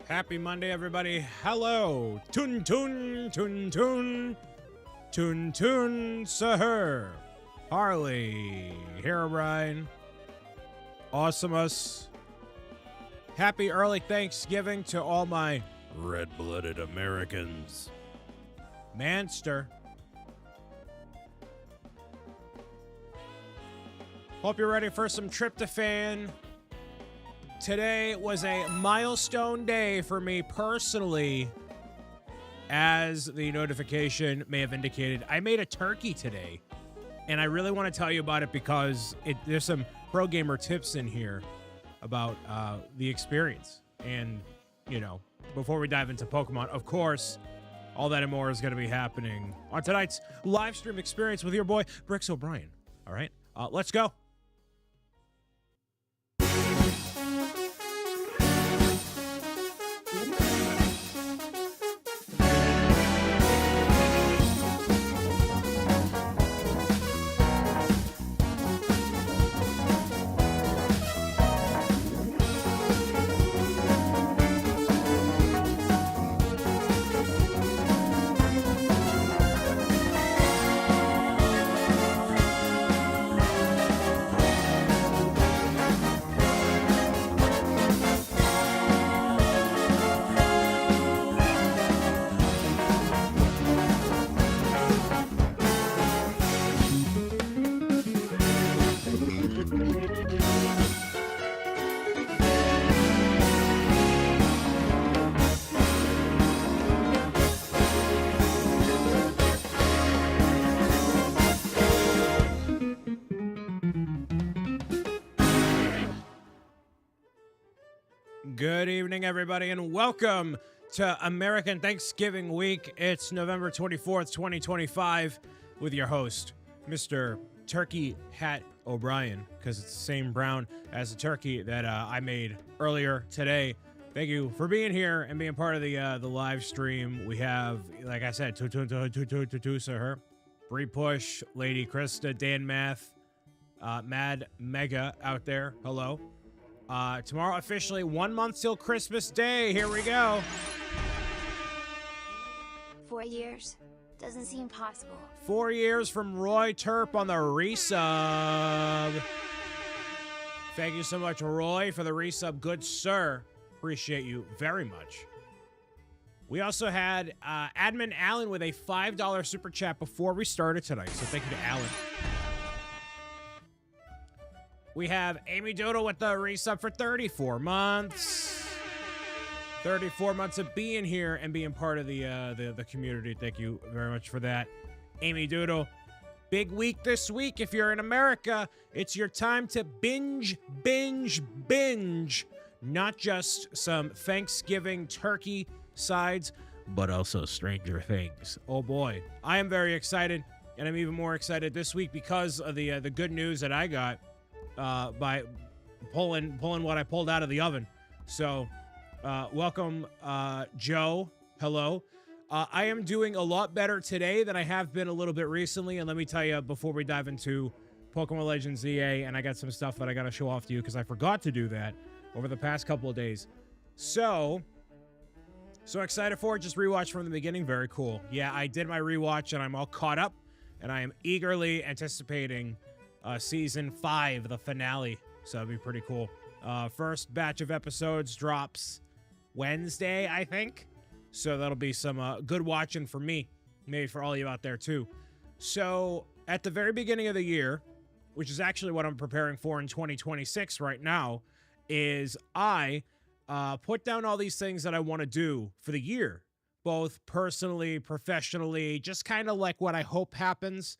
Happy Monday, everybody. Hello. Tun tun tun tun. Tun tun sir. Harley. Herobrine. Awesomus. Happy early Thanksgiving to all my red-blooded Americans. Manster. Hope you're ready for some tryptophan. Today was a milestone day for me personally. As the notification may have indicated, I made a turkey today. And I really want to tell you about it because there's some pro gamer tips in here about the experience. And, you know, before we dive into Pokemon, of course, all that and more is going to be happening on tonight's live stream experience with your boy, bricksobrian. All right, let's go. Good evening, everybody, and welcome to American Thanksgiving Week. It's November 24th, 2025, with your host, Mr. Turkey Hat O'Brien, because it's the same brown as the turkey that I made earlier today. Thank you for being here and being part of the live stream. We have, like I said, her, Bree Push, Lady Krista, Dan Math, Mad Mega out there. Hello. Tomorrow, officially 1 month till Christmas Day. Here we go. 4 years. Doesn't seem possible. 4 years from Roy Terp on the resub. Thank you so much, Roy, for the resub. Good sir. Appreciate you very much. We also had Admin Allen with a $5 super chat before we started tonight. So thank you to Allen. We have Amy Doodle with the resub for 34 months. 34 months of being here and being part of the community. Thank you very much for that, Amy Doodle. Big week this week. If you're in America, it's your time to binge. Not just some Thanksgiving turkey sides, but also Stranger Things. Oh boy, I am very excited, and I'm even more excited this week because of the good news that I got by pulling what I pulled out of the oven. So, welcome, Joe. Hello. I am doing a lot better today than I have been a little bit recently, and let me tell you before we dive into Pokemon Legends EA, and I got some stuff that I got to show off to you because I forgot to do that over the past couple of days. So excited for it. Just rewatch from the beginning. Very cool. Yeah, I did my rewatch, and I'm all caught up, and I am eagerly anticipating Season 5, the finale. So it'll be pretty cool. First batch of episodes drops Wednesday, I think. So that'll be some good watching for me, maybe for all you out there too. So at the very beginning of the year, which is actually what I'm preparing for in 2026 right now, is I put down all these things that I want to do for the year, both personally, professionally, just kind of like what I hope happens.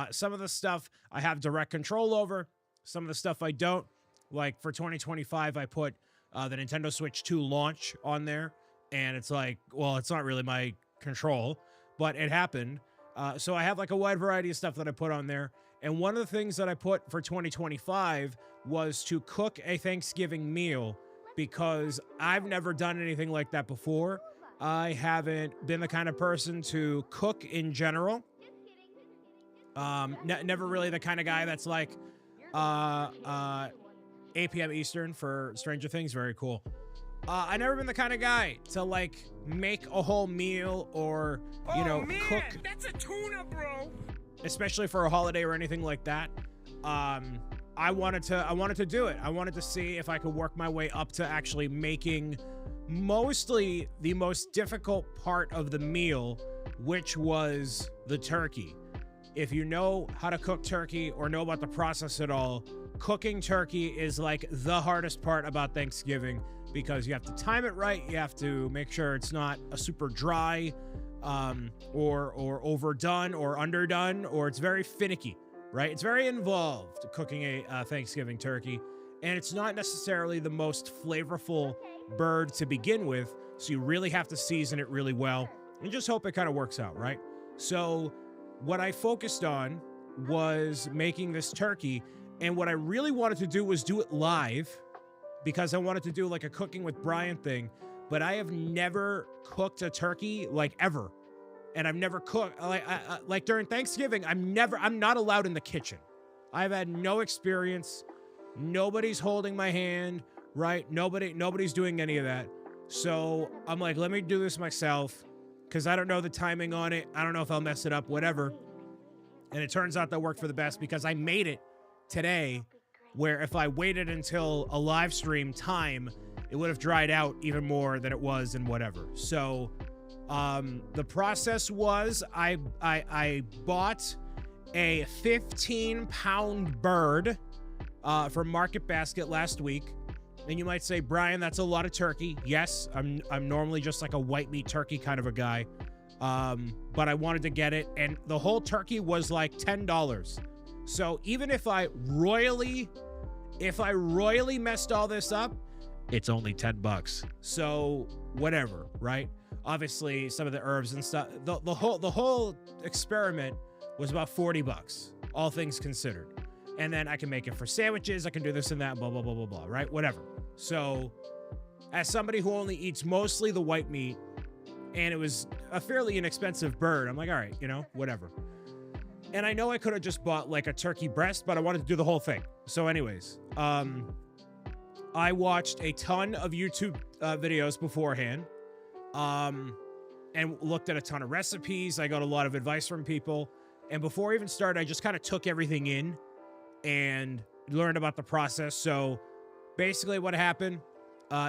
Some of the stuff I have direct control over, some of the stuff I don't. Like for 2025, I put the Nintendo Switch 2 launch on there. And it's like, well, it's not really my control, but it happened. So I have like a wide variety of stuff that I put on there. And one of the things that I put for 2025 was to cook a Thanksgiving meal because I've never done anything like that before. I haven't been the kind of person to cook in general. Never really the kind of guy that's like 8 p.m. Eastern for Stranger Things. Very cool. I never been the kind of guy to like make a whole meal or, you know, man, cook. That's a tuna, bro. Especially for a holiday or anything like that. I wanted to do it. I wanted to see if I could work my way up to actually making mostly the most difficult part of the meal, which was the turkey. If you know how to cook turkey or know about the process at all, cooking turkey is like the hardest part about Thanksgiving. Because you have to time it right, you have to make sure it's not a super dry, or overdone or underdone, or it's very finicky, right? It's very involved cooking a Thanksgiving turkey, and it's not necessarily the most flavorful bird to begin with, so you really have to season it really well, and just hope it kind of works out, right? So what I focused on was making this turkey, and what I really wanted to do was do it live, because I wanted to do like a cooking with Brian thing, but I have never cooked a turkey like ever. And I've never cooked like during Thanksgiving, I'm not allowed in the kitchen. I've had no experience. Nobody's holding my hand, right? Nobody's doing any of that. So I'm like, let me do this myself because I don't know the timing on it. I don't know if I'll mess it up, whatever. And it turns out that worked for the best because I made it today, where if I waited until a live stream time, it would have dried out even more than it was and whatever. So the process was I bought a 15-pound bird from Market Basket last week. And you might say, Brian, that's a lot of turkey. Yes, I'm normally just like a white meat turkey kind of a guy. But I wanted to get it, and the whole turkey was like $10. So even if I royally messed all this up, it's only $10. So whatever, right? Obviously, some of the herbs and stuff. The whole experiment was about $40, all things considered. And then I can make it for sandwiches. I can do this and that, blah, blah, blah, blah, blah, right? Whatever. So as somebody who only eats mostly the white meat, and it was a fairly inexpensive bird, I'm like, all right, you know, whatever. And I know I could have just bought like a turkey breast, but I wanted to do the whole thing. So anyways, I watched a ton of YouTube videos beforehand, and looked at a ton of recipes. I got a lot of advice from people. And before I even started, I just kind of took everything in and learned about the process. So basically what happened,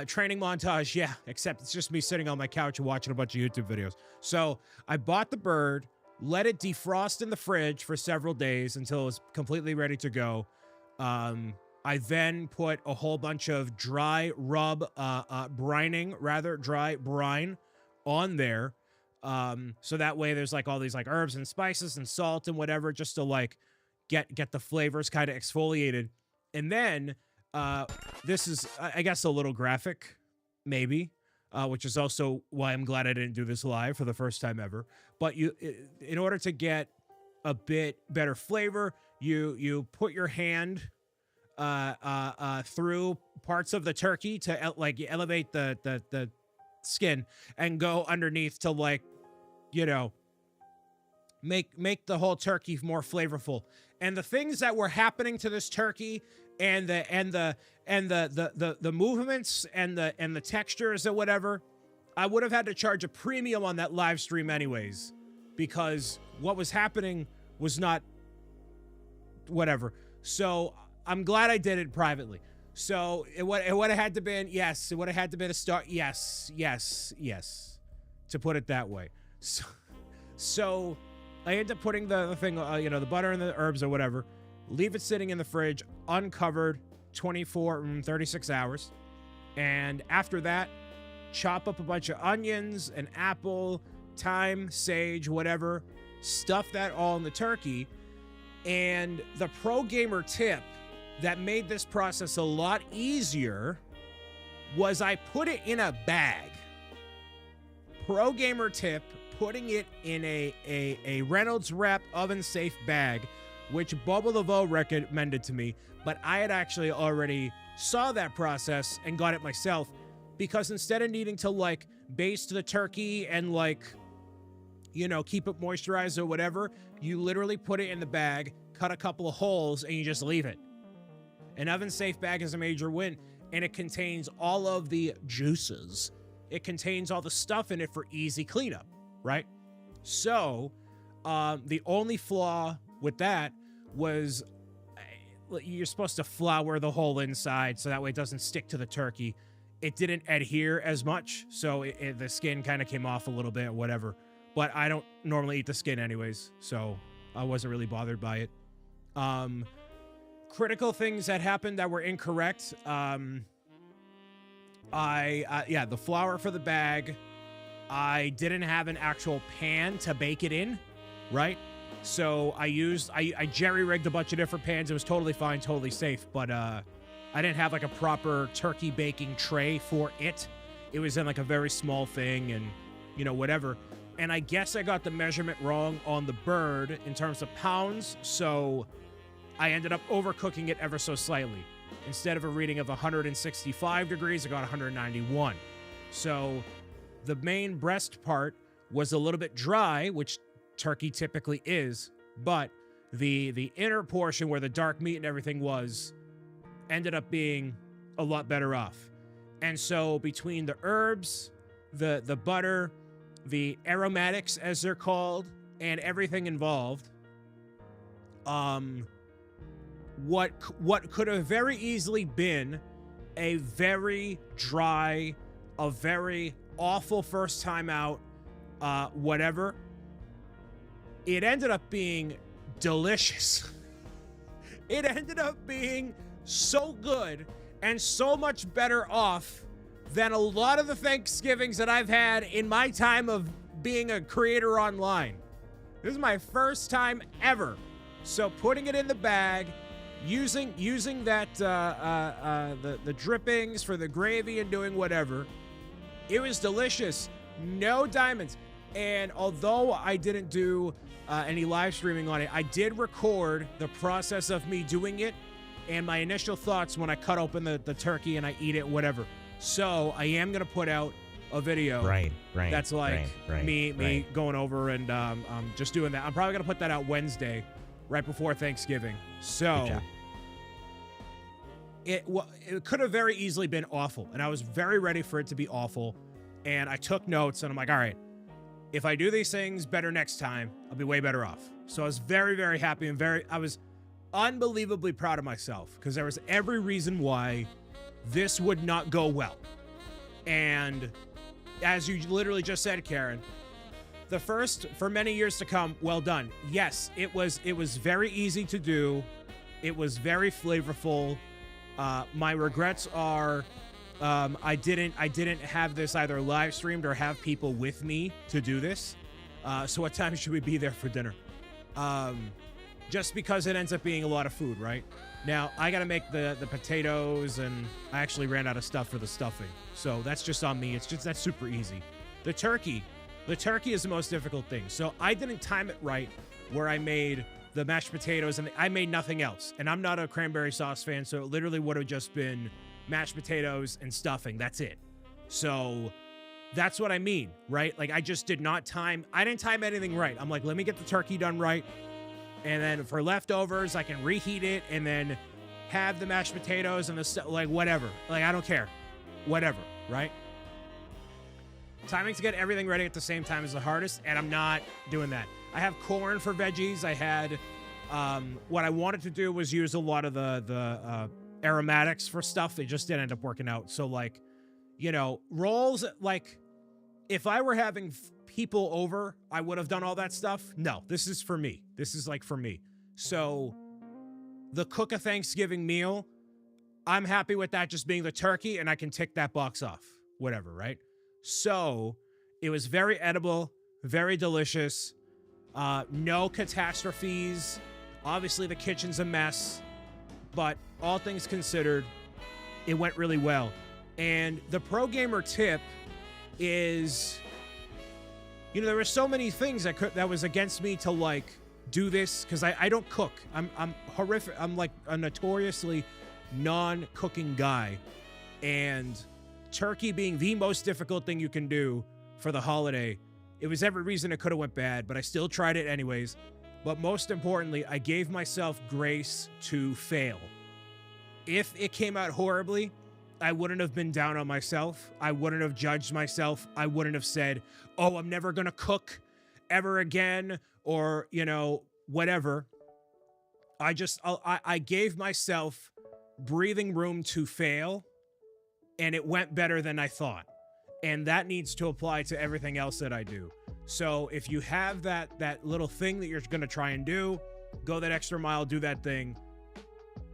training montage, yeah, except it's just me sitting on my couch and watching a bunch of YouTube videos. So I bought the bird, let it defrost in the fridge for several days until it was completely ready to go. I then put a whole bunch of dry brine on there. So that way there's like all these like herbs and spices and salt and whatever, just to like get the flavors kind of exfoliated. And then this is, I guess, a little graphic, maybe, which is also why I'm glad I didn't do this live for the first time ever. But in order to get a bit better flavor, you put your hand through parts of the turkey to like elevate the skin and go underneath to, like, you know, make the whole turkey more flavorful. And the things that were happening to this turkey and the movements and the textures or whatever, I would have had to charge a premium on that live stream anyways, because what was happening was not whatever. So I'm glad I did it privately. So it would have had to been, yes, it would have had to been a start. Yes, to put it that way. So I end up putting the thing, you know, the butter and the herbs or whatever, leave it sitting in the fridge, uncovered, 36 hours. And after that, chop up a bunch of onions, an apple, thyme, sage, whatever, stuff that all in the turkey. And the pro gamer tip that made this process a lot easier was I put it in a bag. Pro gamer tip, putting it in a Reynolds Wrap oven safe bag, which Bubba Laveau recommended to me, but I had actually already saw that process and got it myself, because instead of needing to like baste the turkey and like, you know, keep it moisturized or whatever, you literally put it in the bag, cut a couple of holes, and you just leave it. An oven safe bag is a major win, and it contains all of the juices. It contains all the stuff in it for easy cleanup, right? So the only flaw with that was you're supposed to flour the whole inside so that way it doesn't stick to the turkey. It didn't adhere as much, so the skin kind of came off a little bit or whatever. But I don't normally eat the skin anyways, so I wasn't really bothered by it. Critical things that happened that were incorrect. The flour for the bag. I didn't have an actual pan to bake it in, right? So I jerry-rigged a bunch of different pans. It was totally fine, totally safe, but I didn't have like a proper turkey baking tray for it. It was in like a very small thing and, you know, whatever. And I guess I got the measurement wrong on the bird in terms of pounds, so I ended up overcooking it ever so slightly. Instead of a reading of 165 degrees, I got 191. So the main breast part was a little bit dry, which turkey typically is, but the inner portion where the dark meat and everything was ended up being a lot better off. And so between the herbs, the butter, the aromatics as they're called, and everything involved, what could have very easily been a very dry, a very awful first time out, whatever, it ended up being delicious. It ended up being so good and so much better off than a lot of the Thanksgivings that I've had in my time of being a creator online. This is my first time ever. So putting it in the bag, using that the drippings for the gravy and doing whatever, it was delicious. No diamonds. And although I didn't do any live streaming on it, I did record the process of me doing it and my initial thoughts when I cut open the turkey and I eat it, whatever. So I am gonna put out a video. Right. That's like me going over and just doing that. I'm probably gonna put that out Wednesday, right before Thanksgiving. So it could have very easily been awful, and I was very ready for it to be awful. And I took notes, and I'm like, all right, if I do these things better next time, I'll be way better off. So I was very, very happy and I was unbelievably proud of myself, because there was every reason why this would not go well. And as you literally just said, Karen, the first for many years to come, well done. Yes, it was very easy to do. It was very flavorful. My regrets are I didn't have this either live streamed or have people with me to do this. So what time should we be there for dinner? Just because it ends up being a lot of food, right? Now, I got to make the potatoes, and I actually ran out of stuff for the stuffing. So that's just on me. That's super easy. The turkey is the most difficult thing. So I didn't time it right where I made the mashed potatoes, and I made nothing else. And I'm not a cranberry sauce fan, so it literally would have just been mashed potatoes and stuffing. That's it. So that's what I mean, right? Like, I just did not time. I didn't time anything right. I'm like, let me get the turkey done right. And then for leftovers, I can reheat it and then have the mashed potatoes and the stuff, like, whatever. Like, I don't care. Whatever, right? Timing to get everything ready at the same time is the hardest, and I'm not doing that. I have corn for veggies. I had, what I wanted to do was use a lot of the aromatics for stuff. It just didn't end up working out. So, like, you know, rolls, like, if I were having people over, I would have done all that stuff. No, this is for me. This is, like, for me. So the cook a Thanksgiving meal, I'm happy with that just being the turkey, and I can tick that box off. Whatever, right? So it was very edible, very delicious. No catastrophes. Obviously, the kitchen's a mess, but all things considered, it went really well. And the pro gamer tip is, you know, there were so many things that was against me to, like, do this, because I don't cook. I'm horrific. I'm like a notoriously non-cooking guy, and turkey being the most difficult thing you can do for the holiday, it was every reason it could have went bad, but I still tried it anyways. But most importantly, I gave myself grace to fail. If it came out horribly, I wouldn't have been down on myself. I wouldn't have judged myself. I wouldn't have said, oh, I'm never going to cook ever again, or, you know, whatever. I gave myself breathing room to fail, and it went better than I thought. And that needs to apply to everything else that I do. So if you have that little thing that you're going to try and do, go that extra mile, do that thing.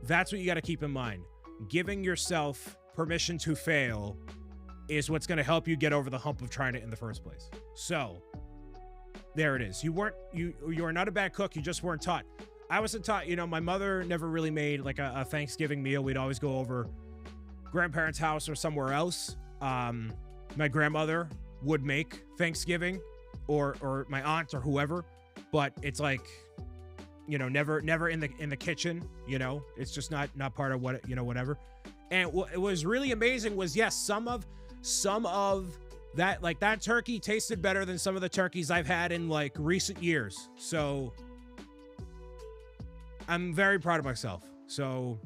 That's what you got to keep in mind. Giving yourself permission to fail is what's going to help you get over the hump of trying it in the first place. So there it is. You are not a bad cook. You just weren't taught. I wasn't taught, you know, my mother never really made like a Thanksgiving meal. We'd always go over grandparents' house or somewhere else. My grandmother would make Thanksgiving, or my aunt or whoever, but it's like, you know, never in the kitchen. You know, it's just not part of what, you know, whatever. And what it was really amazing was, yes, some of that, like, that turkey tasted better than some of the turkeys I've had in, like, recent years. So I'm very proud of myself. So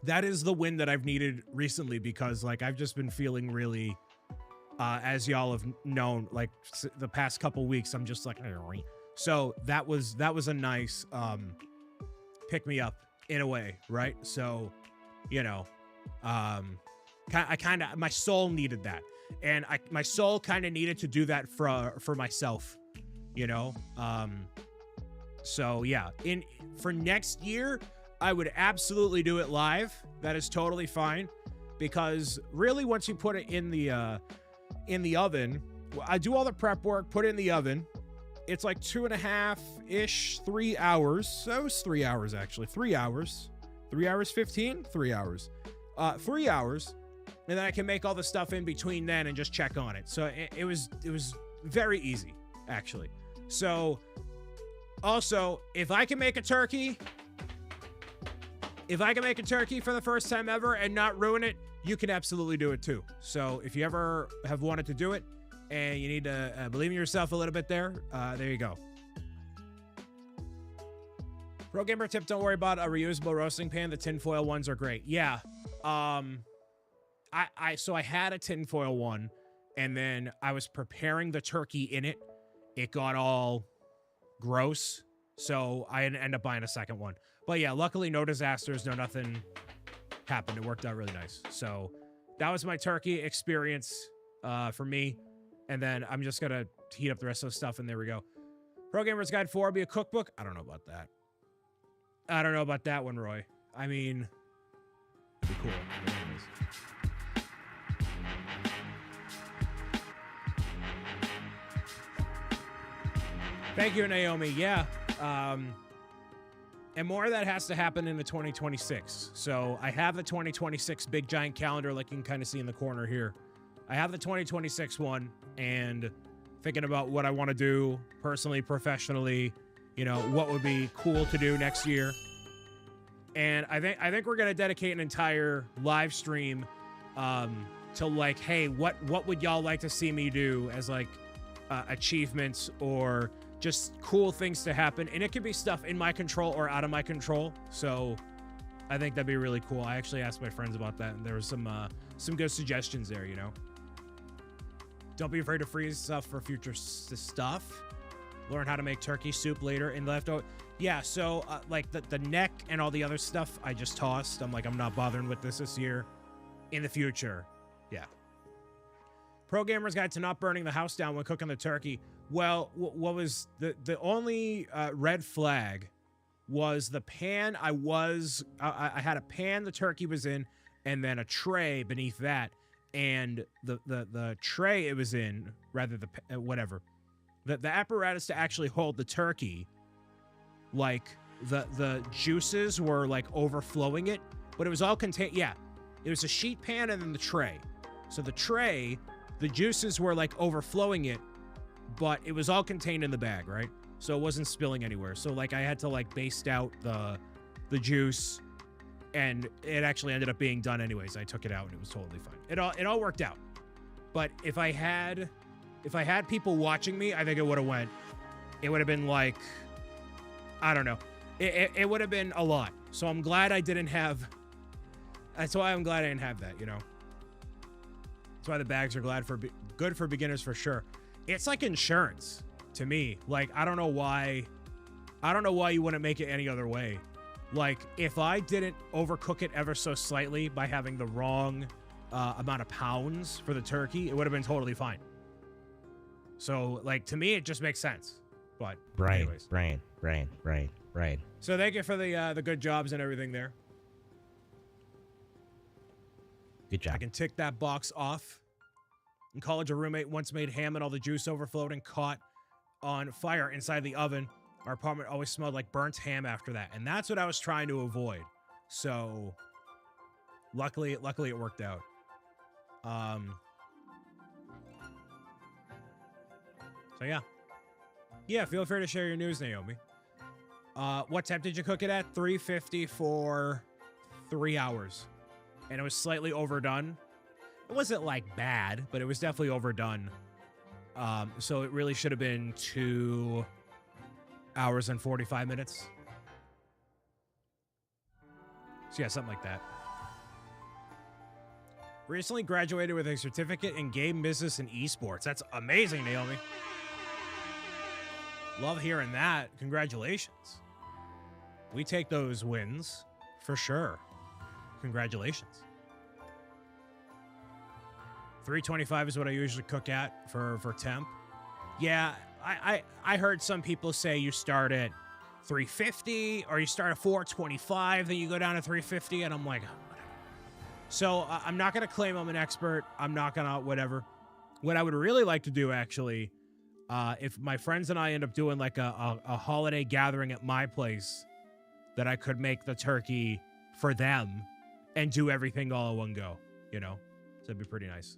that is the win that I've needed recently, because, like, I've just been feeling really, as y'all have known, like, the past couple weeks, I'm just like, so that was a nice pick me up in a way, right? So, you know, my soul needed that, and my soul kind of needed to do that for myself, you know. So yeah, for next year, I would absolutely do it live. That is totally fine, because really, once you put it in the oven, I do all the prep work, put it in the oven. It's like 2.5-ish, 3 hours. So it was 3 hours, actually. 3 hours. 3 hours 15? 3 hours. 3 hours. And then I can make all the stuff in between then and just check on it. So it was very easy, actually. So also, if I can make a turkey for the first time ever and not ruin it, you can absolutely do it too. So if you ever have wanted to do it and you need to believe in yourself a little bit there you go. Pro gamer tip, don't worry about a reusable roasting pan. The tinfoil ones are great. Yeah. So I had a tinfoil one, and then I was preparing the turkey in it. It got all gross, so I ended up buying a second one. But yeah, luckily no disasters, no nothing happened. It worked out really nice. So that was my turkey experience for me. And then I'm just gonna heat up the rest of the stuff, and there we go. Pro Gamer's Guide 4 be a cookbook? I don't know about that. I don't know about that one, Roy. I mean, it'd be cool. Thank you, Naomi. Yeah. And more of that has to happen in the 2026. So I have the 2026 big giant calendar, like you can kind of see in the corner here. I have the 2026 one, and thinking about what I want to do personally, professionally, you know, what would be cool to do next year. And I think we're gonna dedicate an entire live stream to like, hey, what would y'all like to see me do as like achievements or just cool things to happen, and it could be stuff in my control or out of my control. So I think that'd be really cool. I actually asked my friends about that, and there was some good suggestions there, you know. Don't be afraid to freeze stuff for future stuff. Learn how to make turkey soup later in leftover. Yeah, so like the neck and all the other stuff I just tossed. I'm like, I'm not bothering with this year. In the future, yeah. Pro Gamer's Guide to Not Burning the House Down when cooking the turkey. Well, what was the only red flag was the pan I had a pan the turkey was in, and then a tray beneath that, and the tray it was in, rather whatever, the apparatus to actually hold the turkey, like the juices were like overflowing it, but it was all contained. Yeah, it was a sheet pan and then the tray. So the tray, the juices were like overflowing it, but it was all contained in the bag, right? So it wasn't spilling anywhere. So like I had to like baste out the juice, and it actually ended up being done anyways. I took it out and it was totally fine. It all worked out. But if I had people watching me, I think it would have been like, I don't know. It would have been a lot. So I'm glad I didn't have, that's why I'm glad I didn't have that, you know? That's why the bags are good for beginners for sure. It's like insurance to me. Like, I don't know why you wouldn't make it any other way. Like, if I didn't overcook it ever so slightly by having the wrong amount of pounds for the turkey, it would have been totally fine. So, like, to me, it just makes sense. But anyways. Right. So thank you for the good jobs and everything there. Good job. I can tick that box off. In college, a roommate once made ham and all the juice overflowed and caught on fire inside the oven. Our apartment always smelled like burnt ham after that, and that's what I was trying to avoid. So, luckily it worked out. So yeah. Feel free to share your news, Naomi. What temp did you cook it at? 350 for 3 hours, and it was slightly overdone. It wasn't like bad, but it was definitely overdone. So it really should have been 2 hours and 45 minutes. So yeah, something like that. Recently graduated with a certificate in game business and esports. That's amazing, Naomi. Love hearing that. Congratulations. We take those wins for sure. Congratulations. 325 is what I usually cook at for temp. Yeah, I heard some people say you start at 350 or you start at 425, then you go down to 350, and I'm like, whatever. So I'm not going to claim I'm an expert. I'm not going to whatever. What I would really like to do, actually, if my friends and I end up doing like a holiday gathering at my place, that I could make the turkey for them and do everything all in one go, you know? So it'd be pretty nice.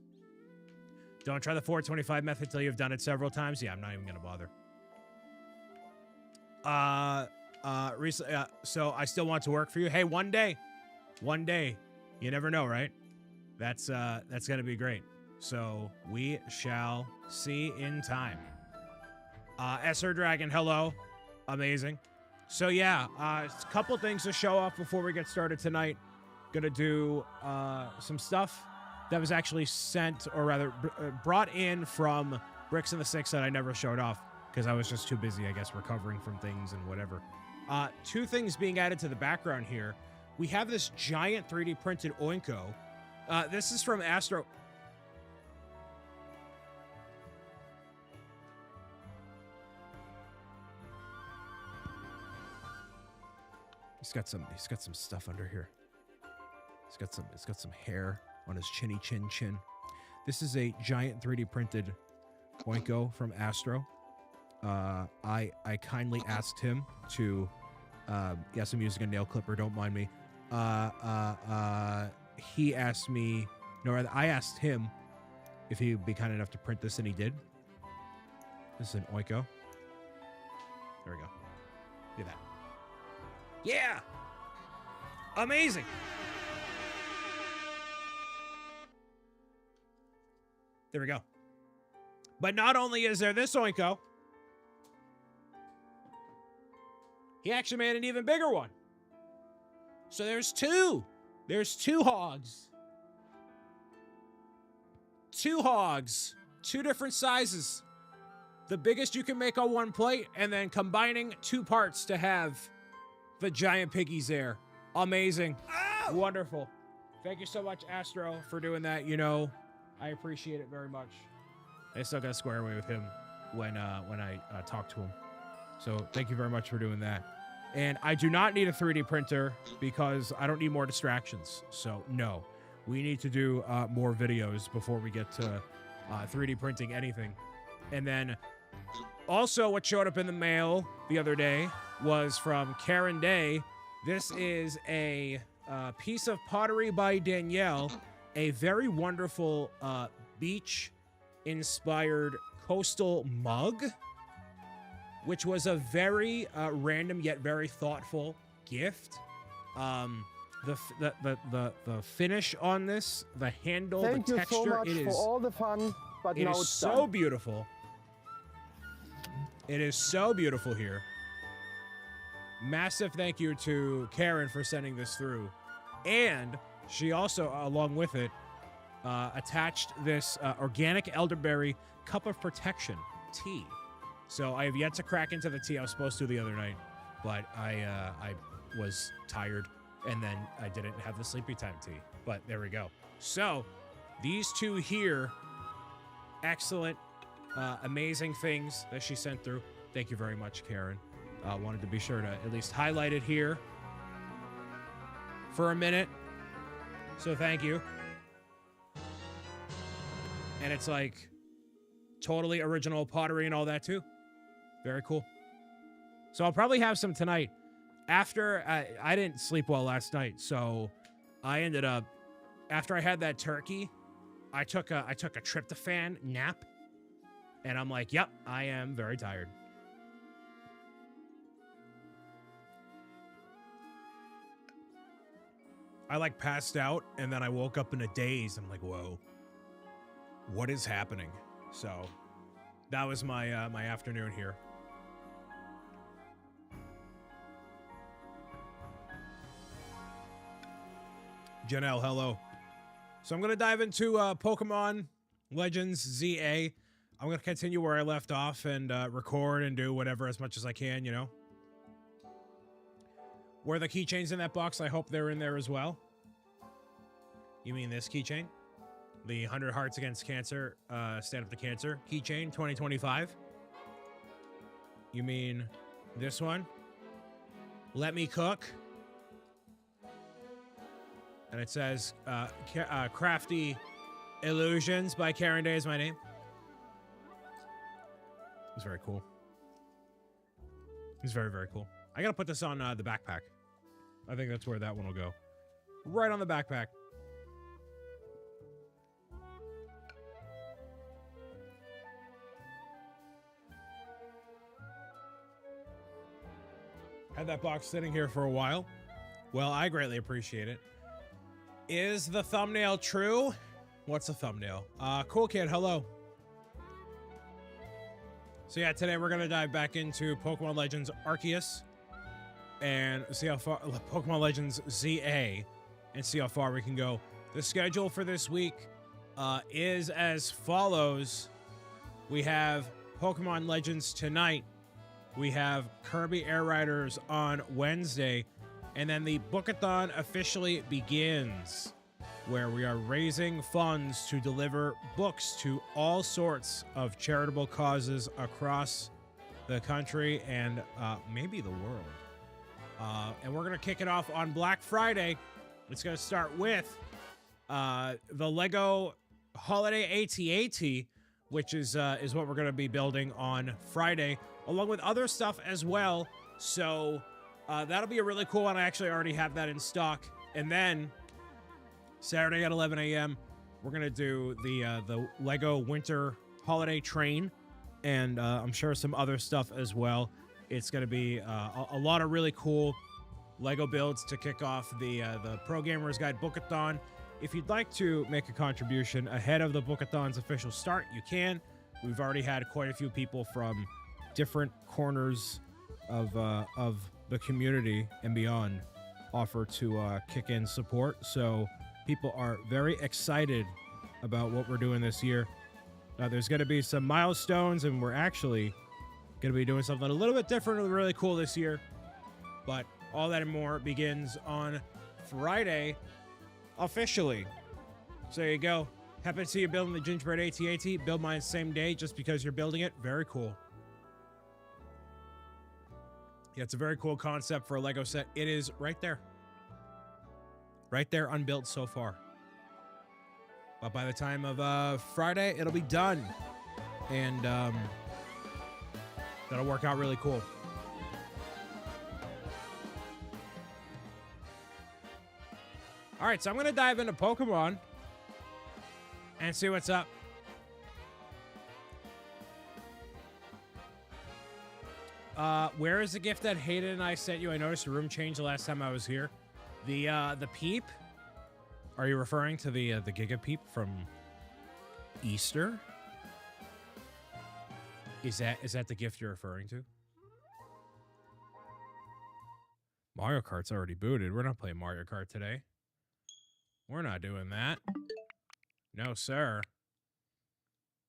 Don't try the 425 method till you've done it several times. Yeah, I'm not even going to bother. Recently, so I still want to work for you. Hey, one day, you never know, right? That's going to be great. So we shall see in time. SR Dragon, hello. Amazing. So yeah, a couple things to show off before we get started tonight. Gonna do some stuff that was actually sent, or rather brought in from Bricks and the Six that I never showed off because I was just too busy, I guess, recovering from things and whatever. 2 things being added to the background here. We have this giant 3D printed Oinko. This is from Astro. He's got some stuff under here. He's got some hair on his chinny chin. This is a giant 3D printed Oinko from Astro. I kindly asked him to, yes, I'm using a nail clipper, don't mind me. He asked me, no, rather, I asked him if he would be kind enough to print this, and he did. This is an Oiko. There we go. Look at that. Yeah! Amazing! There we go. But not only is there this Oiko, he actually made an even bigger one. So there's two. There's two hogs. Two hogs. Two different sizes. The biggest you can make on one plate, and then combining two parts to have the giant piggies there. Amazing. Oh! Wonderful. Thank you so much, Astro, for doing that. You know, I appreciate it very much. I still got to square away with him when I talked to him. So thank you very much for doing that. And I do not need a 3D printer because I don't need more distractions. So no, we need to do more videos before we get to 3D printing anything. And then also what showed up in the mail the other day was from Karen Day. This is a piece of pottery by Danielle, a very wonderful beach-inspired coastal mug, which was a very random yet very thoughtful gift. The finish on this, the handle, the texture, Thank you so much for all the fun, but now it's so done. beautiful. It is so beautiful here. Massive thank you to Karen for sending this through. And she also, along with it, attached this organic elderberry cup of protection tea. So I have yet to crack into the tea. I was supposed to the other night, but I was tired, and then I didn't have the sleepy time tea. But there we go. So these two here, excellent, amazing things that she sent through. Thank you very much, Karen. Wanted to be sure to at least highlight it here for a minute. So thank you. And it's like totally original pottery and all that too. Very cool. So I'll probably have some tonight. After I didn't sleep well last night, so I ended up, after I had that turkey, I took a tryptophan nap, and I'm like, yep, I am very tired. I like passed out, and then I woke up in a daze. I'm like, whoa, what is happening? So that was my my afternoon here. Janelle, hello. So I'm going to dive into Pokemon Legends ZA. I'm going to continue where I left off and record and do whatever as much as I can, you know. Were the keychains in that box? I hope they're in there as well. You mean this keychain? The 100 Hearts Against Cancer, Stand Up to Cancer keychain 2025? You mean this one? Let Me Cook. And it says, Crafty Illusions by Karen Day is my name. It's very cool. It's very, very cool. I gotta put this on the backpack. I think that's where that one will go. Right on the backpack. Had that box sitting here for a while. Well, I greatly appreciate it. Is the thumbnail true? What's the thumbnail? Cool Kid, hello. So yeah, today we're gonna dive back into Pokemon Legends Arceus and see how far, Pokemon Legends ZA, and see how far we can go. The schedule for this week is as follows. We have Pokemon Legends tonight. We have Kirby Air Riders on Wednesday. And then the Bookathon officially begins, where we are raising funds to deliver books to all sorts of charitable causes across the country and maybe the world. And we're going to kick it off on Black Friday. It's going to start with the Lego Holiday AT-AT, which is what we're going to be building on Friday, along with other stuff as well. So that'll be a really cool one. I actually already have that in stock. And then Saturday at 11 a.m., we're going to do the Lego Winter Holiday Train, and I'm sure some other stuff as well. It's going to be a lot of really cool Lego builds to kick off the Pro Gamers Guide Bookathon. If you'd like to make a contribution ahead of the Bookathon's official start, you can. We've already had quite a few people from different corners of the community and beyond offer to kick in support. So people are very excited about what we're doing this year. There's going to be some milestones, and we're actually going to be doing something a little bit different and really cool this year. But all that and more begins on Friday, officially. So there you go. Happy to see you building the gingerbread AT-AT. Build mine same day just because you're building it. Very cool. Yeah, it's a very cool concept for a Lego set. It is right there. Right there, unbuilt so far. But by the time of Friday, it'll be done. And that'll work out really cool. All right, so I'm going to dive into Pokemon and see what's up. Where is the gift that Hayden and I sent you? I noticed the room changed the last time I was here. The Peep? Are you referring to the Giga Peep from Easter? Is that the gift you're referring to? Mario Kart's already booted. We're not playing Mario Kart today. We're not doing that. No, sir.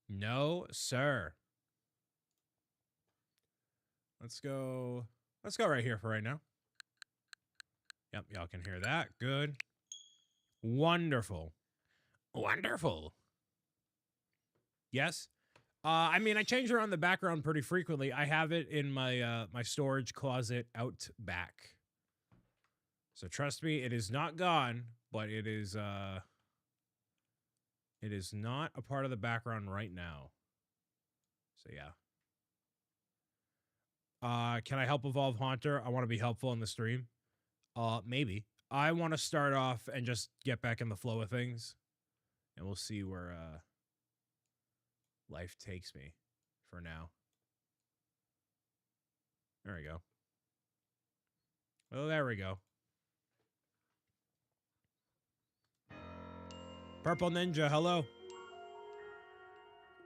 No, sir. Let's go right here for right now. Yep, y'all can hear that. Good. Wonderful. Wonderful. Yes. I mean, I change around the background pretty frequently. I have it in my my storage closet out back. So trust me, it is not gone, but it is not a part of the background right now. So yeah. Can I help evolve Haunter? I want to be helpful in the stream. Maybe. I want to start off and just get back in the flow of things. And we'll see where life takes me for now. There we go. Oh, there we go. Purple Ninja, hello.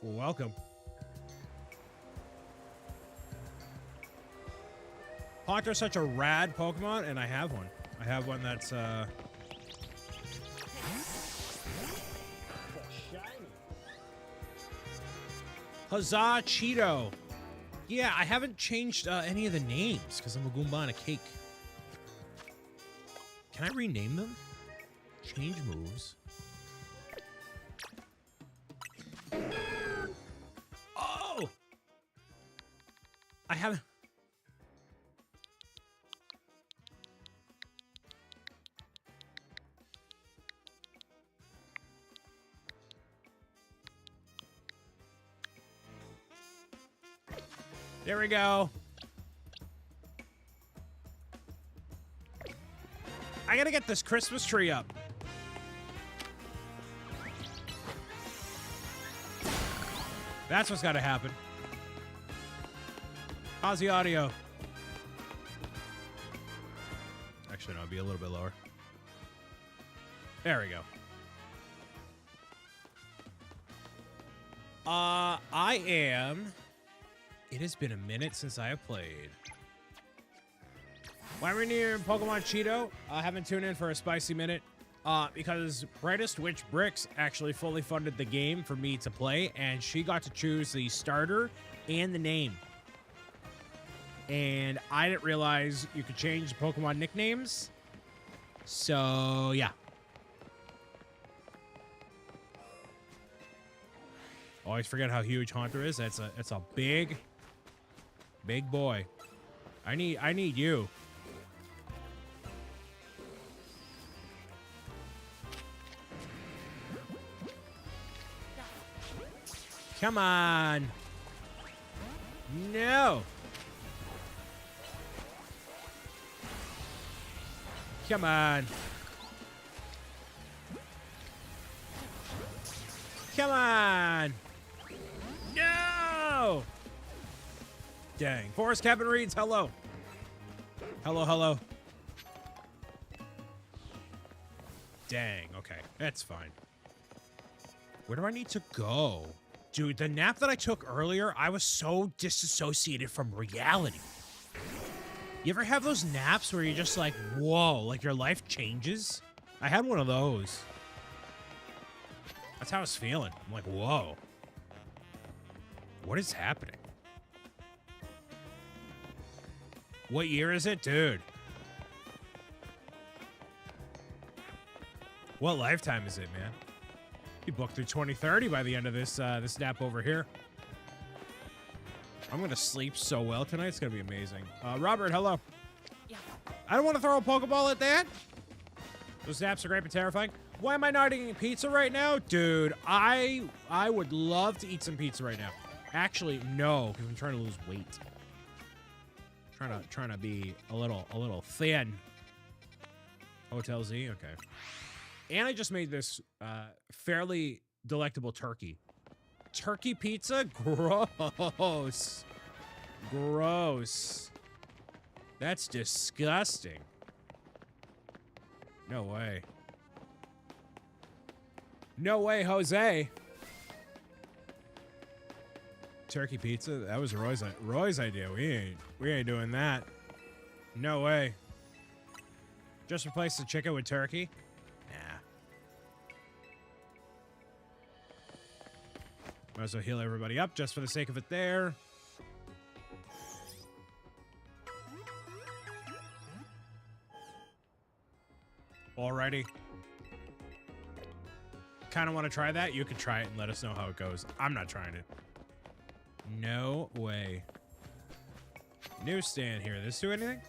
Welcome. Haunter's such a rad Pokemon, and I have one. I have one that's, Huzzah Cheeto. Yeah, I haven't changed any of the names because I'm a Goomba and a cake. Can I rename them? Change moves. Oh! I haven't... There we go. I gotta get this Christmas tree up. That's what's gotta happen. How's the audio? Actually, no, it'll be a little bit lower. There we go. I am... It has been a minute since I have played. Why are we near Pokemon Cheeto? I haven't tuned in for a spicy minute. Because Brightest Witch Bricks actually fully funded the game for me to play, and she got to choose the starter and the name. And I didn't realize you could change Pokemon nicknames. So, yeah. Always forget how huge Haunter is. It's a big boy. I need you. Come on. No. Come on. Come on. No. Dang. Forest Cabin reads, hello. Hello, hello. Dang, okay. That's fine. Where do I need to go? Dude, the nap that I took earlier, I was so disassociated from reality. You ever have those naps where you're just like, whoa, like your life changes? I had one of those. That's how I was feeling. I'm like, whoa. What is happening? What year is it? Dude. What lifetime is it, man? You booked through 2030 by the end of this this nap over here. I'm gonna sleep so well tonight. It's gonna be amazing. Robert, hello. Yeah. I don't want to throw a Pokeball at that. Those naps are great but terrifying. Why am I not eating pizza right now? Dude, I would love to eat some pizza right now. Actually, no, because I'm trying to lose weight. Trying to be a little thin. Hotel Z, okay. And I just made this fairly delectable turkey. Turkey pizza? Gross. Gross. That's disgusting. No way. No way, Jose. Turkey pizza? That was Roy's idea. We ain't doing that. No way. Just replace the chicken with turkey? Nah. Might as well heal everybody up just for the sake of it there. Alrighty. Kind of want to try that? You could try it and let us know how it goes. I'm not trying it. No way. Newsstand here. This do anything?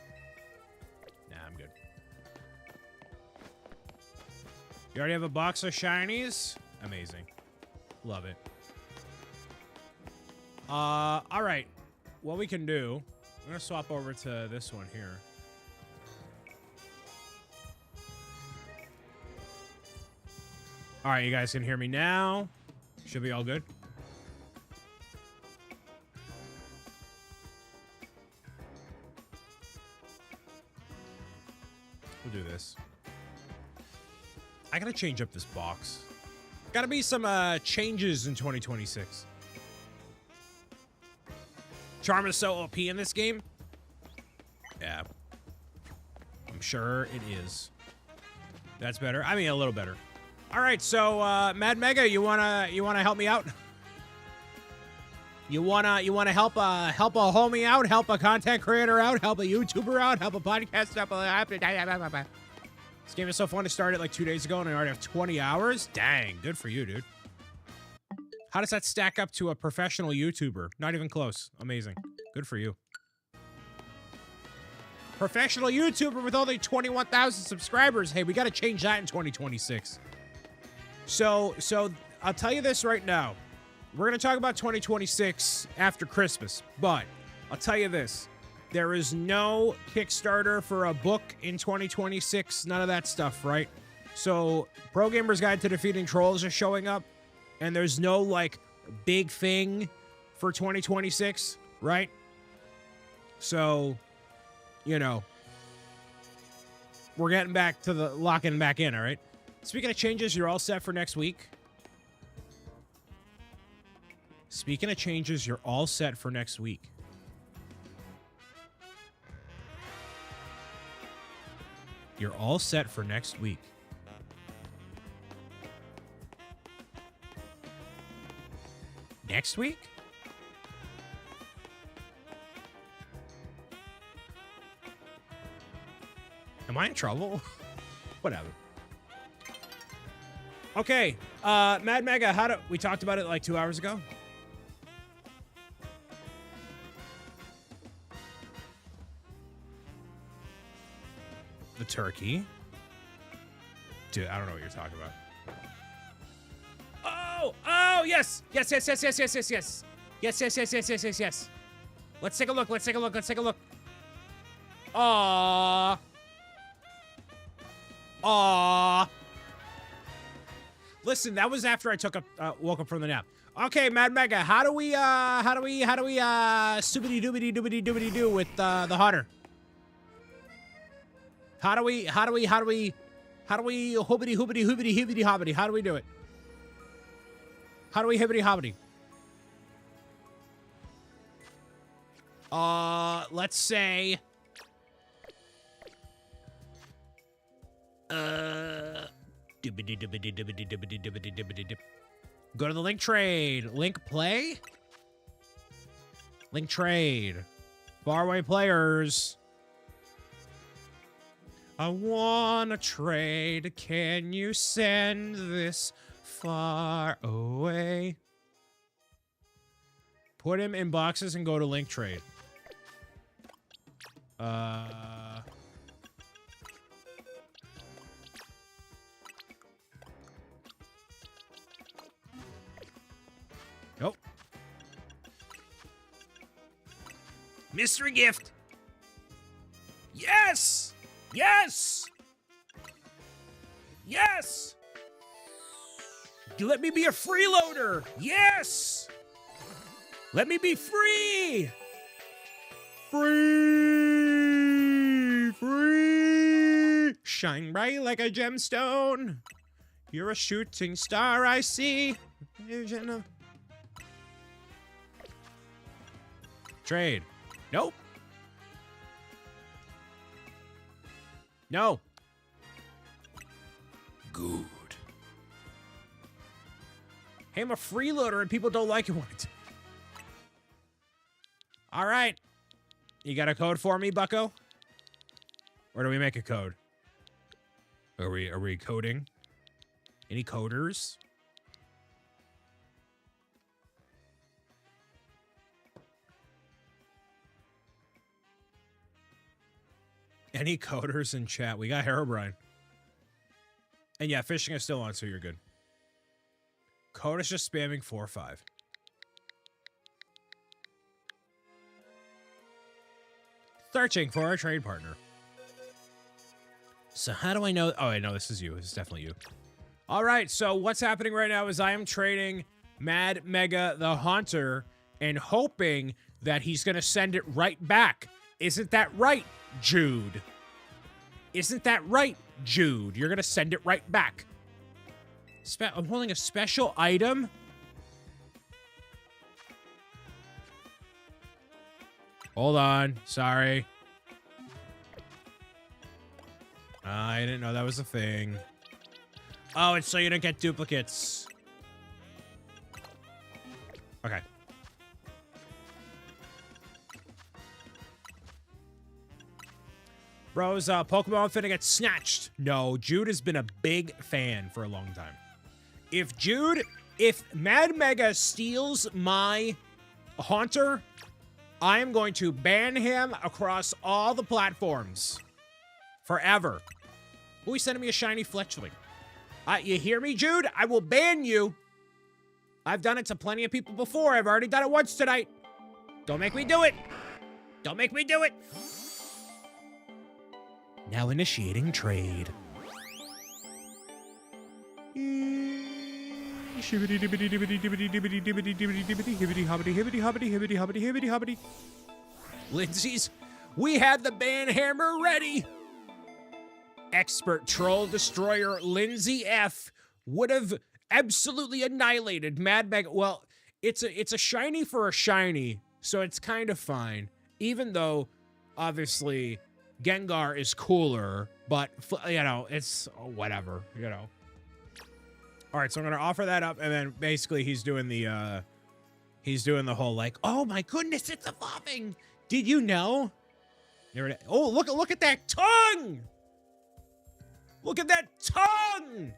Nah, I'm good. You already have a box of shinies? Amazing. Love it. All right. What we can do, I'm going to swap over to this one here. All right, you guys can hear me now. Should be all good. We'll do this. I gotta change up this box. Gotta be some changes in 2026. Charm is so OP in this game. Yeah. I'm sure it is. That's better. I mean, a little better. All right, so Mad Mega, you wanna help me out? You wanna help a homie out, help a content creator out, help a YouTuber out, help a podcast out. This game is so fun. It started like 2 days ago, and I already have 20 hours. Dang, good for you, dude. How does that stack up to a professional YouTuber? Not even close. Amazing. Good for you. Professional YouTuber with only 21,000 subscribers. Hey, we got to change that in 2026. So I'll tell you this right now. We're going to talk about 2026 after Christmas, but I'll tell you this. There is no Kickstarter for a book in 2026. None of that stuff, right? So Pro Gamer's Guide to Defeating Trolls is showing up, and there's no, like, big thing for 2026, right? So, you know, we're getting back to the locking back in, all right? Speaking of changes, you're all set for next week. Speaking of changes, you're all set for next week. You're all set for next week. Next week? Am I in trouble? Whatever. Okay, Mad Mega, we talked about it like 2 hours ago. The turkey. Dude, I don't know what you're talking about. Oh! Oh, yes! Yes, yes, yes, yes, yes, yes, yes. Yes, yes, yes, yes, yes, yes, yes. Let's take a look, let's take a look, let's take a look. Aww. Aww. Listen, that was after I took a woke up from the nap. Okay, Mad Mega, how do we stoobity doobity doobity doobity do with the hunter? How do we hoobity hoobity hoobity hoobity hobbity? How do we do it? How do we hibbity hobbity? Let's say doobity doobity doobity doobity doobity doobity dip. Go to the link trade. Link play? Link trade. Faraway players. I wanna trade. Can you send this far away? Put him in boxes and go to link trade. Nope. Mystery gift. Yes! Yes! Yes! Let me be a freeloader. Yes! Let me be free! Free! Free! Shine bright like a gemstone. You're a shooting star, I see. Vision of... Trade. Nope. No. Good. Hey, I'm a freeloader and people don't like it when it's... All right. You got a code for me, bucko? Or do we make a code? Are we coding? Any coders? Any coders in chat? We got Herobrine. And yeah, fishing is still on, so you're good. Code is just spamming 4-5. Searching for a trade partner. So how do I know? Oh, I know this is you. This is definitely you. All right, so what's happening right now is I am trading Mad Mega the Haunter and hoping that he's going to send it right back. Isn't that right, Jude? Isn't that right, Jude? You're going to send it right back. I'm holding a special item. Hold on. Sorry. I didn't know that was a thing. Oh, it's so you don't get duplicates. Okay. Bros, Pokemon finna get snatched. No, Jude has been a big fan for a long time. If Mad Mega steals my Haunter, I am going to ban him across all the platforms. Forever. Oh, he's sending me a shiny Fletchling. You hear me, Jude? I will ban you. I've done it to plenty of people before. I've already done it once tonight. Don't make me do it. Don't make me do it. Now initiating trade. Lindsay's, we had the ban hammer ready. Expert troll destroyer Lindsay F would have absolutely annihilated Mad Mega. Well, it's a shiny for a shiny, so it's kind of fine. Even though, obviously, Gengar is cooler, but, you know, it's whatever, you know. All right, so I'm going to offer that up, and then basically he's doing the whole, like, oh my goodness, it's evolving. Did you know? Oh, look at that tongue. Look at that tongue.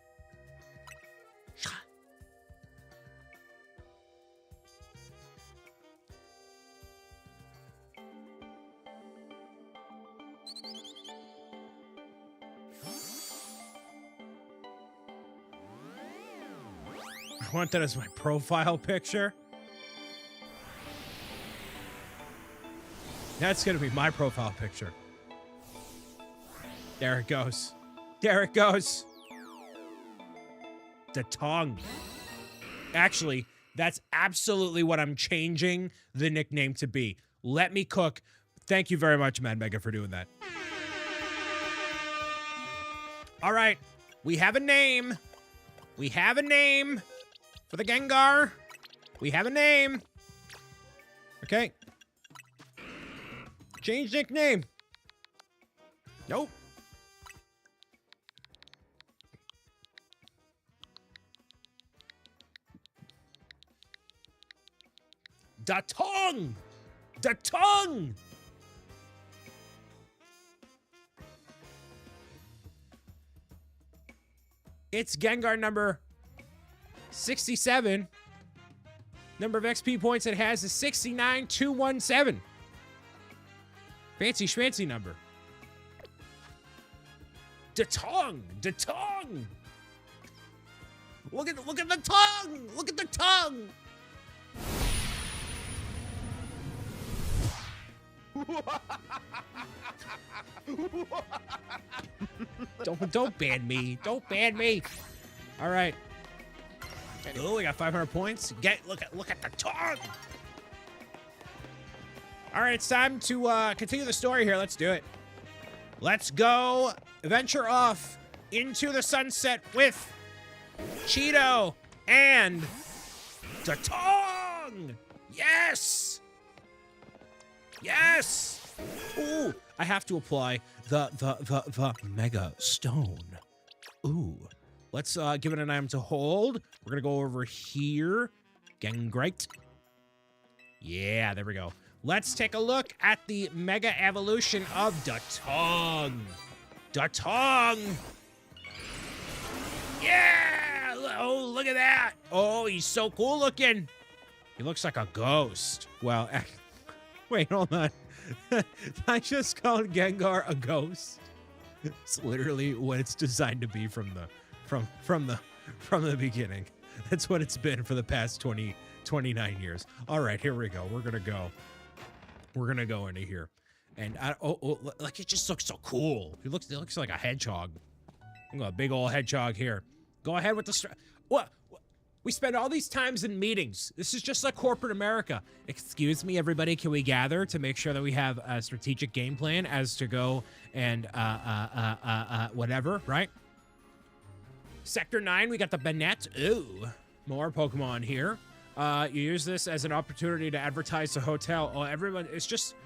want that as my profile picture. That's going to be my profile picture. There it goes. There it goes. The tongue. Actually, that's absolutely what I'm changing the nickname to be. Let me cook. Thank you very much, Mad Mega, for doing that. All right. We have a name. We have a name for the Gengar. We have a name. Okay. Change nickname. Nope. The tongue. The tongue. It's Gengar number 67. Number of XP points it has is 69,217. Fancy schmancy number. The tongue. The tongue. Look at the tongue. Look at the tongue. Don't ban me. Don't ban me. All right. Oh, we got 500 points. Look at the tongue. All right, it's time to continue the story here. Let's do it. Let's go venture off into the sunset with Cheeto and the tongue. Yes. Yes. Ooh, I have to apply the Mega Stone. Ooh. Let's give it an item to hold. We're gonna go over here. Gengrite. Yeah, there we go. Let's take a look at the Mega Evolution of the tongue. The tongue. Yeah! Oh, look at that. Oh, he's so cool looking. He looks like a ghost. Well, wait, hold on. I just called Gengar a ghost. It's literally what it's designed to be from the beginning. That's what it's been for the past 29 years. All right, here we go. We're gonna go into here, and like it just looks so cool. It looks like a hedgehog. I'm got a big old hedgehog here. Go ahead with the what? We spend all these times in meetings. This is just like corporate America. Excuse me, everybody. Can we gather to make sure that we have a strategic game plan as to go and whatever, right? Sector 9, we got the Banette. Ooh, more Pokemon here. You use this as an opportunity to advertise the hotel. Oh, everyone, it's just,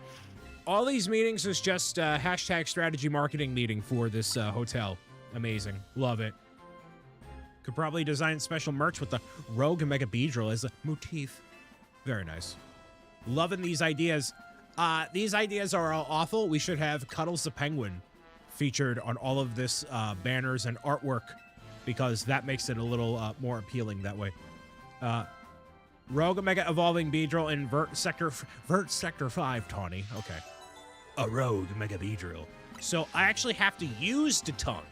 all these meetings is just hashtag strategy marketing meeting for this hotel. Amazing. Love it. Could probably design special merch with the Rogue and Mega Beedrill as a motif. Very nice. Loving these ideas. These ideas are all awful. We should have Cuddles the Penguin featured on all of this banners and artwork, because that makes it a little more appealing that way. Rogue Mega Evolving Beedrill in Vert Sector 5, Tawny. Okay. A Rogue Mega Beedrill. So I actually have to use the tongue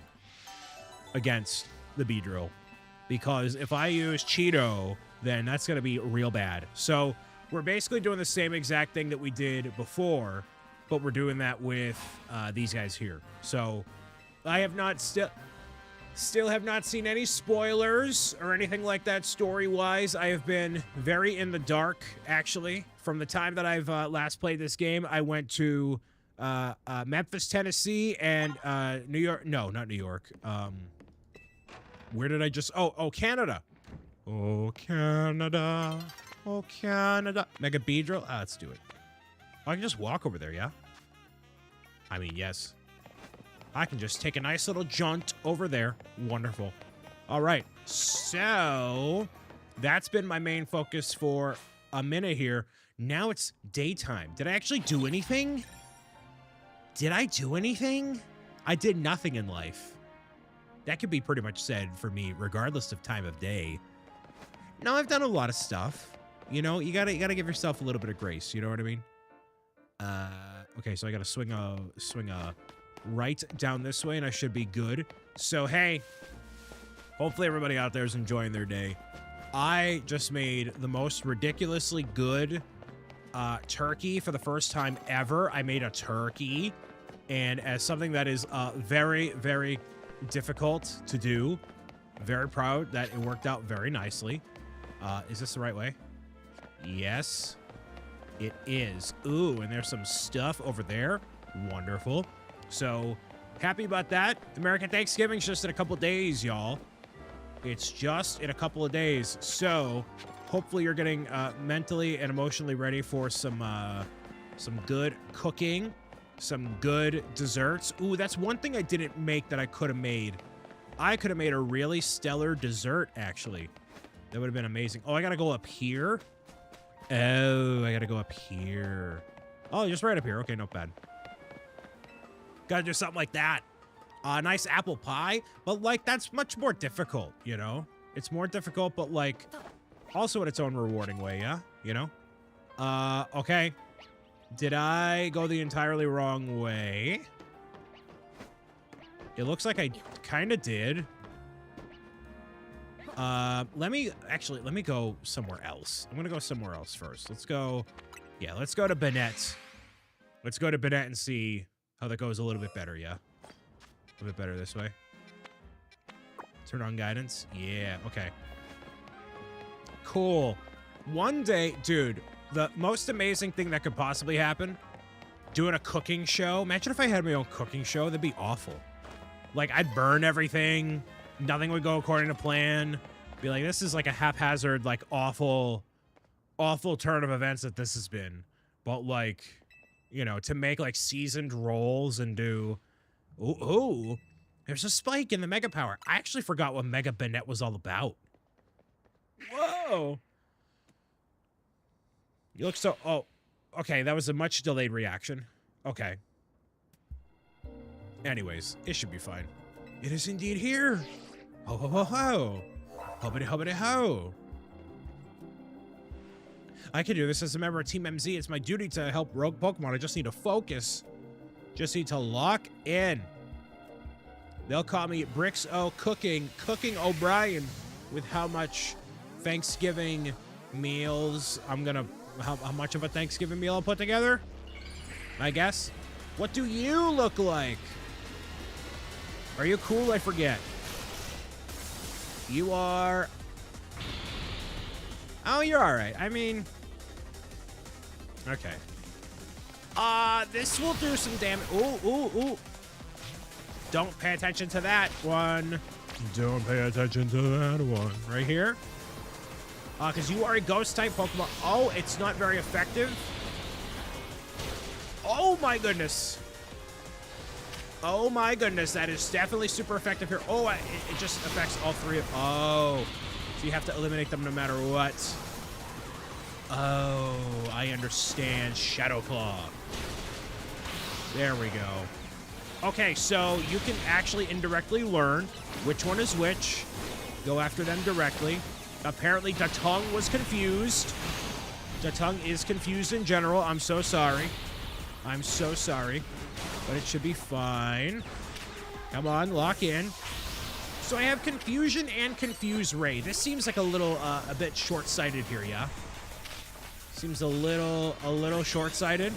against the Beedrill, because if I use Cheeto, then that's going to be real bad. So we're basically doing the same exact thing that we did before, but we're doing that with these guys here. So I have not still have not seen any spoilers or anything like that story-wise. I have been very in the dark, actually. From the time that I've last played this game, I went to Memphis, Tennessee, and New York. No, not New York. Where did I just... Oh, Canada. Oh, Canada. Oh, Canada. Mega Beedrill. Let's do it. Oh, I can just walk over there, yeah? I mean, yes. I can just take a nice little jaunt over there. Wonderful. All right. So that's been my main focus for a minute here. Now it's daytime. Did I actually do anything? Did I do anything? I did nothing in life. That could be pretty much said for me, regardless of time of day. No, I've done a lot of stuff. You know, you gotta give yourself a little bit of grace. You know what I mean? Okay, so I gotta swing a right down this way, and I should be good. So hey, hopefully everybody out there is enjoying their day. I just made the most ridiculously good turkey for the first time ever. I made a turkey, and as something that is very, very difficult to do, very proud that it worked out very nicely. Is this the right way? Yes, it is. Ooh, and there's some stuff over there. Wonderful. So happy about that. American Thanksgiving's just in a couple days, y'all. It's just in a couple of days. So hopefully you're getting mentally and emotionally ready for some good cooking, some good desserts. Ooh, that's one thing I didn't make that I could have made. I could have made a really stellar dessert, actually. That would have been amazing. Oh, I got to go up here. Oh, I got to go up here. Oh, just right up here. Okay, not bad. Got to do something like that. Nice apple pie, but like that's much more difficult, you know? It's more difficult, but like also in its own rewarding way, yeah? You know? Okay. Did I go the entirely wrong way? It looks like I kind of did. Let me go somewhere else. I'm gonna go somewhere else first. Let's go to Bennett. Let's go to Bennett and see how that goes a little bit better, yeah? A little bit better this way. Turn on guidance. Yeah, okay. Cool. One day, dude, the most amazing thing that could possibly happen, doing a cooking show. Imagine if I had my own cooking show. That'd be awful. Like, I'd burn everything. Nothing would go according to plan. Be like, this is like a haphazard, like, awful turn of events that this has been. But, like, you know, to make, like, seasoned rolls and do... Ooh, there's a spike in the Mega Power. I actually forgot what Mega Bennett was all about. Whoa. You look so... Oh, okay, that was a much delayed reaction. Okay. Anyways, it should be fine. It is indeed here. Ho, ho, ho, ho. Hobbity, hobbity, ho. I can do this as a member of Team MZ. It's my duty to help rogue Pokemon. I just need to focus. Just need to lock in. They'll call me Bricks O Cooking O'Brien with how much Thanksgiving meals I'm gonna... How much of a Thanksgiving meal I'll put together? I guess. What do you look like? Are you cool? I forget. You are... Oh, you're alright. I mean... Okay. This will do some damage. Ooh. Don't pay attention to that one. Don't pay attention to that one. Right here. Because you are a ghost-type Pokemon. Oh, it's not very effective. Oh, my goodness. Oh, my goodness. That is definitely super effective here. Oh, it just affects all three of... Oh. So you have to eliminate them no matter what. Oh, I understand. Shadow Claw. There we go. Okay, so you can actually indirectly learn which one is which. Go after them directly. Apparently, Datong was confused. Datong is confused in general. I'm so sorry. I'm so sorry. But it should be fine. Come on, lock in. So I have Confusion and Confuse Ray. This seems like a little, a bit short-sighted here, yeah? Seems a little short-sighted.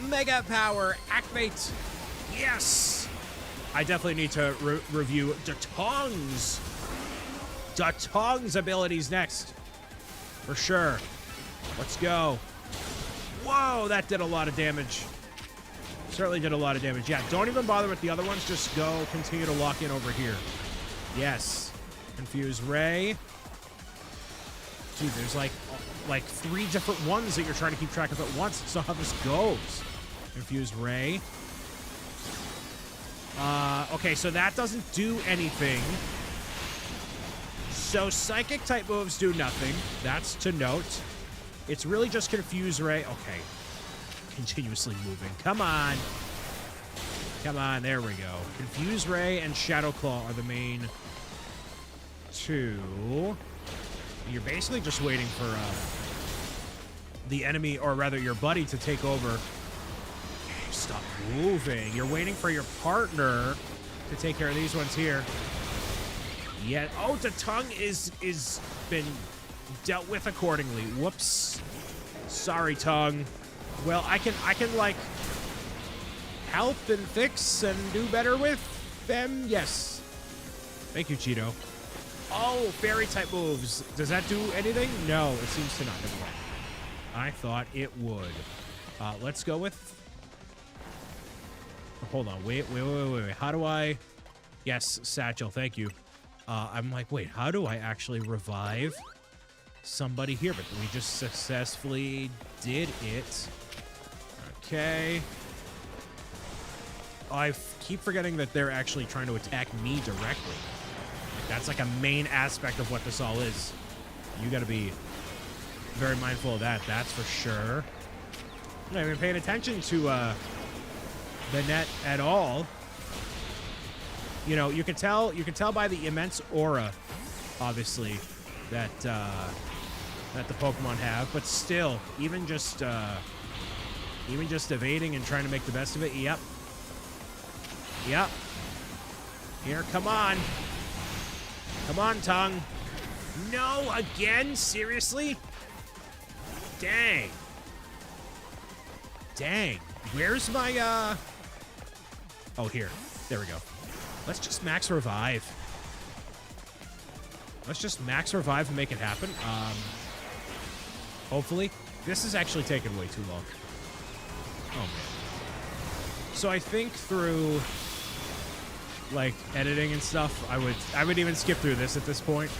Mega Power, activate. Yes! I definitely need to review Datong's abilities next. For sure. Let's go. Whoa, that did a lot of damage. Certainly did a lot of damage. Yeah, don't even bother with the other ones. Just go, continue to lock in over here. Yes. Confuse Ray. Dude, there's like 3 different ones that you're trying to keep track of at once. That's not how this goes. Confuse Ray. Okay, so that doesn't do anything. So Psychic type moves do nothing. That's to note. It's really just Confuse Ray. Okay. Continuously moving. Come on. Come on, there we go. Confuse Ray and Shadow Claw are the main 2. You're basically just waiting for the enemy, or rather your buddy, to take over. Stop moving. You're waiting for your partner to take care of these ones here. Yeah. Oh, the tongue is been dealt with accordingly. Whoops. Sorry, tongue. Well, I can like help and fix and do better with them. Yes. Thank you, Cheeto. Oh, fairy type moves. Does that do anything? No, it seems to not. I thought it would. Let's go with. Hold on. Wait. How do I? Yes, Satchel. Thank you. I'm like, wait. How do I actually revive somebody here? But we just successfully did it. Okay. I keep forgetting that they're actually trying to attack me directly. That's like a main aspect of what this all is. You got to be very mindful of that. That's for sure. I'm not even paying attention to the net at all. You know, you can tell by the immense aura, obviously, that that the Pokemon have. But still, even just evading and trying to make the best of it. Yep. Yep. Here, come on. Come on, tongue. No, again? Seriously? Dang. Dang. Where's my, Oh, here. There we go. Let's just max revive. Let's just max revive and make it happen. Hopefully. This is actually taking way too long. Oh, man. So I think through, like, editing and stuff, I would even skip through this at this point.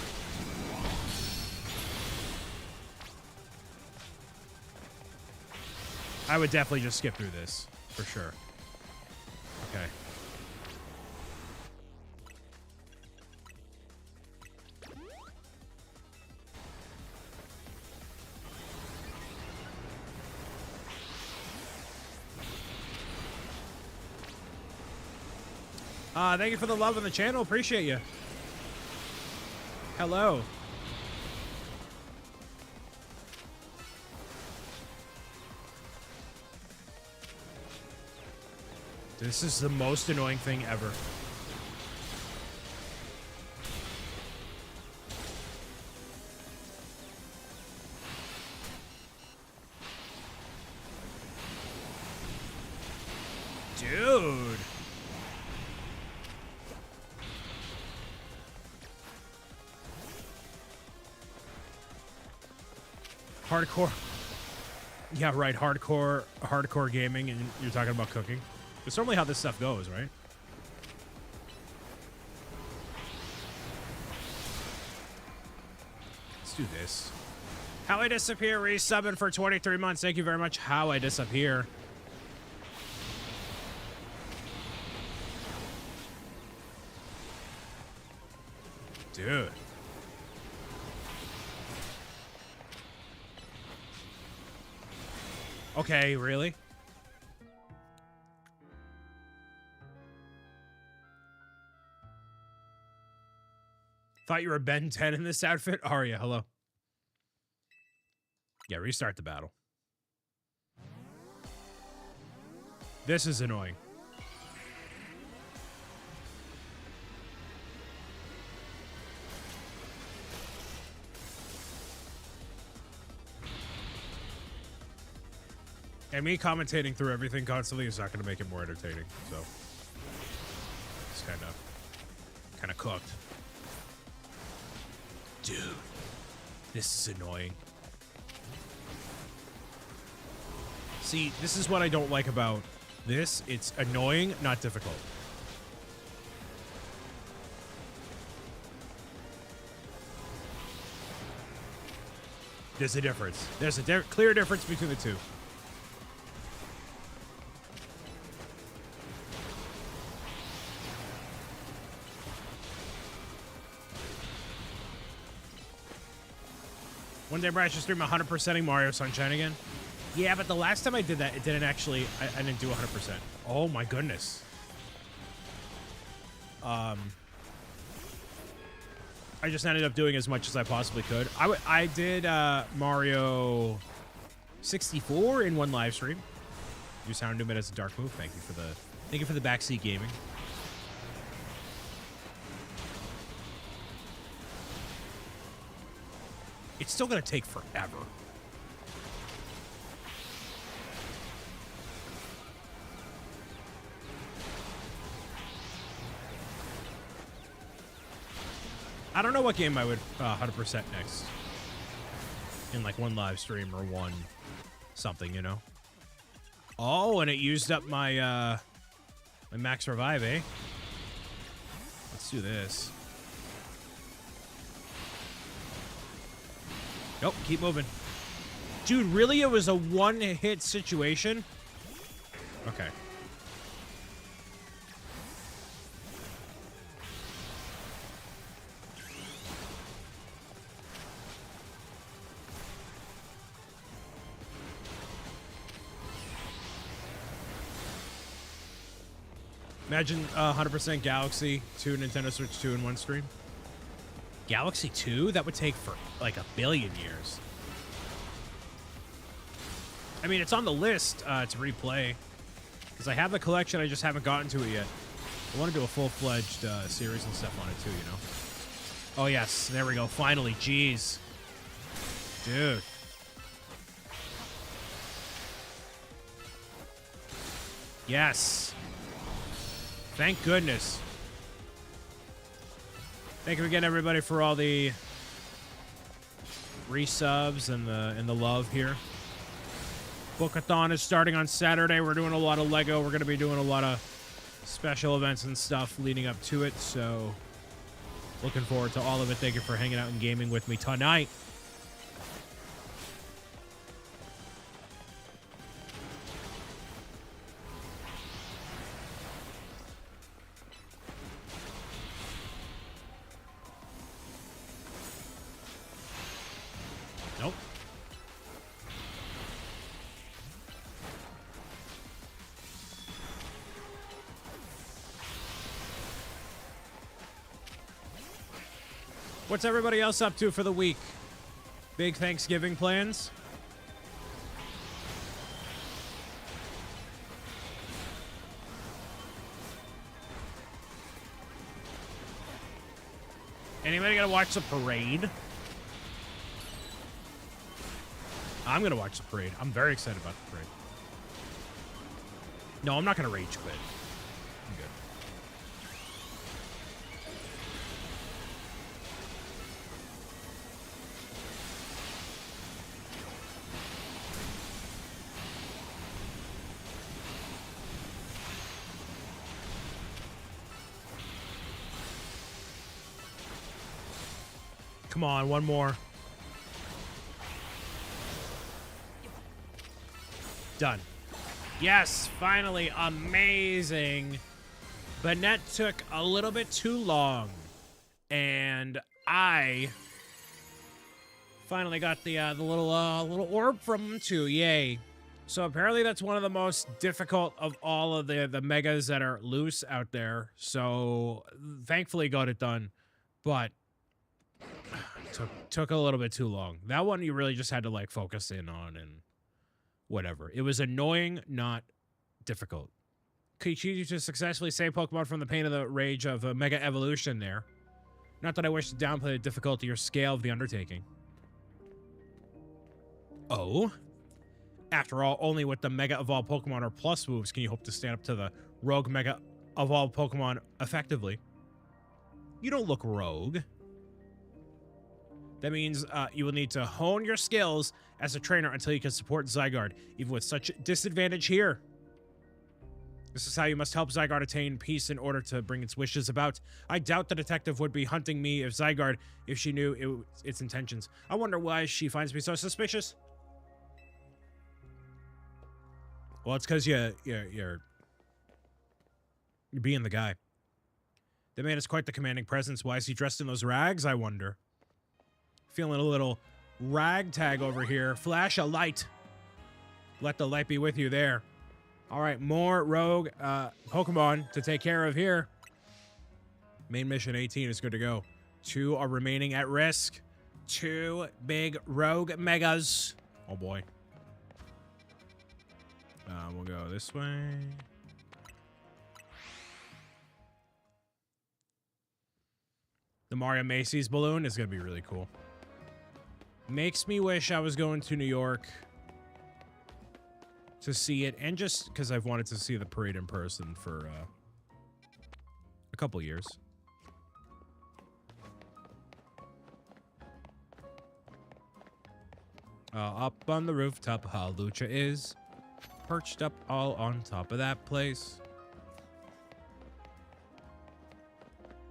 I would definitely just skip through this, for sure. Okay. Thank you for the love on the channel. Appreciate you. Hello. This is the most annoying thing ever. Dude. Hardcore. Yeah, right. Hardcore gaming, and you're talking about cooking. It's normally how this stuff goes, right? Let's do this. How I Disappear resubbing for 23 months. Thank you very much, How I Disappear. Dude. Okay, really? Thought you were Ben 10 in this outfit? Arya, hello. Yeah, restart the battle. This is annoying. And me commentating through everything constantly is not going to make it more entertaining, so it's kind of cooked. Dude, this is annoying. See, this is what I don't like about this. It's annoying, not difficult. There's a difference. There's a clear difference between the two. One day, Brad should stream 100%ing Mario Sunshine again. Yeah, but the last time I did that, it didn't actually... I didn't do 100%. Oh, my goodness. I just ended up doing as much as I possibly could. I did Mario 64 in one live stream. You sound Doom it as a dark move. Thank you for the backseat gaming. it's still going to take forever. I don't know what game I would 100% next. In like one live stream or one something, you know? Oh, and it used up my my max revive, eh? Let's do this. Nope, keep moving. Dude, really? It was a one-hit situation? Okay. Imagine 100% Galaxy 2 Nintendo Switch 2 in one stream. Galaxy 2? That would take for like a billion years. I mean, it's on the list to replay. Because I have the collection, I just haven't gotten to it yet. I want to do a full-fledged series and stuff on it too, you know? Oh, yes. There we go. Finally. Jeez. Dude. Yes. Thank goodness. Thank you again, everybody, for all the resubs and the love here. Bookathon is starting on Saturday. We're doing a lot of Lego. We're going to be doing a lot of special events and stuff leading up to it. So, looking forward to all of it. Thank you for hanging out and gaming with me tonight. Nope. What's everybody else up to for the week? Big Thanksgiving plans? Anybody gonna watch the parade? I'm gonna watch the parade. I'm very excited about the parade. No, I'm not gonna rage quit. I'm good. Come on, one more. Done. Yes, finally. Amazing. But that took a little bit too long. And I finally got the little orb from him too. Yay. So apparently that's one of the most difficult of all of the megas that are loose out there. So thankfully got it done. But took a little bit too long. That one you really just had to like focus in on and whatever. It was annoying, not difficult. Could you choose to successfully save Pokemon from the pain of the rage of a Mega Evolution there? Not that I wish to downplay the difficulty or scale of the undertaking. Oh? After all, only with the Mega Evolved Pokemon or Plus moves can you hope to stand up to the Rogue Mega Evolved Pokemon effectively. You don't look rogue. That means you will need to hone your skills as a trainer until you can support Zygarde, even with such disadvantage here. This is how you must help Zygarde attain peace in order to bring its wishes about. I doubt the detective would be hunting me if Zygarde if she knew its intentions. I wonder why she finds me so suspicious. Well, it's because you're being the guy. The man is quite the commanding presence. Why is he dressed in those rags, I wonder? Feeling a little ragtag over here. Flash a light. Let the light be with you there. All right, more rogue Pokemon to take care of here. Main mission 18 is good to go. 2 are remaining at risk. 2 big rogue megas. Oh boy. We'll go this way. The Mario Macy's balloon is going to be really cool. Makes me wish I was going to New York to see it, and just because I've wanted to see the parade in person for a couple years. Up on the rooftop, Halucha is perched up all on top of that place.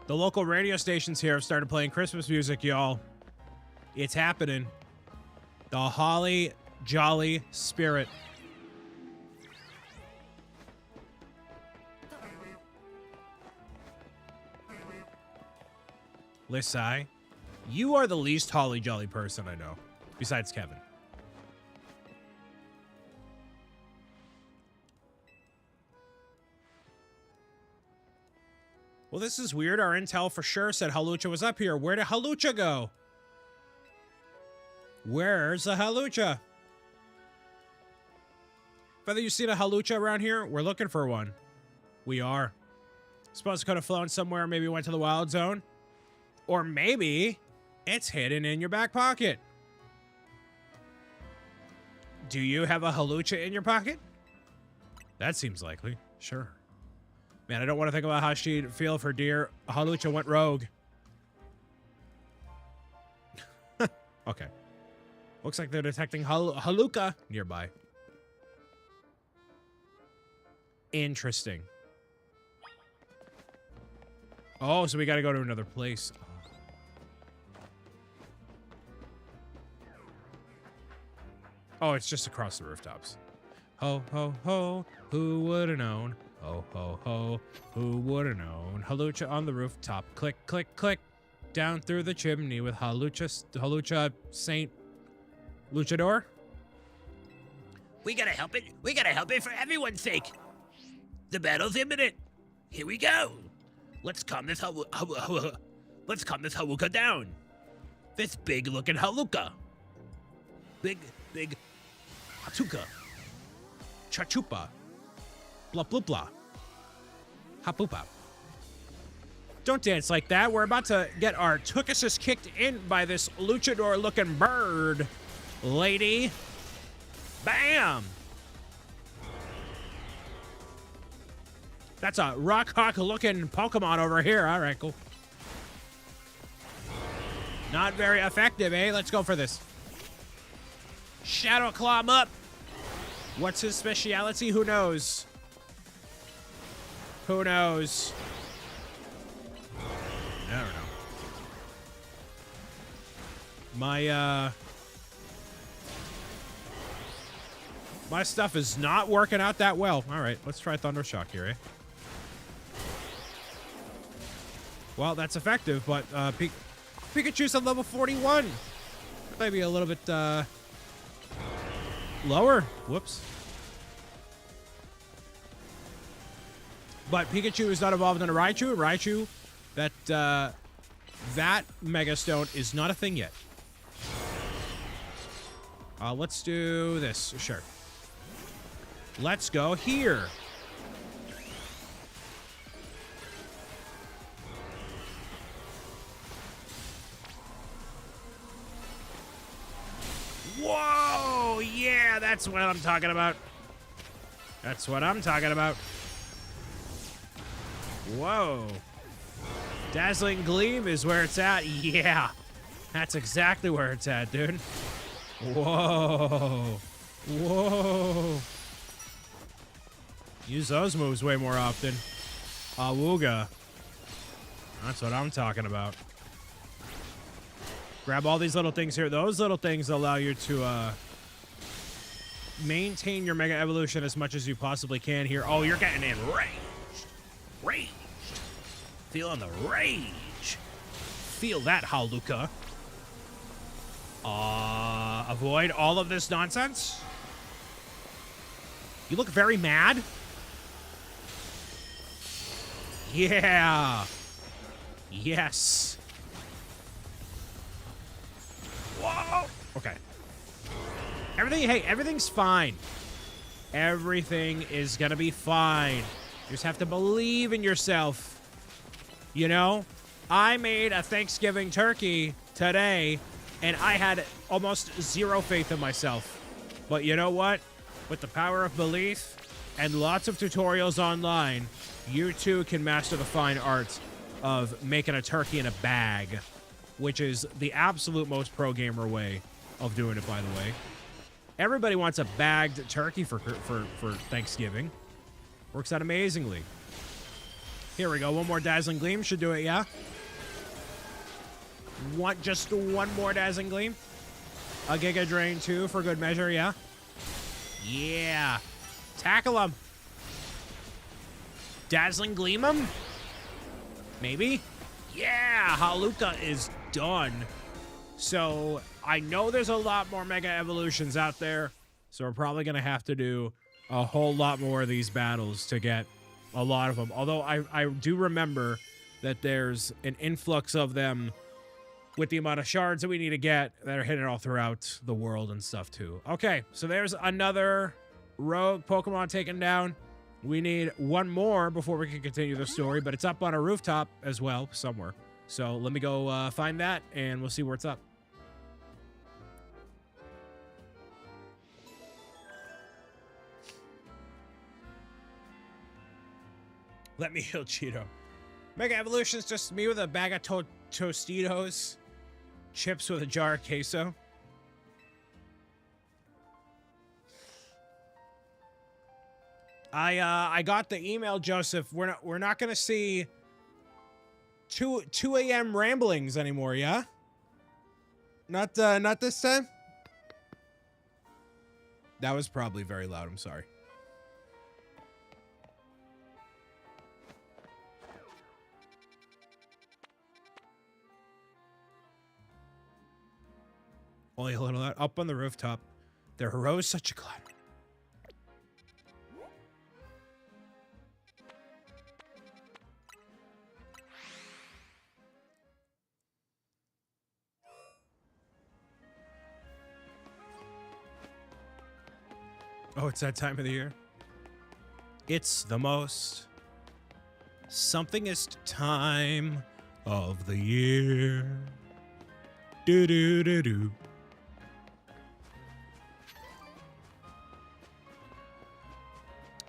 The local radio stations here have started playing Christmas music, y'all. It's happening. The holly jolly spirit. Lissai, you are the least holly jolly person I know, besides Kevin. Well, this is weird. Our intel for sure said Halucha was up here. Where did Halucha go? Where's the Halucha? Whether you seen a Halucha around here, we're looking for one. We are. Suppose it could have flown somewhere, maybe went to the wild zone. Or maybe it's hidden in your back pocket. Do you have a Halucha in your pocket? That seems likely. Sure. Man, I don't want to think about how she'd feel if her dear Halucha went rogue. Okay. Looks like they're detecting Halucha nearby. Interesting. Oh, so we got to go to another place. Oh, it's just across the rooftops. Ho, ho, ho. Who would have known? Ho, ho, ho. Who would have known? Halucha on the rooftop. Click, click, click. Down through the chimney with Halucha Saint Luchador. We gotta help it. We gotta help it for everyone's sake. The battle's imminent. Here we go. Let's calm this Halucha down. This big-looking Halucha. Big Hatuka. Chachupa. Blah, blah, blah. Hapupa. Don't dance like that. We're about to get our tukuses kicked in by this luchador-looking bird, lady. Bam! That's a rock hawk-looking Pokemon over here. All right, cool. Not very effective, eh? Let's go for this. Shadow Claw him up. What's his speciality? Who knows? Who knows? I don't know. My stuff is not working out that well. All right, let's try Thunder Shock here, eh? Well, that's effective, but Pikachu's at level 41. Maybe a little bit lower. Whoops. But Pikachu is not evolved into Raichu. Raichu, that Mega Stone is not a thing yet. Let's do this. Sure. Let's go here. Whoa! Yeah, that's what I'm talking about. That's what I'm talking about. Whoa. Dazzling Gleam is where it's at. Yeah. That's exactly where it's at, dude. Whoa. Whoa. Use those moves way more often. Awooga. That's what I'm talking about. Grab all these little things here. Those little things allow you to maintain your Mega Evolution as much as you possibly can here. Oh, you're getting enraged. Raged. Feeling the rage. Feel that, Halucha. Avoid all of this nonsense. You look very mad. Yeah. Yes. Whoa. Okay. Everything's fine. Everything is gonna be fine. You just have to believe in yourself. You know, I made a Thanksgiving turkey today and I had almost zero faith in myself. But you know what? With the power of belief and lots of tutorials online, you too can master the fine art of making a turkey in a bag, which is the absolute most pro gamer way of doing it, by the way. Everybody wants a bagged turkey for Thanksgiving. Works out amazingly. Here we go. One more Dazzling Gleam should do it, yeah? Just one more Dazzling Gleam. A Giga Drain too for good measure, yeah? Yeah. Tackle him. Dazzling Gleam him? Maybe? Yeah, Haluka is done. So I know there's a lot more Mega Evolutions out there, so we're probably going to have to do a whole lot more of these battles to get a lot of them. Although I do remember that there's an influx of them with the amount of shards that we need to get that are hidden all throughout the world and stuff too. Okay, so there's another rogue Pokemon taken down. We need one more before we can continue the story, but it's up on a rooftop as well somewhere. So let me go find that, and we'll see where it's up. Let me heal Cheeto. Mega Evolution's just me with a bag of Tostitos, chips with a jar of queso. I got the email, Joseph. We're not gonna see 2 a.m. ramblings anymore, yeah? Not this time? That was probably very loud, I'm sorry. Only a little up on the rooftop. There arose such a clatter. Oh, it's that time of the year. It's the most somethingest time of the year. Do do do do.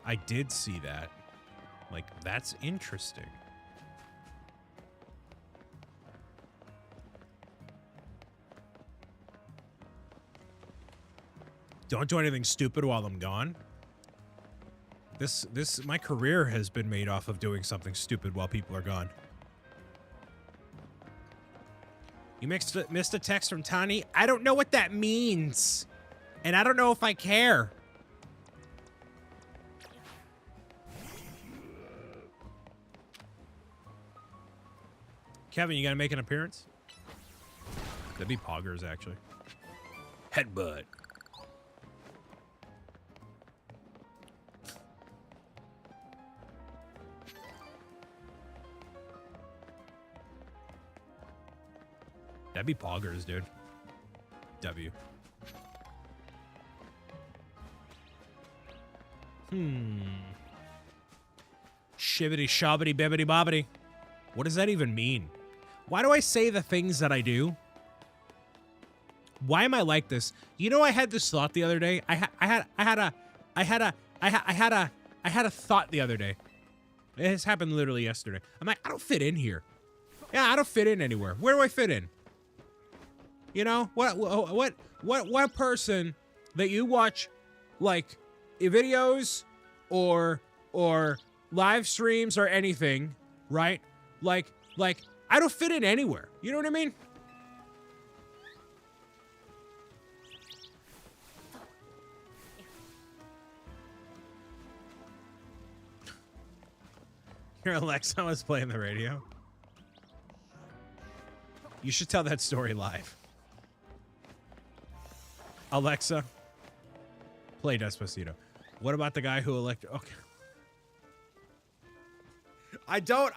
I did see that. Like, that's interesting. Don't do anything stupid while I'm gone. My career has been made off of doing something stupid while people are gone. You missed a text from Tani? I don't know what that means. And I don't know if I care. Kevin, you gotta make an appearance? That'd be Poggers, actually. Headbutt. That'd be Poggers, dude. W. Shibbity shobbity bibbity bobbity. What does that even mean? Why do I say the things that I do? Why am I like this? You know, I had this thought the other day. I had a thought the other day. This happened literally yesterday. I'm like, I don't fit in here. Yeah, I don't fit in anywhere. Where do I fit in? You know, what person that you watch, like, videos or live streams or anything, right? Like, I don't fit in anywhere. You know what I mean? Your Alexa was playing the radio. You should tell that story live. Alexa, play Despacito. What about the guy who elected? Okay. I don't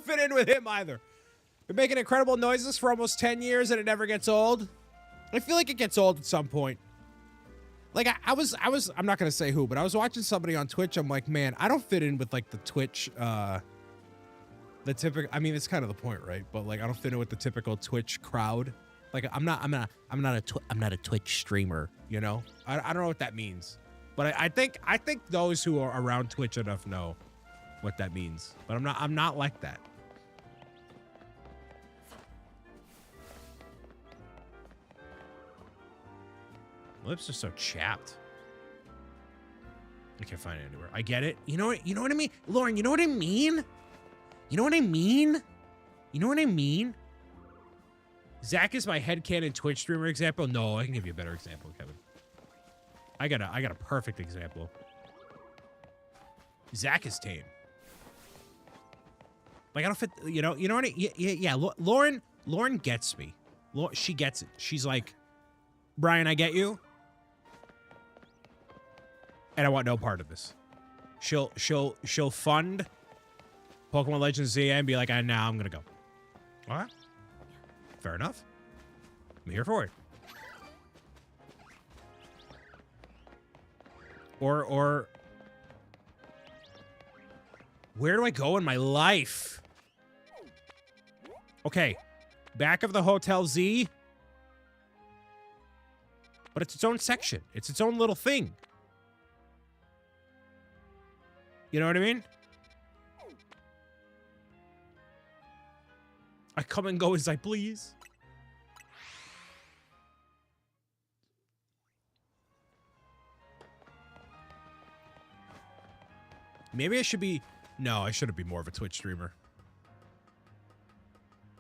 fit in with him either. Been making incredible noises for almost 10 years and it never gets old. I feel like it gets old at some point. Like I was, I'm not going to say who, but I was watching somebody on Twitch. I'm like, man, I don't fit in with like the Twitch, the typical, I mean, it's kind of the point, right? But like, I don't fit in with the typical Twitch crowd. Like I'm not a Twitch streamer, you know? I don't know what that means. But I think those who are around Twitch enough know what that means. But I'm not like that. My lips are so chapped. I can't find it anywhere. I get it. You know what I mean? Lauren, you know what I mean? You know what I mean? You know what I mean? Zach is my headcanon Twitch streamer example. No, I can give you a better example, Kevin. I got a perfect example. Zach is tame. Like I don't fit. You know what? Yeah. Lauren gets me. She gets it. She's like, Brian, I get you. And I want no part of this. She'll fund Pokemon Legends Z and be like, now I'm gonna go. All right. Fair enough. I'm here for it. Or where do I go in my life? Okay. Back of the Hotel Z. But it's its own section. It's its own little thing. You know what I mean? I come and go as I please. Maybe I should be... No, I shouldn't be more of a Twitch streamer.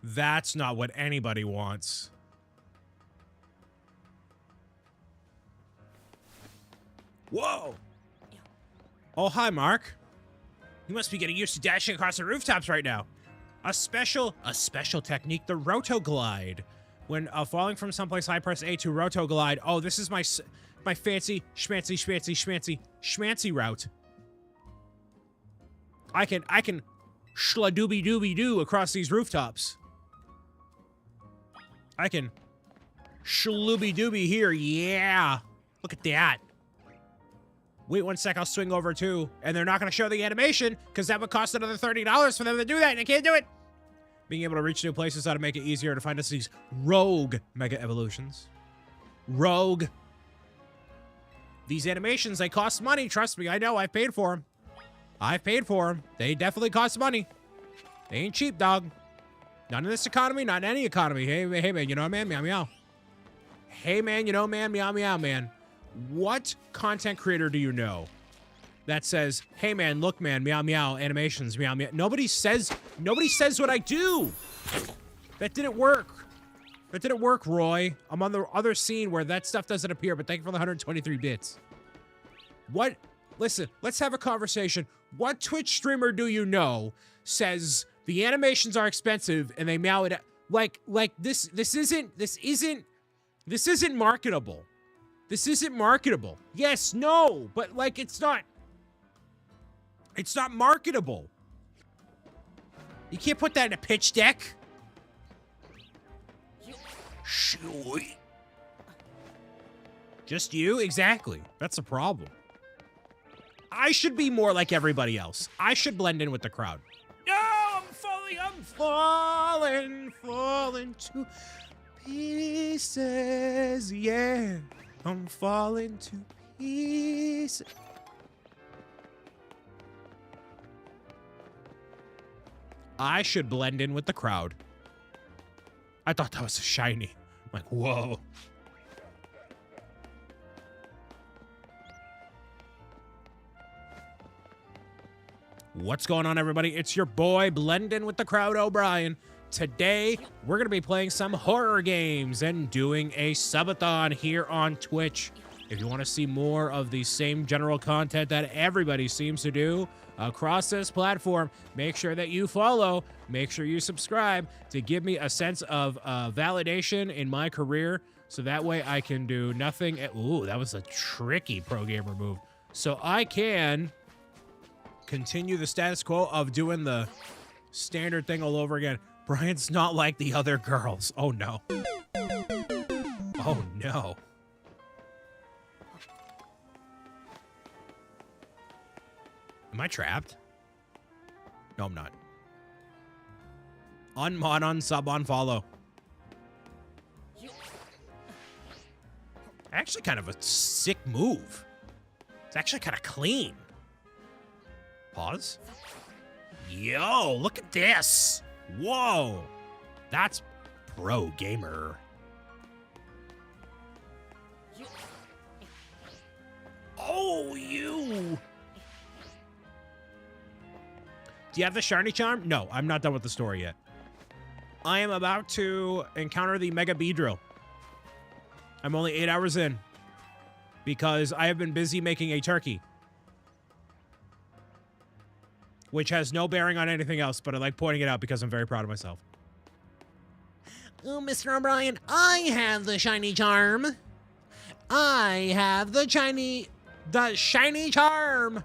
That's not what anybody wants. Whoa! Oh, hi, Mark. You must be getting used to dashing across the rooftops right now. A special technique, the roto-glide. When falling from someplace high, press A to roto-glide. Oh, this is my fancy, schmancy route. I can shla-dooby-dooby-doo across these rooftops. I can shlooby-dooby here, yeah. Look at that. Wait 1 sec, I'll swing over too. And they're not going to show the animation because that would cost another $30 for them to do that, and they can't do it. Being able to reach new places ought to make it easier to find us these rogue Mega Evolutions. Rogue. These animations, they cost money. Trust me, I know. I've paid for them. I've paid for them. They definitely cost money. They ain't cheap, dog. Not in this economy, not in any economy. Hey, man, you know what, man? Meow, meow. Hey, man, you know, man? Meow, meow, man. What content creator do you know that says, hey, man, look, man, meow, meow, animations, meow, meow? Nobody says what I do. That didn't work. That didn't work, Roy. I'm on the other scene where that stuff doesn't appear, but thank you for the 123 bits. What? Listen, let's have a conversation. What Twitch streamer do you know says the animations are expensive and they meow it? Like this isn't marketable. This isn't marketable. Yes, no, but like it's not marketable. You can't put that in a pitch deck. Just you? Exactly. That's the problem. I should be more like everybody else. I should blend in with the crowd. No, I'm falling to pieces, yeah. I'm falling to pieces. I should blend in with the crowd. I thought that was a shiny. I'm like, whoa. What's going on, everybody? It's your boy, Blend In with the Crowd O'Brien. Today, we're going to be playing some horror games and doing a subathon here on Twitch. If you want to see more of the same general content that everybody seems to do across this platform, make sure that you follow, make sure you subscribe to give me a sense of validation in my career, so that way I can do nothing. Ooh, that was a tricky pro gamer move. So I can continue the status quo of doing the standard thing all over again. Brian's not like the other girls. Oh, no. Oh, no. Am I trapped? No, I'm not. Unmod, unsub, unfollow. Actually kind of a sick move. It's actually kind of clean. Pause. Yo, look at this. Whoa. That's pro gamer. Oh, you. Do you have the shiny charm? No, I'm not done with the story yet. I am about to encounter the Mega Beedrill. I'm only 8 hours in because I have been busy making a turkey, which has no bearing on anything else, but I like pointing it out because I'm very proud of myself. Oh, Mr. O'Brien, I have the shiny charm. I have the shiny charm.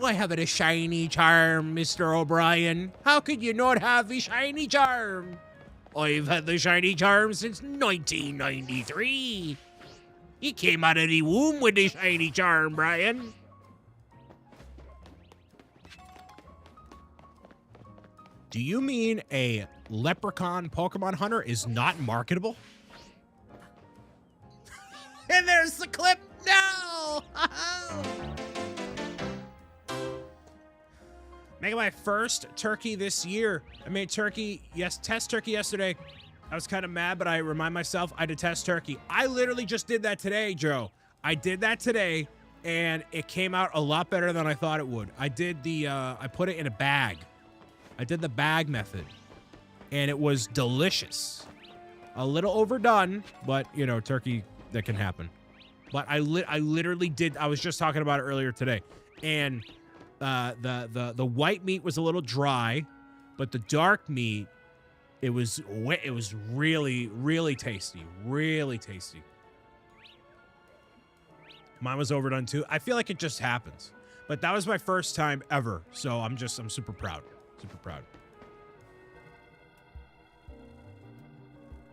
I have a shiny charm, Mr. O'Brien. How could you not have the shiny charm? I've had the shiny charm since 1993. You came out of the womb with the shiny charm, Brian. Do you mean a leprechaun Pokemon hunter is not marketable? And there's the clip. No! Making my first turkey this year. I made turkey, test turkey yesterday. I was kind of mad, but I remind myself I detest turkey. I literally just did that today, Joe. I did that today, and it came out a lot better than I thought it would. I did the, I put it in a bag. I did the bag method, and it was delicious. A little overdone, but, you know, turkey, that can happen. But I literally did, I was just talking about it earlier today, and the white meat was a little dry, but the dark meat, it was really, really tasty. Really tasty. Mine was overdone too. I feel like it just happens. But that was my first time ever. So I'm super proud. Super proud.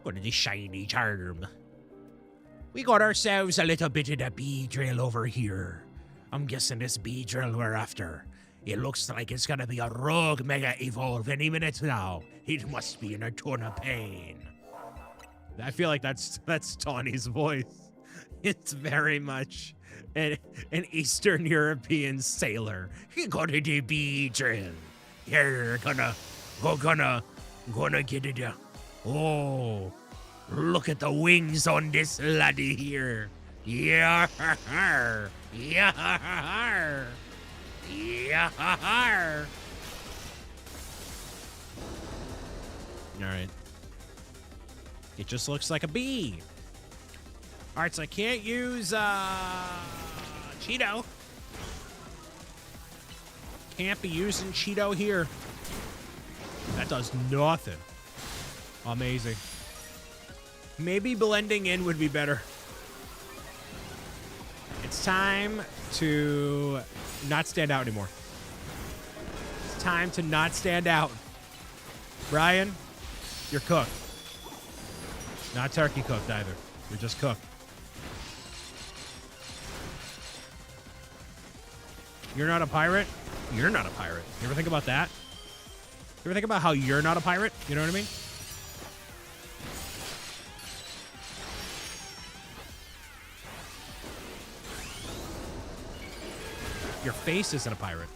What a shiny charm. We got ourselves a little bit of the Beedrill over here. I'm guessing this Beedrill we're after. It looks like it's gonna be a rogue Mega Evolve any minute now. It must be in a ton of pain. I feel like that's Tawny's voice. It's very much an Eastern European sailor. You got the Beedrill. You're gonna get it. Oh, look at the wings on this laddie here. Yeah, yeah. Yeah. All right. It just looks like a bee. All right, so I can't use Cheeto. Can't be using Cheeto here. That does nothing. Amazing. Maybe blending in would be better. It's time to not stand out anymore. It's time to not stand out. Brian, you're cooked. Not turkey cooked either. You're just cooked. You're not a pirate? You're not a pirate. You ever think about that? You ever think about how you're not a pirate? You know what I mean? Your face isn't a pirate.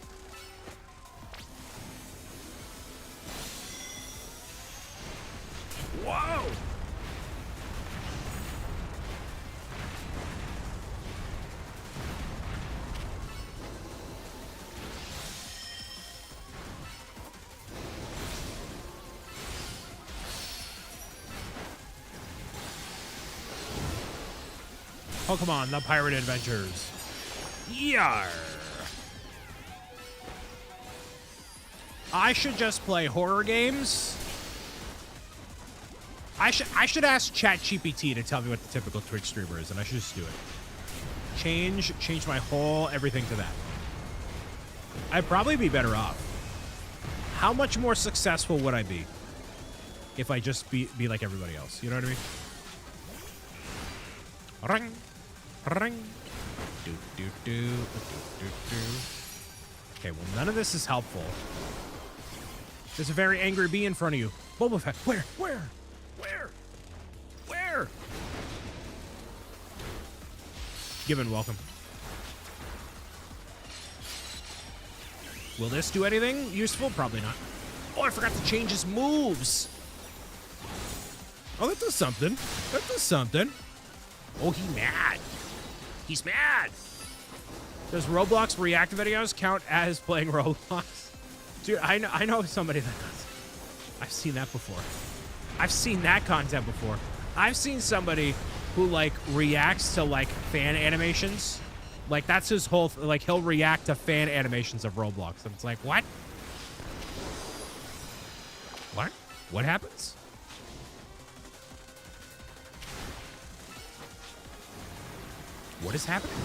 Whoa! Pokemon, the Pirate Adventures. Yar! I should just play horror games. I should ask ChatGPT to tell me what the typical Twitch streamer is, and I should just do it. Change my whole everything to that. I'd probably be better off. How much more successful would I be if I just be like everybody else? You know what I mean? Ring, ring, do do do do do do. Okay, well none of this is helpful. There's a very angry bee in front of you. Boba Fett, where? Given welcome. Will this do anything useful? Probably not. Oh, I forgot to change his moves. Oh, that does something. That does something. Oh, he's mad. He's mad. Does Roblox react videos count as playing Roblox? Dude, I know somebody that does. I've seen that before. I've seen that content before. I've seen somebody who, like, reacts to, like, fan animations. Like, that's his whole... Like, he'll react to fan animations of Roblox. And it's like, what? What? What happens? What is happening?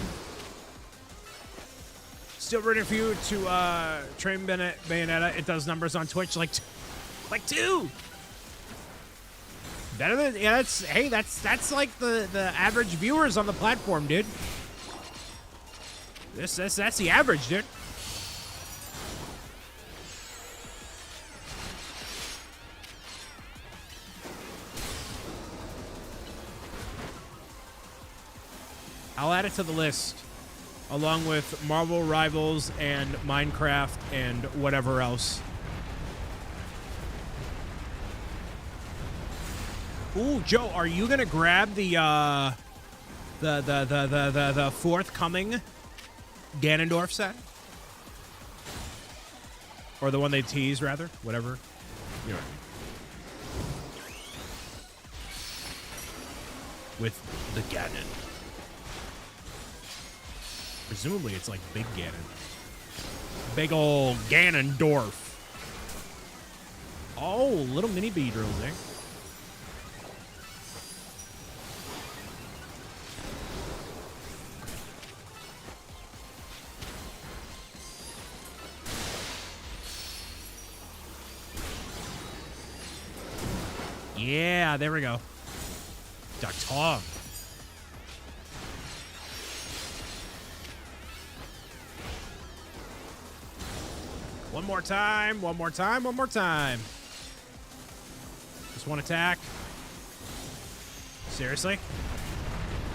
Still rooting for you to train Bayonetta. It does numbers on Twitch like 2. Better than that's like the average viewers on the platform, dude. That's the average, dude. I'll add it to the list, along with Marvel Rivals and Minecraft and whatever else. Ooh, Joe, are you gonna grab the forthcoming Ganondorf set? Or the one they tease, rather? Whatever. You know. With the Ganon. Presumably it's like Big Ganon. Big ol' Ganondorf. Oh, little mini bee drills there. Yeah, there we go. Duck Tom. One more time, one more time, one more time. Just one attack. Seriously?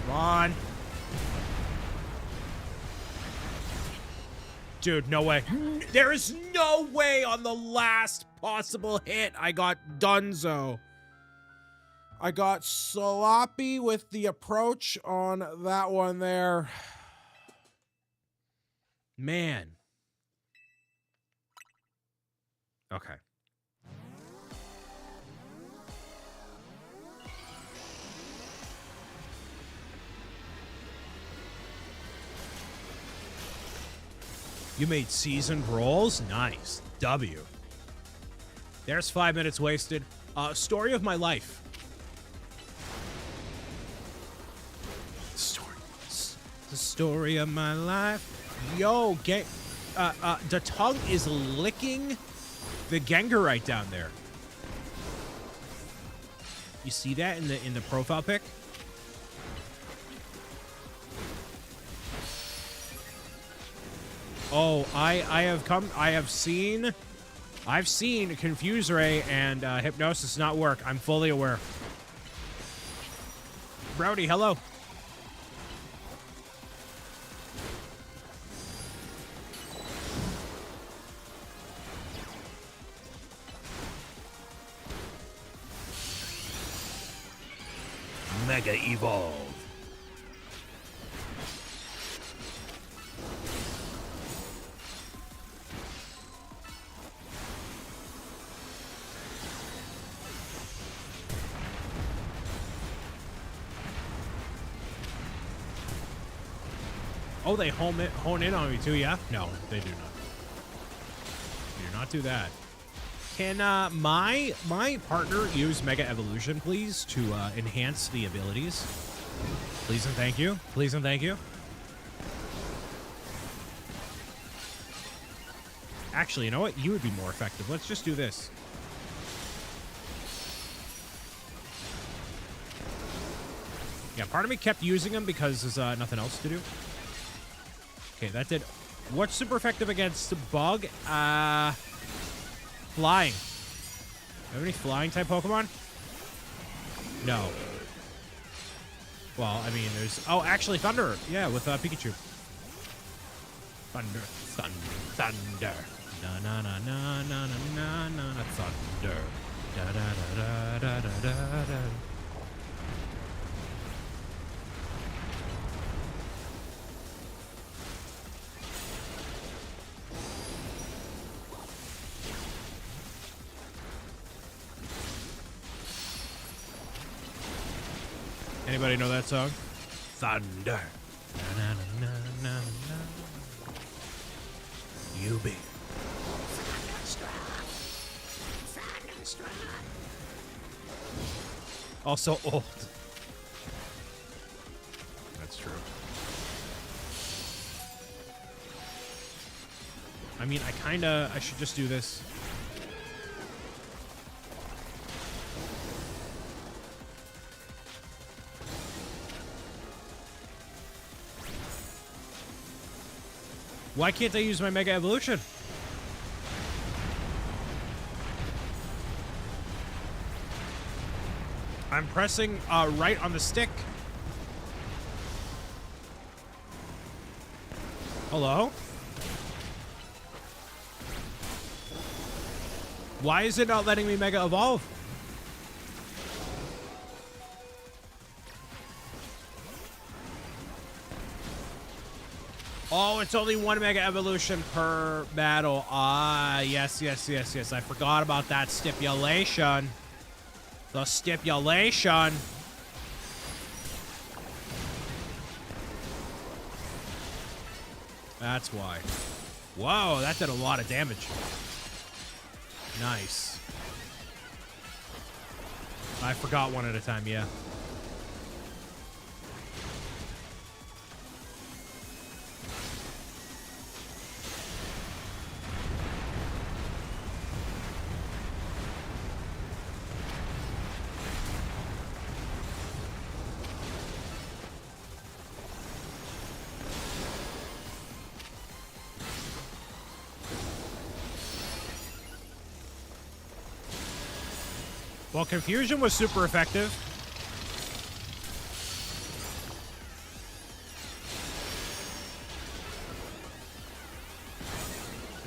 Come on. Dude, no way. There is no way on the last possible hit I got Dunzo. I got sloppy with the approach on that one there. Man. Okay. You made seasoned rolls? Nice. W. There's 5 minutes wasted. Story of my life. The story of my life. Yo, the tongue is licking the Gengarite down there. You see that in the profile pic? Oh, I've seen Confuse Ray and Hypnosis not work. I'm fully aware. Brody, hello. Mega Evolve. Oh, they hone in on me too, yeah? No, they do not. They do not do that. Can my partner use Mega Evolution, please, to enhance the abilities? Please and thank you. Please and thank you. Actually, you know what? You would be more effective. Let's just do this. Yeah, part of me kept using them because there's nothing else to do. Okay, that did. What's super effective against Bug? Flying. Do you have any flying type Pokemon? No. Well, I mean, there's... Oh, actually, Thunder. Yeah, with Pikachu. Thunder. Thunder. Na-na-na-na-na-na-na-na. Thunder. Da-da-da-da-da-da-da-da. Anybody know that song? Thunder. Na-na-na-na-na-na. You be. Also old. That's true. I mean, I should just do this. Why can't I use my Mega Evolution? I'm pressing right on the stick. Hello? Why is it not letting me Mega Evolve? Oh, it's only one Mega Evolution per battle. Ah, yes. I forgot about that stipulation. The stipulation. That's why. Whoa, that did a lot of damage. Nice. I forgot one at a time, yeah. Well, Confusion was super effective.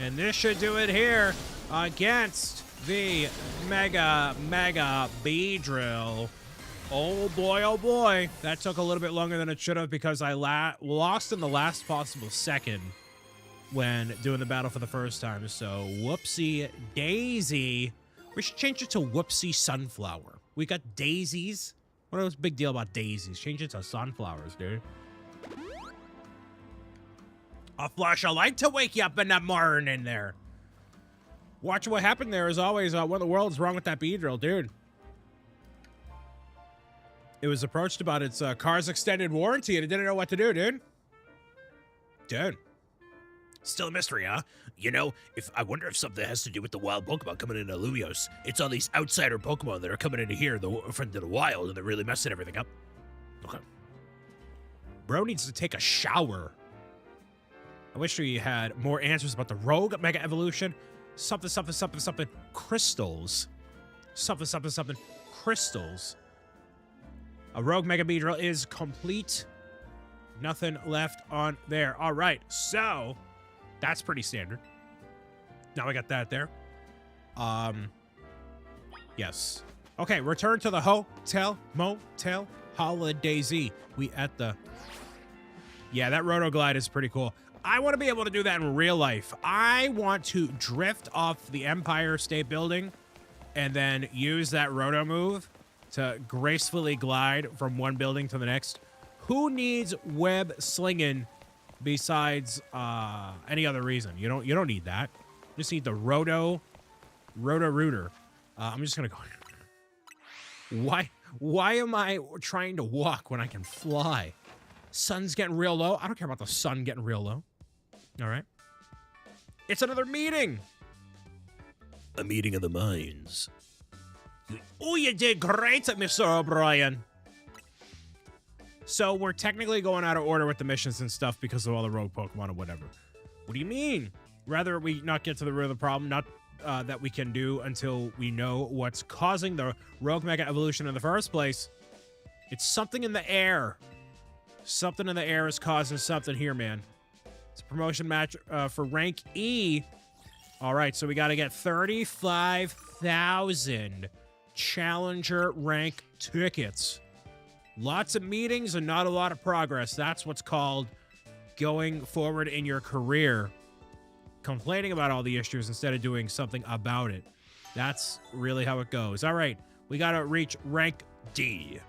And this should do it here against the Mega Beedrill. Oh boy. That took a little bit longer than it should have because I lost in the last possible second when doing the battle for the first time. So, whoopsie daisy. We should change it to Whoopsie Sunflower. We got daisies. What was the big deal about daisies? Change it to sunflowers, dude. I'll flash a light to wake you up in the morning there. Watch what happened there. As always, what in the world is wrong with that Beedrill, dude? It was approached about its car's extended warranty and it didn't know what to do, dude. Dude. Still a mystery, huh? You know, I wonder if something has to do with the wild Pokemon coming into Lumiose. It's all these outsider Pokemon that are coming into here, into the wild, and they're really messing everything up. Okay. Bro needs to take a shower. I wish we had more answers about the Rogue Mega Evolution. Something. Crystals. Something. Crystals. A Rogue Mega Beedrill is complete. Nothing left on there. All right, so... that's pretty standard. Now I got that there. Yes. Okay, return to the hotel, motel, Holiday Z. We at the... yeah, that Roto Glide is pretty cool. I want to be able to do that in real life. I want to drift off the Empire State Building and then use that Roto move to gracefully glide from one building to the next. Who needs web slinging besides any other reason? You don't need that. You just need the Roto Rooter. I'm just gonna go. Why am I trying to walk when I can fly? Sun's getting real low. I don't care about the sun getting real low. All right. It's another meeting. A meeting of the minds. Oh, you did great, Mr. O'Brien. So we're technically going out of order with the missions and stuff because of all the rogue Pokemon or whatever. What do you mean? Rather we not get to the root of the problem, not that we can do until we know what's causing the rogue Mega Evolution in the first place. It's something in the air. Something in the air is causing something here, man. It's a promotion match for rank E. All right, so we got to get 35,000 challenger rank tickets. Lots of meetings and not a lot of progress. That's what's called going forward in your career. Complaining about all the issues instead of doing something about it. That's really how it goes. All right, we got to reach rank D,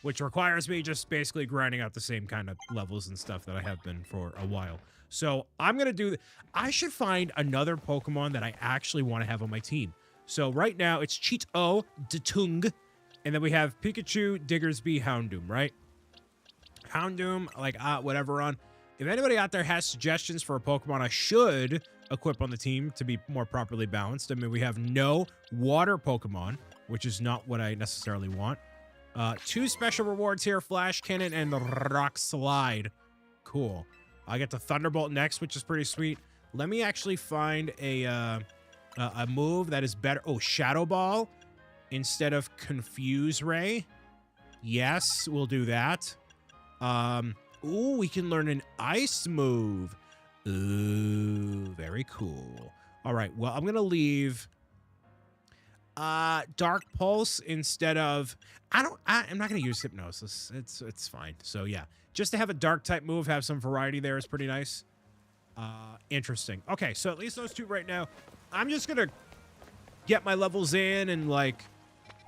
which requires me just basically grinding out the same kind of levels and stuff that I have been for a while. So I'm going to do... I should find another Pokemon that I actually want to have on my team. So right now, it's Cheeto, Datung, and then we have Pikachu, Diggersby, Houndoom, right? Houndoom, like, whatever on. If anybody out there has suggestions for a Pokemon I should equip on the team to be more properly balanced, I mean, we have no water Pokemon, which is not what I necessarily want. 2 special rewards here, Flash Cannon and Rock Slide. Cool. I get the Thunderbolt next, which is pretty sweet. Let me actually find a move that is better. Oh, Shadow Ball instead of Confuse Ray. Yes, we'll do that. Ooh, we can learn an ice move. Ooh, very cool. All right, well, I'm going to leave Dark Pulse instead of... I'm not going to use Hypnosis. It's fine. So, yeah. Just to have a dark type move, have some variety there is pretty nice. Interesting. Okay, so at least those 2 right now. I'm just going to get my levels in and, like,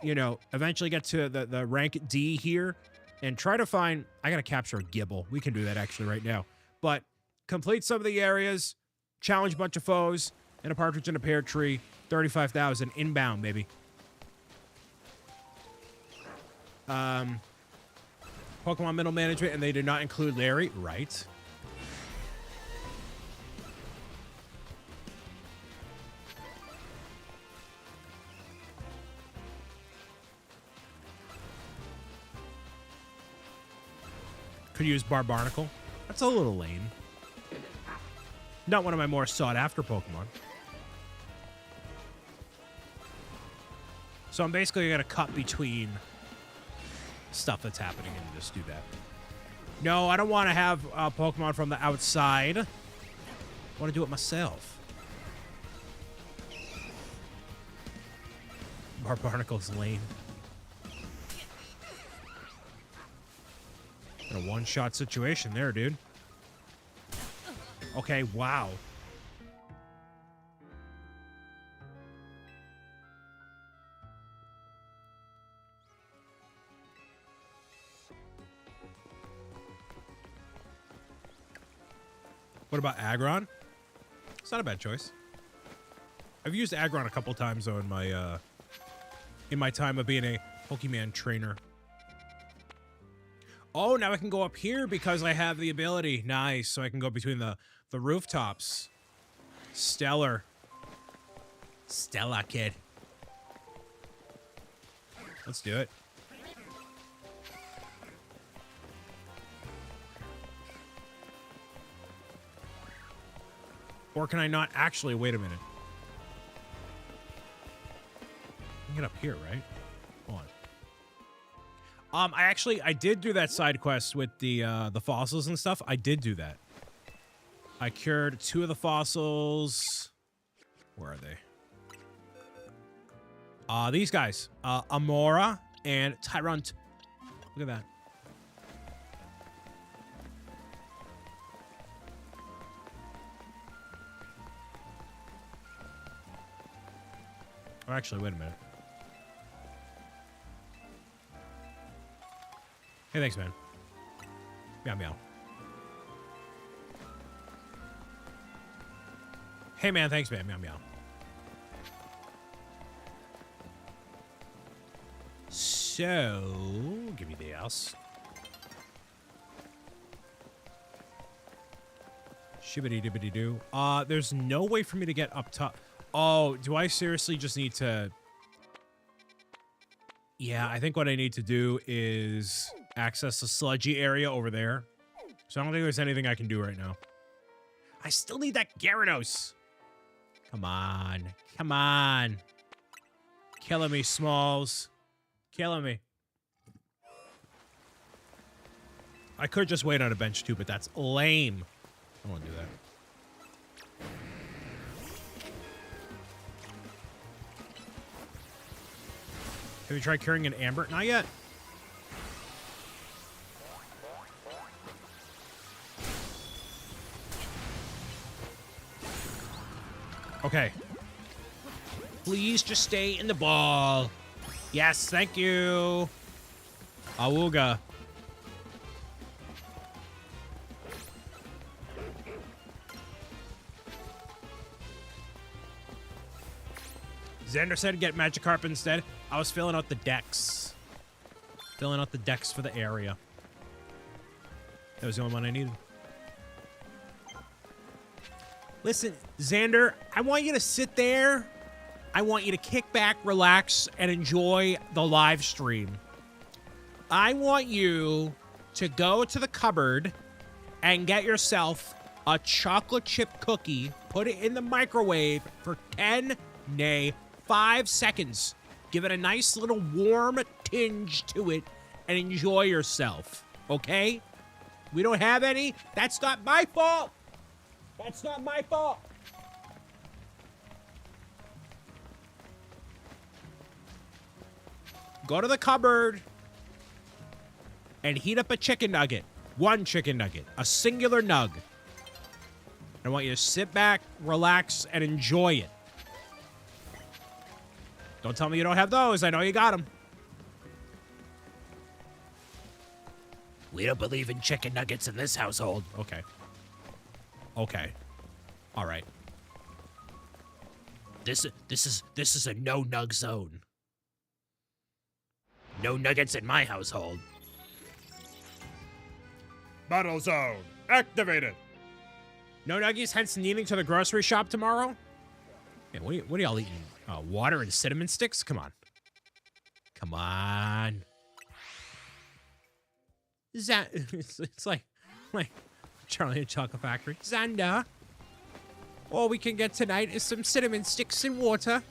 you know, eventually get to the rank D here and try to find... I got to capture a Gibble. We can do that actually right now. But complete some of the areas, challenge a bunch of foes, and a partridge in a pear tree. 35,000 inbound, baby. Pokemon Middle Management, and they did not include Larry. Right. Could use Barbarnacle. That's a little lame. Not one of my more sought-after Pokemon. So I'm basically going to cut between stuff that's happening and just do that. No, I don't want to have Pokemon from the outside. I want to do it myself. Barbarnacle's lame. In a one-shot situation there, dude. Okay, wow. What about Aggron? It's not a bad choice. I've used Aggron a couple times though in my time of being a Pokemon trainer. Oh, now I can go up here because I have the ability. Nice. So I can go between the rooftops. Stellar. Stella, kid. Let's do it. Or can I not actually? Wait a minute. I can get up here, right? Hold on. I did do that side quest with the fossils and stuff. I did do that. I cured 2 of the fossils. Where are they? These guys. Amora and Tyrant. Look at that. Oh, actually, wait a minute. Hey, thanks, man. Meow, meow. Hey, man, thanks, man. Meow, meow. So, give me the ass. Shibbity-dibbity-doo. There's no way for me to get up top. Oh, do I seriously just need to... Yeah, I think what I need to do is access the sludgy area over there. So I don't think there's anything I can do right now. I still need that Gyarados. Come on. Come on. Killing me, Smalls. Killing me. I could just wait on a bench too, but that's lame. I don't want to do that. Have you tried curing an amber? Not yet. Okay. Please just stay in the ball. Yes, thank you. Awooga. Xander said get Magikarp instead. I was filling out the decks. Filling out the decks for the area. That was the only one I needed. Listen, Xander, I want you to sit there. I want you to kick back, relax, and enjoy the live stream. I want you to go to the cupboard and get yourself a chocolate chip cookie, put it in the microwave for 5 seconds. Give it a nice little warm tinge to it and enjoy yourself, okay? We don't have any? That's not my fault. That's not my fault. Go to the cupboard and heat up a chicken nugget. One chicken nugget. A singular nug. I want you to sit back, relax, and enjoy it. Don't tell me you don't have those. I know you got them. We don't believe in chicken nuggets in this household. Okay. Okay. All right. This is a no nug zone. No nuggets in my household. Battle zone activated. No nuggies, hence needing to the grocery shop tomorrow. Yeah, what are y'all eating? Water and cinnamon sticks? Come on. Come on. It's like Charlie and Chocolate Factory. Xander, all we can get tonight is some cinnamon sticks and water.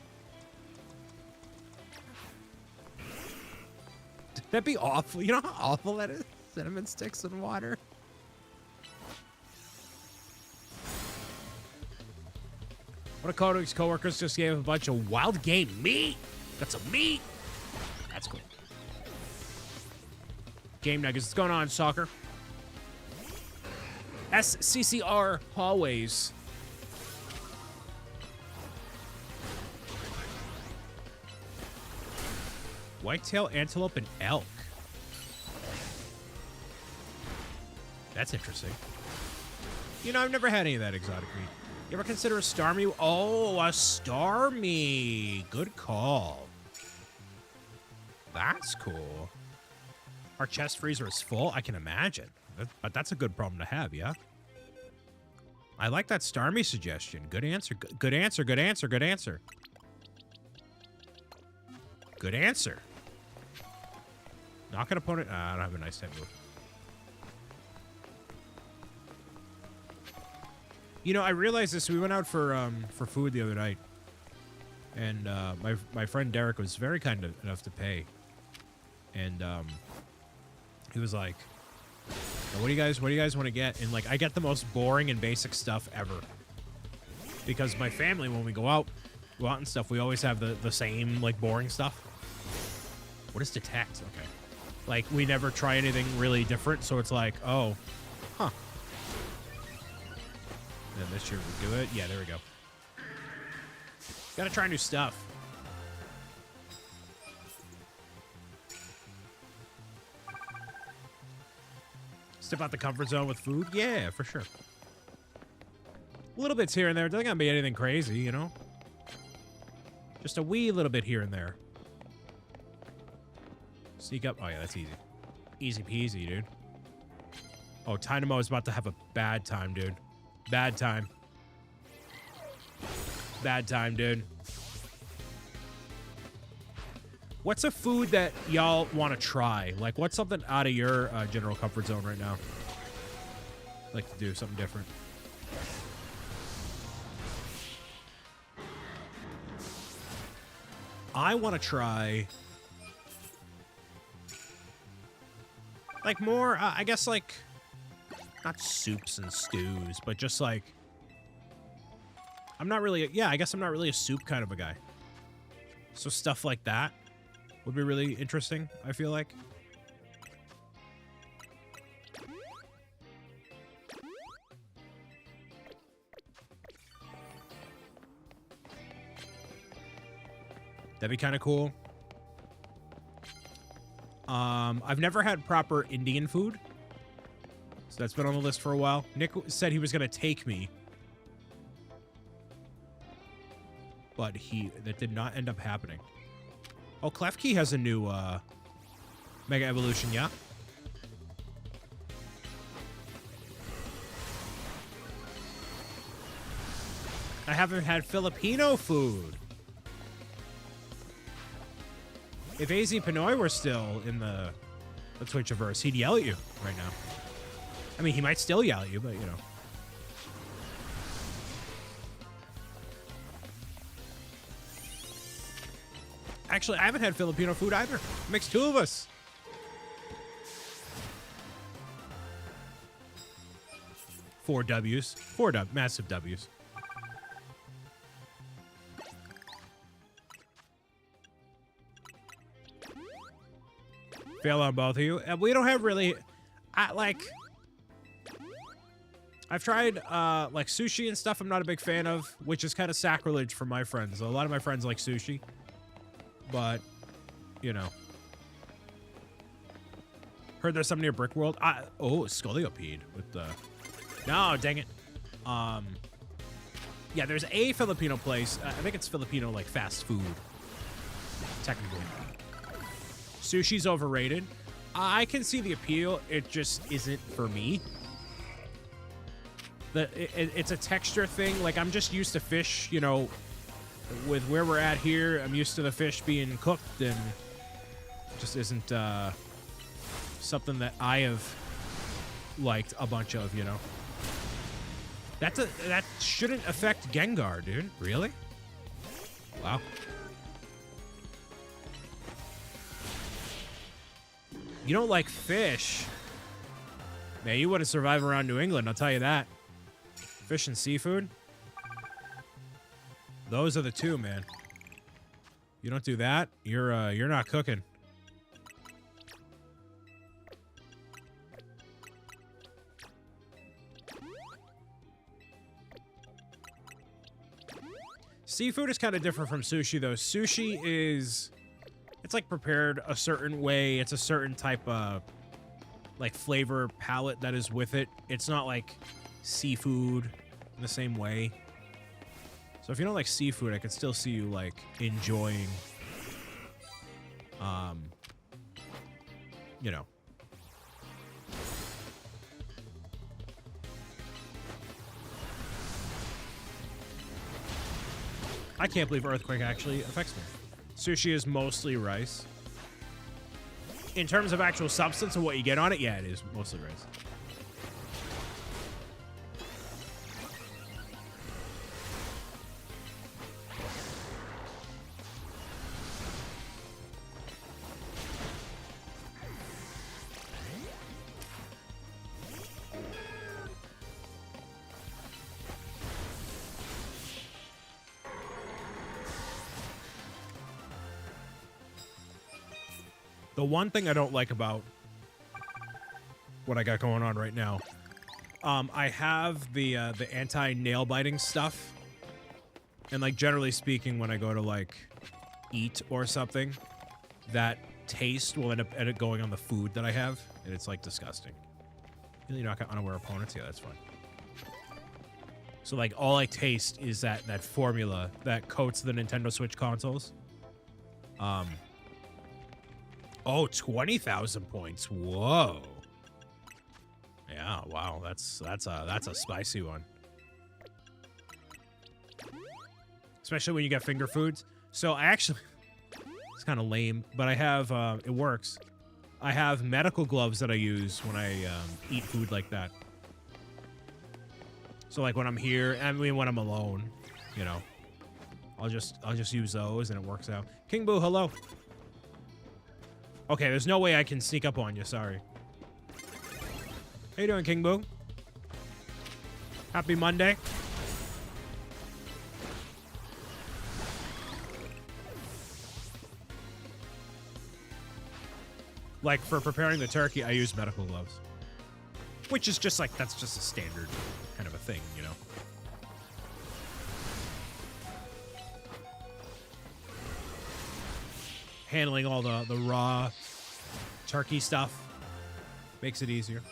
That'd be awful. You know how awful that is? Cinnamon sticks and water. One of Codex coworkers just gave a bunch of wild game meat. Got some meat. That's cool. Game nuggets. What's going on, soccer? SCCR hallways. Whitetail, antelope, and elk. That's interesting. You know, I've never had any of that exotic meat. You ever consider a Starmie? Oh, a Starmie. Good call. That's cool. Our chest freezer is full. I can imagine. But that's a good problem to have, yeah? I like that Starmie suggestion. Good answer. Good answer. Good answer. Good answer. Good answer. Knock an opponent. I don't have a nice hit move. You know, I realized this. We went out for food the other night, and my friend Derek was very kind enough to pay, and he was like, "What do you guys want to get?" And like, I get the most boring and basic stuff ever, because my family, when we go out and stuff, we always have the same like boring stuff. What is detect? Okay, like we never try anything really different, so it's like, oh, huh. And then this year we do it. Yeah, there we go. Gotta try new stuff. Step out the comfort zone with food? Yeah, for sure. Little bits here and there. Doesn't gotta be anything crazy, you know? Just a wee little bit here and there. Sneak up. Oh, yeah, that's easy. Easy peasy, dude. Oh, Tynamo is about to have a bad time, dude. Bad time. Bad time, dude. What's a food that y'all want to try? Like, what's something out of your general comfort zone right now? Like to do something different. I want to try... Like more, I guess like, not soups and stews, but just like, I'm not really, yeah, I guess I'm not really a soup kind of a guy. So stuff like that would be really interesting, I feel like. That'd be kind of cool. I've never had proper Indian food, so that's been on the list for a while. Nick said he was going to take me, but that did not end up happening. Oh, Klefki has a new Mega Evolution, yeah? I haven't had Filipino food. If AZ Pinoy were still in the Twitchiverse, he'd yell at you right now. I mean, he might still yell at you, but, you know. Actually, I haven't had Filipino food either. It makes two of us. Four W's. Massive W's. Fail on both of you. We don't have really, I've tried like sushi and stuff I'm not a big fan of, which is kind of sacrilege for my friends. A lot of my friends like sushi, but you know. Heard there's some near Brick World. Oh, Scoliopede with the, no, dang it. Yeah, there's a Filipino place. I think it's Filipino like fast food, technically. Sushi's overrated. I can see the appeal. It just isn't for me. It's a texture thing. Like, I'm just used to fish, you know, with where we're at here. I'm used to the fish being cooked, and it just isn't something that I have liked a bunch of, you know. That shouldn't affect Gengar, dude. Really? Wow. You don't like fish? Man, you wouldn't survive around New England, I'll tell you that. Fish and seafood? Those are the two, man. You don't do that, you're not cooking. Seafood is kind of different from sushi, though. Sushi is... It's like prepared a certain way. It's a certain type of like flavor palette that is with it. It's not like seafood in the same way. So if you don't like seafood, I can still see you like enjoying, you know. I can't believe earthquake actually affects me. Sushi is mostly rice. In terms of actual substance and what you get on it, yeah, it is mostly rice. The one thing I don't like about what I got going on right now, I have the anti-nail biting stuff, and like generally speaking, when I go to like eat or something, that taste will end up going on the food that I have, and it's like disgusting. You're not gonna unaware opponents, yeah, that's fine. So like all I taste is that formula that coats the Nintendo Switch consoles. Oh, 20,000 points. Whoa. Yeah, wow. That's a spicy one. Especially when you get finger foods. So I actually, it's kind of lame, but I have, it works. I have medical gloves that I use when I eat food like that. So like when I'm here, I mean when I'm alone, you know, I'll just use those and it works out. King Boo, hello. Okay, there's no way I can sneak up on you, sorry. How you doing, King Boo? Happy Monday. Like, for preparing the turkey, I use medical gloves. Which is just like, that's just a standard kind of a thing, you know? Handling all the raw turkey stuff makes it easier.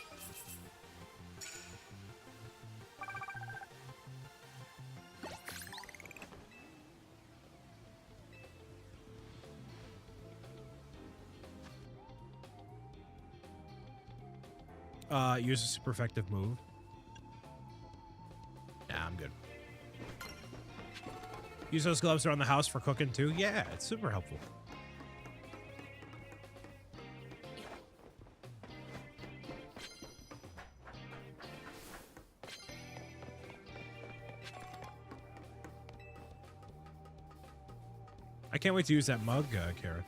Use a super effective move. Nah, I'm good. Use those gloves around the house for cooking too. Yeah, it's super helpful. I can't wait to use that mug, Karen.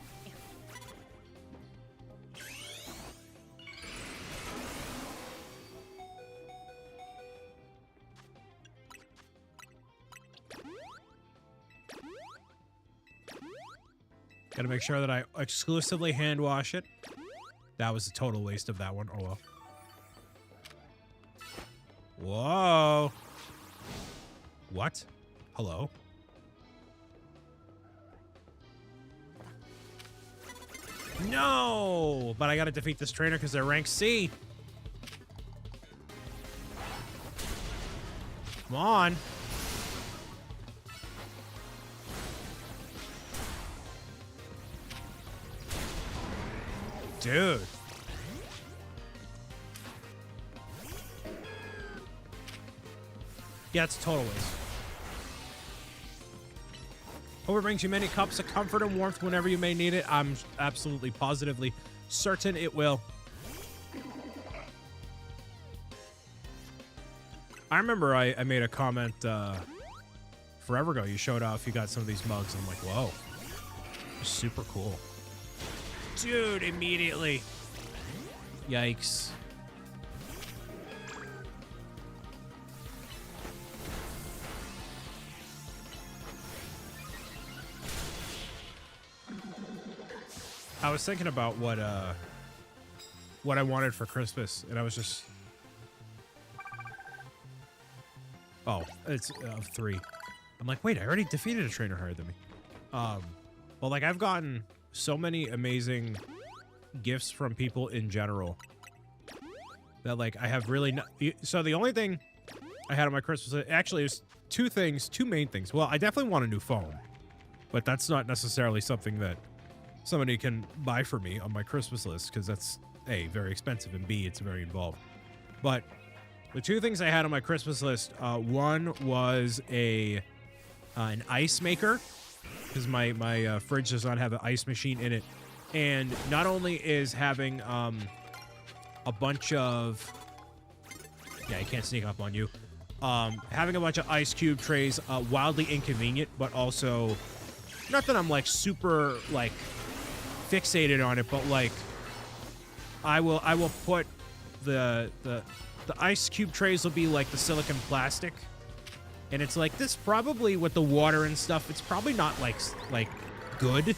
Gotta make sure that I exclusively hand wash it. That was a total waste of that one. Oh well. Whoa. What? Hello? No! But I gotta defeat this trainer because they're rank C. Come on. Dude. Yeah, it's a total waste. Hope it brings you many cups of comfort and warmth whenever you may need it. I'm absolutely positively certain it will. I remember I made a comment forever ago. You showed off you got some of these mugs. I'm like, whoa. Super cool. Dude, immediately. Yikes. I was thinking about what I wanted for Christmas, and I was just... Oh, it's of 3. I'm like, wait, I already defeated a trainer higher than me. Well, like, I've gotten so many amazing gifts from people in general that, like, I have really not... So the only thing I had on my Christmas... Actually, it was 2 main things. Well, I definitely want a new phone, but that's not necessarily something that somebody can buy for me on my Christmas list, because that's, A, very expensive, and B, it's very involved. But the 2 things I had on my Christmas list, one was an ice maker, because my fridge does not have an ice machine in it. And not only is having a bunch of... Yeah, I can't sneak up on you. Having a bunch of ice cube trays wildly inconvenient, but also... Not that I'm, like, super, like, fixated on it, but, like, I will put the ice cube trays will be, like, the silicone plastic. And it's like, this probably, with the water and stuff, it's probably not, like good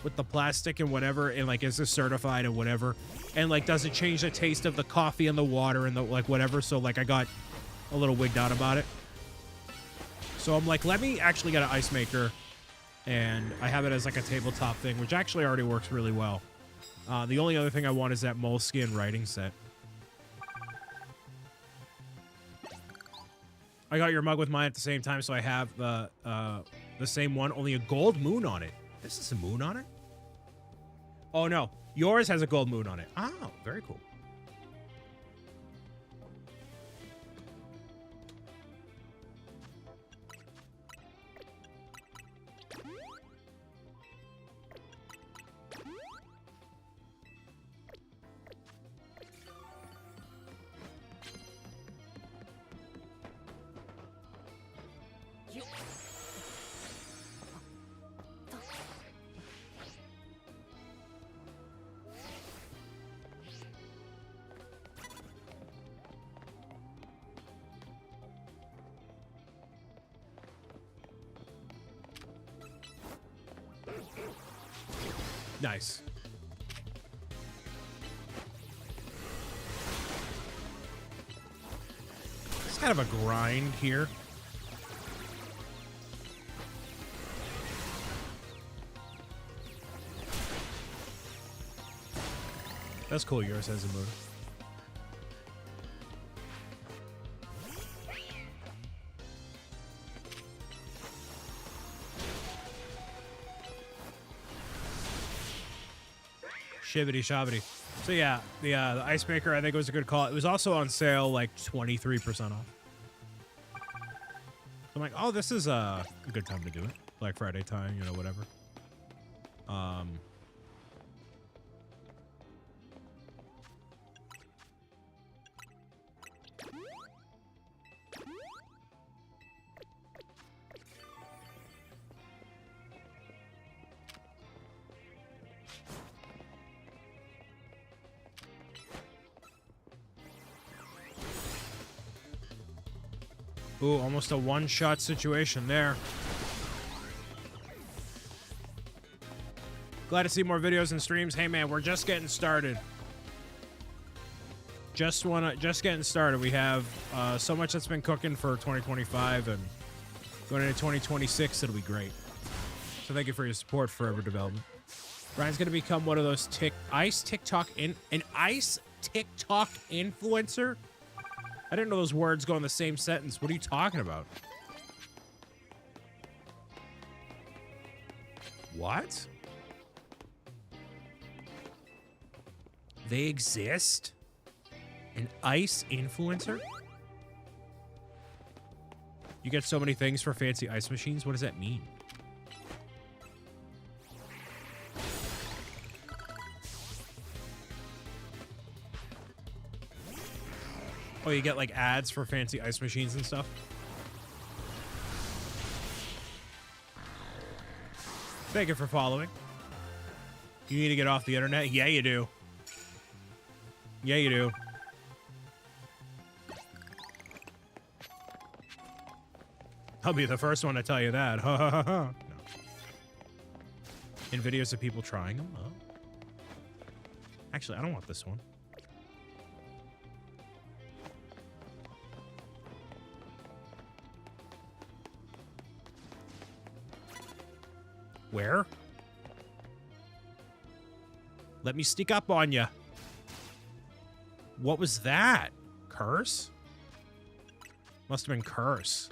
with the plastic and whatever, and, like, is this certified and whatever. And, like, does it change the taste of the coffee and the water and the, like, whatever? So, like, I got a little wigged out about it. So I'm like, let me actually get an ice maker. And I have it as, like, a tabletop thing, which actually already works really well. The only other thing I want is that moleskin writing set. I got your mug with mine at the same time, so I have the same one, only a gold moon on it. This is a moon on it? Oh, no. Yours has a gold moon on it. Oh, very cool. Nice. It's kind of a grind here. That's cool, yours has a motor. Shibbity shobbity. So yeah, the ice maker I think was a good call. It was also on sale like 23% off. I'm like, oh, this is a good time to do it. Black Friday time, you know, whatever. Ooh, almost a one-shot situation there. Glad to see more videos and streams. Hey man, we're just getting started. Just getting started. We have so much that's been cooking for 2025, and going into 2026, it'll be great. So thank you for your support, Forever Development. Brian's gonna become one of those ice TikTok influencer. I didn't know those words go in the same sentence. What are you talking about? What? They exist? An ice influencer? You get so many things for fancy ice machines? What does that mean? Oh, you get like ads for fancy ice machines and stuff? Thank you for following. You need to get off the internet? Yeah, you do. Yeah, you do. I'll be the first one to tell you that. Ha ha ha ha. No. In videos of people trying them? Oh. Actually, I don't want this one. Where? Let me sneak up on you. What was that? Curse? Must have been curse.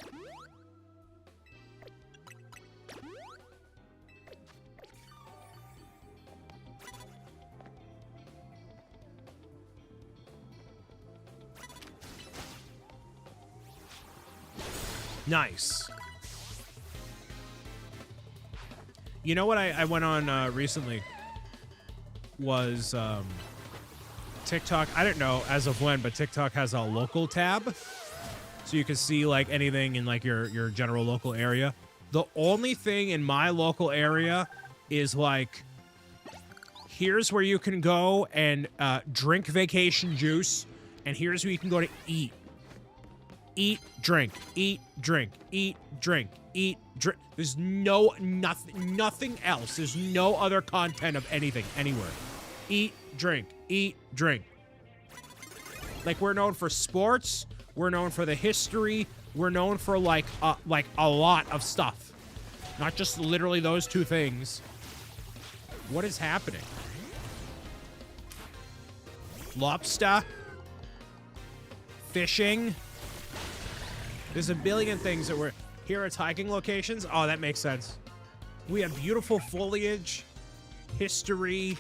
Nice. You know what I went on recently was TikTok. I don't know as of when, but TikTok has a local tab. So you can see like anything in like your general local area. The only thing in my local area is like, here's where you can go and drink vacation juice. And here's where you can go to eat. Eat, drink, eat, drink, eat, drink, eat, drink. There's nothing else. There's no other content of anything anywhere. Eat, drink, eat, drink. Like, we're known for sports. We're known for the history. We're known for like a lot of stuff. Not just literally those two things. What is happening? Lobster. Fishing. There's a billion things that we're here at hiking locations. Oh, that makes sense. We have beautiful foliage, history,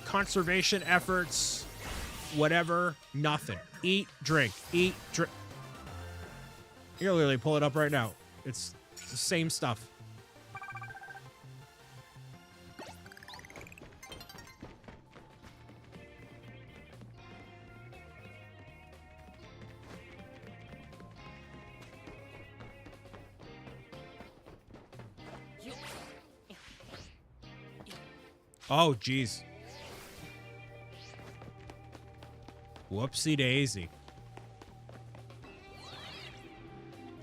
conservation efforts, whatever. Nothing. Eat, drink, eat, drink. You're literally pull it up right now. It's the same stuff. Oh, jeez. Whoopsie daisy.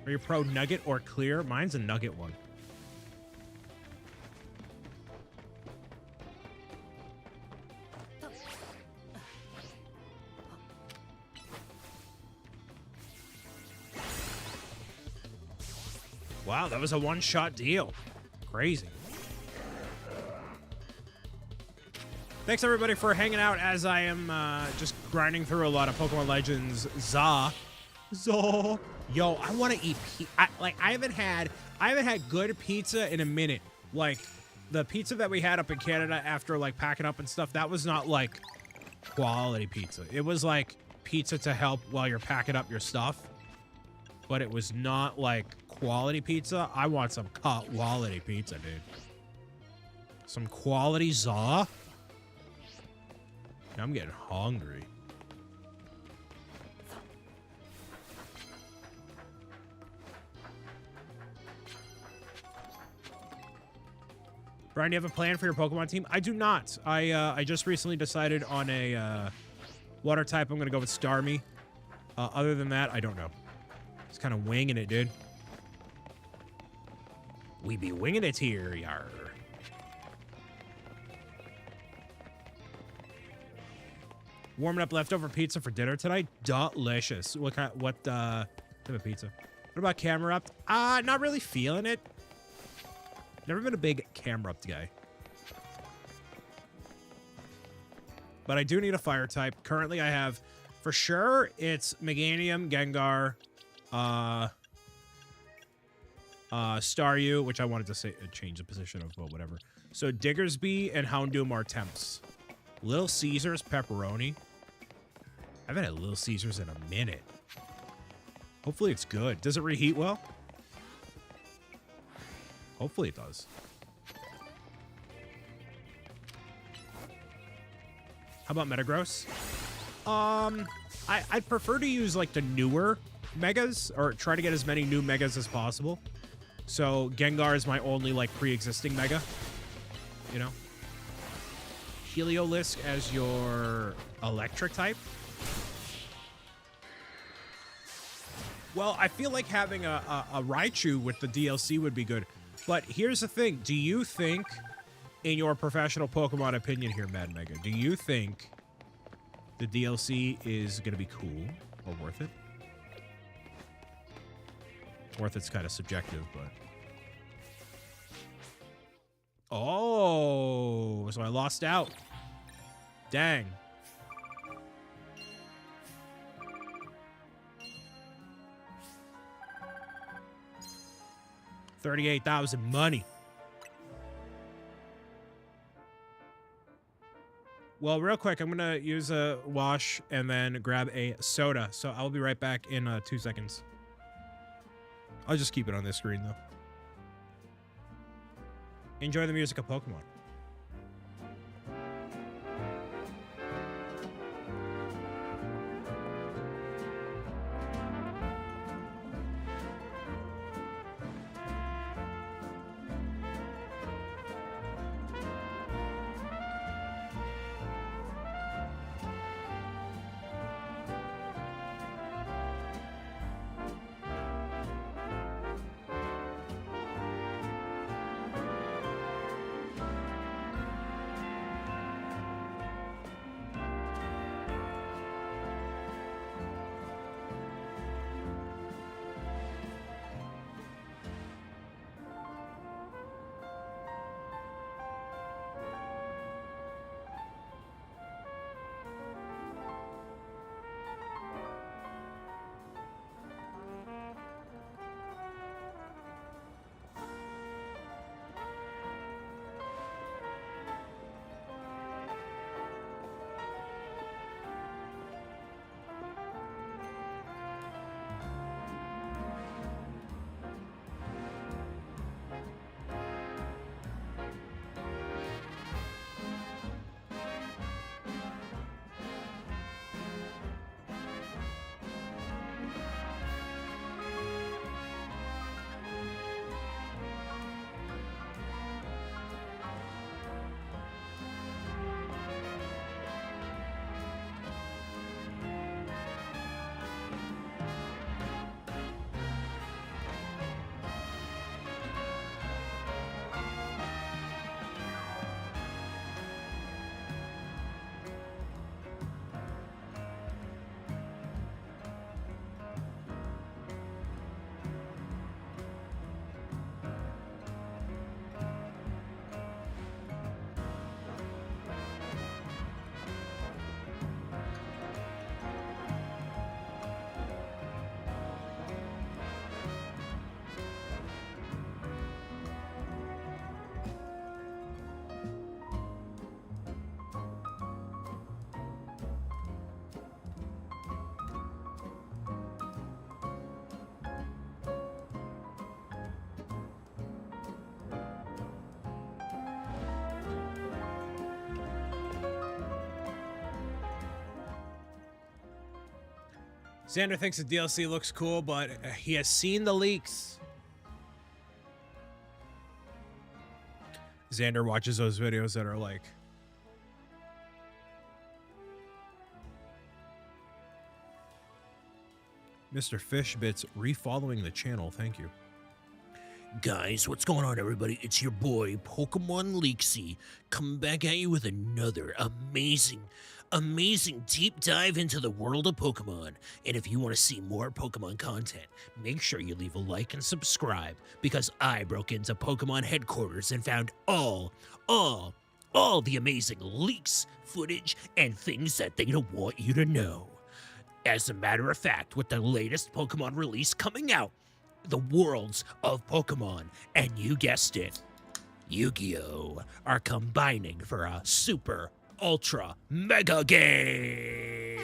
Are you pro nugget or clear? Mine's a nugget one. Wow, that was a one-shot deal. Crazy. Thanks, everybody, for hanging out as I am just grinding through a lot of Pokemon Legends. Za. Yo, I want to eat I haven't had good pizza in a minute. Like, the pizza that we had up in Canada after, like, packing up and stuff, that was not, like, quality pizza. It was, like, pizza to help while you're packing up your stuff. But it was not, like, quality pizza. I want some quality pizza, dude. Some quality za. I'm getting hungry. Brian, do you have a plan for your Pokemon team? I do not. I just recently decided on a water type. I'm going to go with Starmie. Other than that, I don't know. Just kind of winging it, dude. We be winging it here, yar. Warming up leftover pizza for dinner tonight. Delicious. What type of pizza? What about camera up? Not really feeling it. Never been a big camera up guy. But I do need a fire type. Currently I have, for sure, it's Meganium, Gengar, Staryu, which I wanted to say change the position of, but whatever. So Diggersby and Houndoom are temps. Little Caesars, Pepperoni. I haven't had Little Caesars in a minute. Hopefully it's good. Does it reheat well? Hopefully it does. How about Metagross? I'd prefer to use like the newer megas, or try to get as many new megas as possible. So Gengar is my only like pre-existing mega. You know? Heliolisk as your electric type. Well, I feel like having a Raichu with the DLC would be good. But here's the thing. Do you think, in your professional Pokemon opinion here, Mad Mega, do you think the DLC is going to be cool or worth it? Worth it's kind of subjective, but... Oh, so I lost out. Dang. $38,000 money. Well, real quick, I'm gonna use a wash and then grab a soda. So I'll be right back in 2 seconds. I'll just keep it on this screen though. Enjoy the music of Pokemon. Xander thinks the DLC looks cool, but he has seen the leaks. Xander watches those videos that are like, Mr. Fishbits refollowing the channel. Thank you. Guys, what's going on, everybody? It's your boy, Pokemon Leaksy, coming back at you with another amazing deep dive into the world of Pokemon. And if you want to see more Pokemon content, make sure you leave a like and subscribe, because I broke into Pokemon headquarters and found all the amazing leaks, footage, and things that they don't want you to know. As a matter of fact, with the latest Pokemon release coming out, the worlds of Pokemon, and you guessed it, Yu-Gi-Oh! Are combining for a super, ultra, mega game!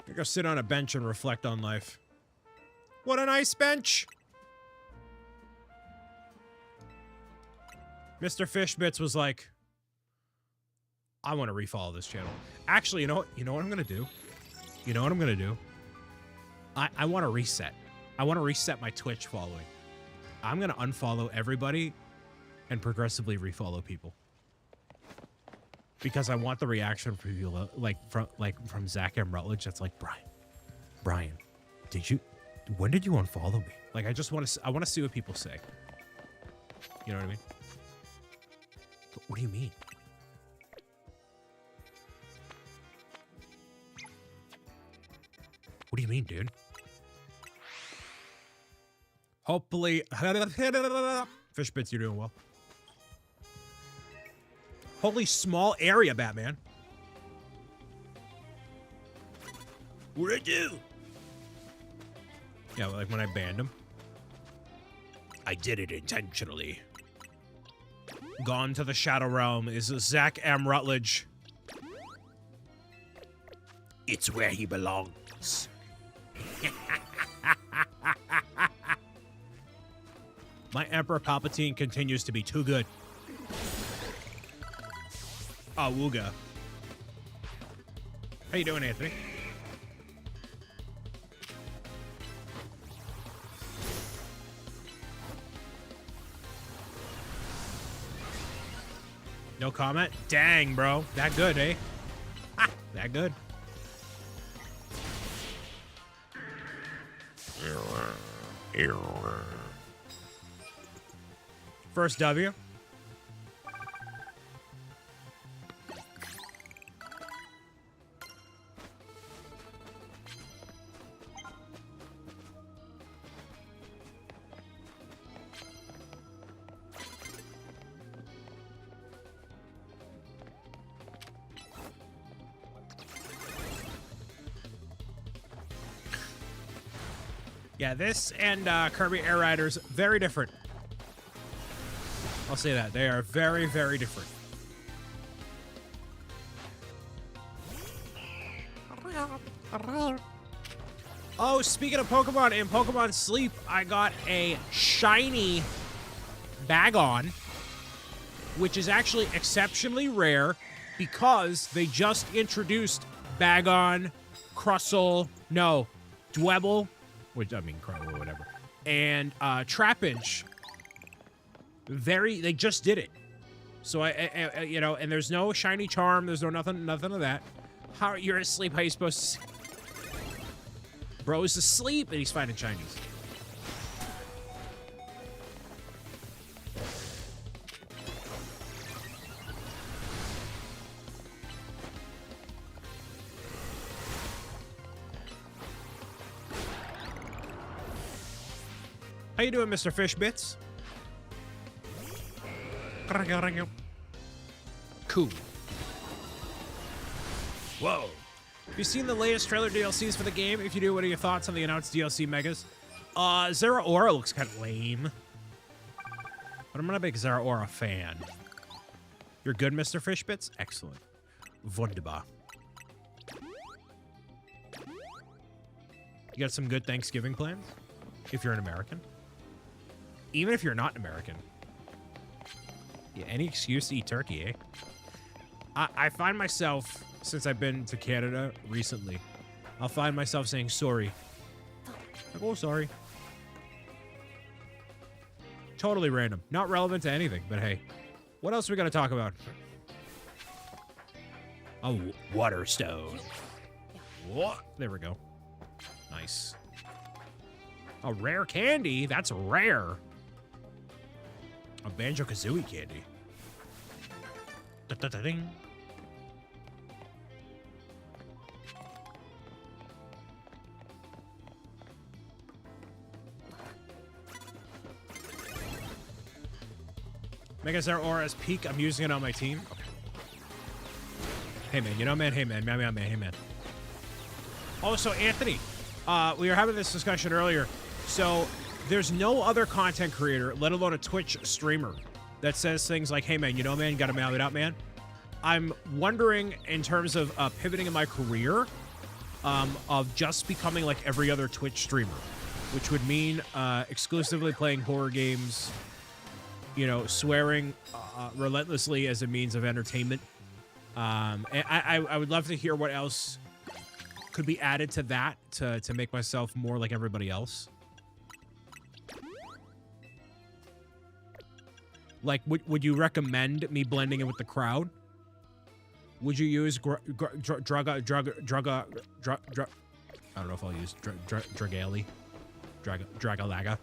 I go sit on a bench and reflect on life. What a nice bench! Mr. Fishbits was like, I want to refollow this channel. Actually, you know what I'm gonna do? You know what I'm gonna do? I want to reset. I want to reset my Twitch following. I'm gonna unfollow everybody and progressively refollow people. Because I want the reaction from people from Zach M. Rutledge that's like, Brian, when did you unfollow me? Like, I want to see what people say. You know what I mean? What do you mean? What do you mean, dude? Hopefully, Fishbits, you're doing well. Holy small area, Batman. What'd I do? Yeah, like when I banned him. I did it intentionally. Gone to the Shadow Realm is Zach M. Rutledge. It's where he belongs. My Emperor Palpatine continues to be too good. Awooga. How you doing, Anthony? No comment? Dang, bro. That good, eh? Ha! That good. First W. Yeah, this and Kirby Air Riders, very different. I'll say that. They are very, very different. Oh, speaking of Pokemon, in Pokemon Sleep, I got a shiny Bagon, which is actually exceptionally rare because they just introduced Bagon, Crustle, no, Dwebble, which I mean, or whatever, and Trapinch. They just did it. So I you know, and there's no shiny charm. There's no nothing of that. How you're asleep? How you supposed to see? Bro is asleep and he's finding shinies. How you doing, Mr. Fishbits? Cool. Whoa. Have you seen the latest trailer DLCs for the game? If you do, what are your thoughts on the announced DLC megas? Zeraora looks kind of lame. But I'm not a big Zeraora fan. You're good, Mr. Fishbits? Excellent. Wunderbar. You got some good Thanksgiving plans? If you're an American? Even if you're not an American. Yeah, any excuse to eat turkey, eh? I find myself, since I've been to Canada recently, I'll find myself saying sorry. Like, oh, sorry. Totally random. Not relevant to anything, but hey. What else are we gonna talk about? A water stone. What? There we go. Nice. A rare candy? That's rare. A Banjo-Kazooie candy. Da-da-da-ding. Megazord Aura's peak. I'm using it on my team. Okay. Hey, man. You know, man. Hey, man. Meow, meow, man. Hey, man. Also, Anthony, we were having this discussion earlier. So, there's no other content creator, let alone a Twitch streamer, that says things like, hey, man, you know, man, you gotta meow it out, man. I'm wondering, in terms of pivoting in my career, of just becoming like every other Twitch streamer, which would mean exclusively playing horror games, you know, swearing relentlessly as a means of entertainment. And I would love to hear what else could be added to that to make myself more like everybody else. Like, would you recommend me blending in with the crowd? Would you use drug? I don't know if I'll use Dragalaga.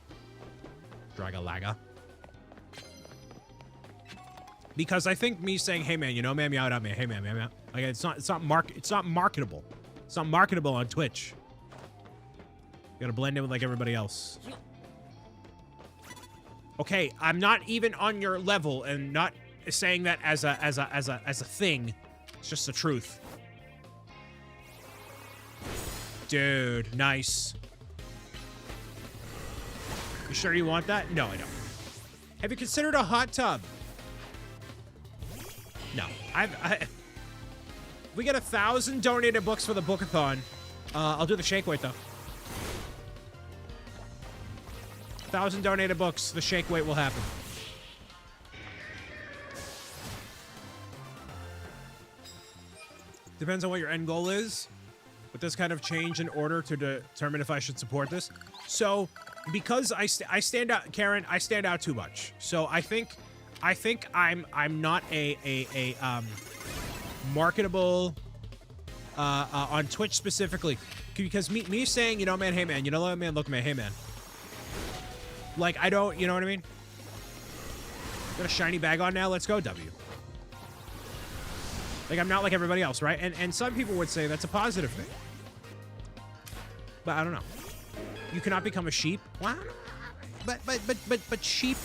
Because I think me saying, "Hey man, you know, man, meow out, man, hey man, meow, meow," like it's not marketable. It's not marketable on Twitch. You gotta blend in with like everybody else. Okay, I'm not even on your level, and not saying that as a thing. It's just the truth. Dude, nice. You sure you want that? No, I don't. Have you considered a hot tub? No. We get 1,000 donated books for the bookathon. I'll do the shake weight, though. 1,000 donated books, the shake weight will happen. Depends on what your end goal is. With this kind of change in order to determine if I should support this. So, because I stand out, Karen, I stand out too much. So I think I'm not a marketable on Twitch specifically, because me saying, you know, man, hey man, you know, man, look, man, hey man. Like, I don't, you know what I mean? Got a shiny bag on now. Let's go, W. Like, I'm not like everybody else, right? And some people would say that's a positive thing. But I don't know. You cannot become a sheep. Well, but sheep,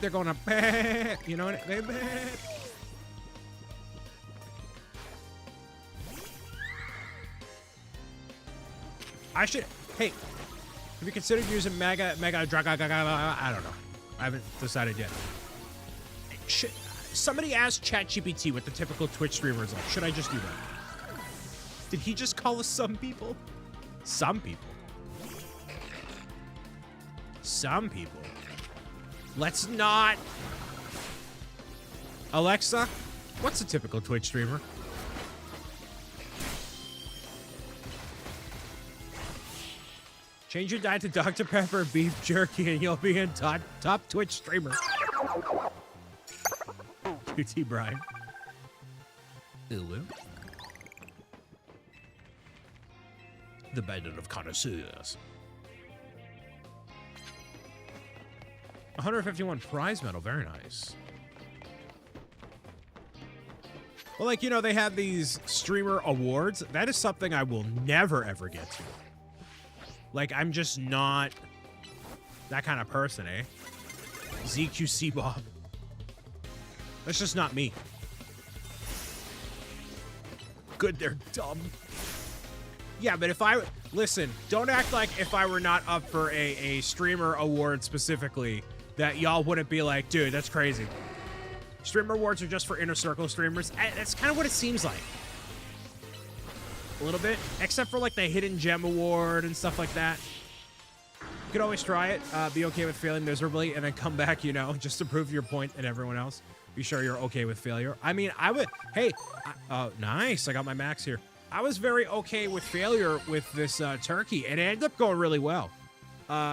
they're going to, you know what? I should, hey, have you considered using mega draga? I don't know. I haven't decided yet. Somebody asked ChatGPT what the typical Twitch streamer is like. Should I just do that? Did he just call us some people? Some people. Some people. Let's not. Alexa, what's a typical Twitch streamer? Change your diet to Dr. Pepper beef jerky and you'll be in top Twitch streamer. QT Brian. Ulu. The Bandit of Connoisseurs. 151 prize medal. Very nice. Well, like, you know, they have these streamer awards. That is something I will never, ever get to. Like, I'm just not that kind of person, eh? ZQC Bob. That's just not me. Good, they're dumb. Yeah, but if I... Listen, don't act like if I were not up for a streamer award specifically, that y'all wouldn't be like, dude, that's crazy. Streamer awards are just for inner circle streamers. That's kind of what it seems like. A little bit. Except for, like, the Hidden Gem Award and stuff like that. You could always try it, be okay with failing miserably, and then come back, you know, just to prove your point and everyone else. Be sure you're okay with failure. I mean, I would, hey, nice, I got my max here. I was very okay with failure with this turkey, and it ended up going really well.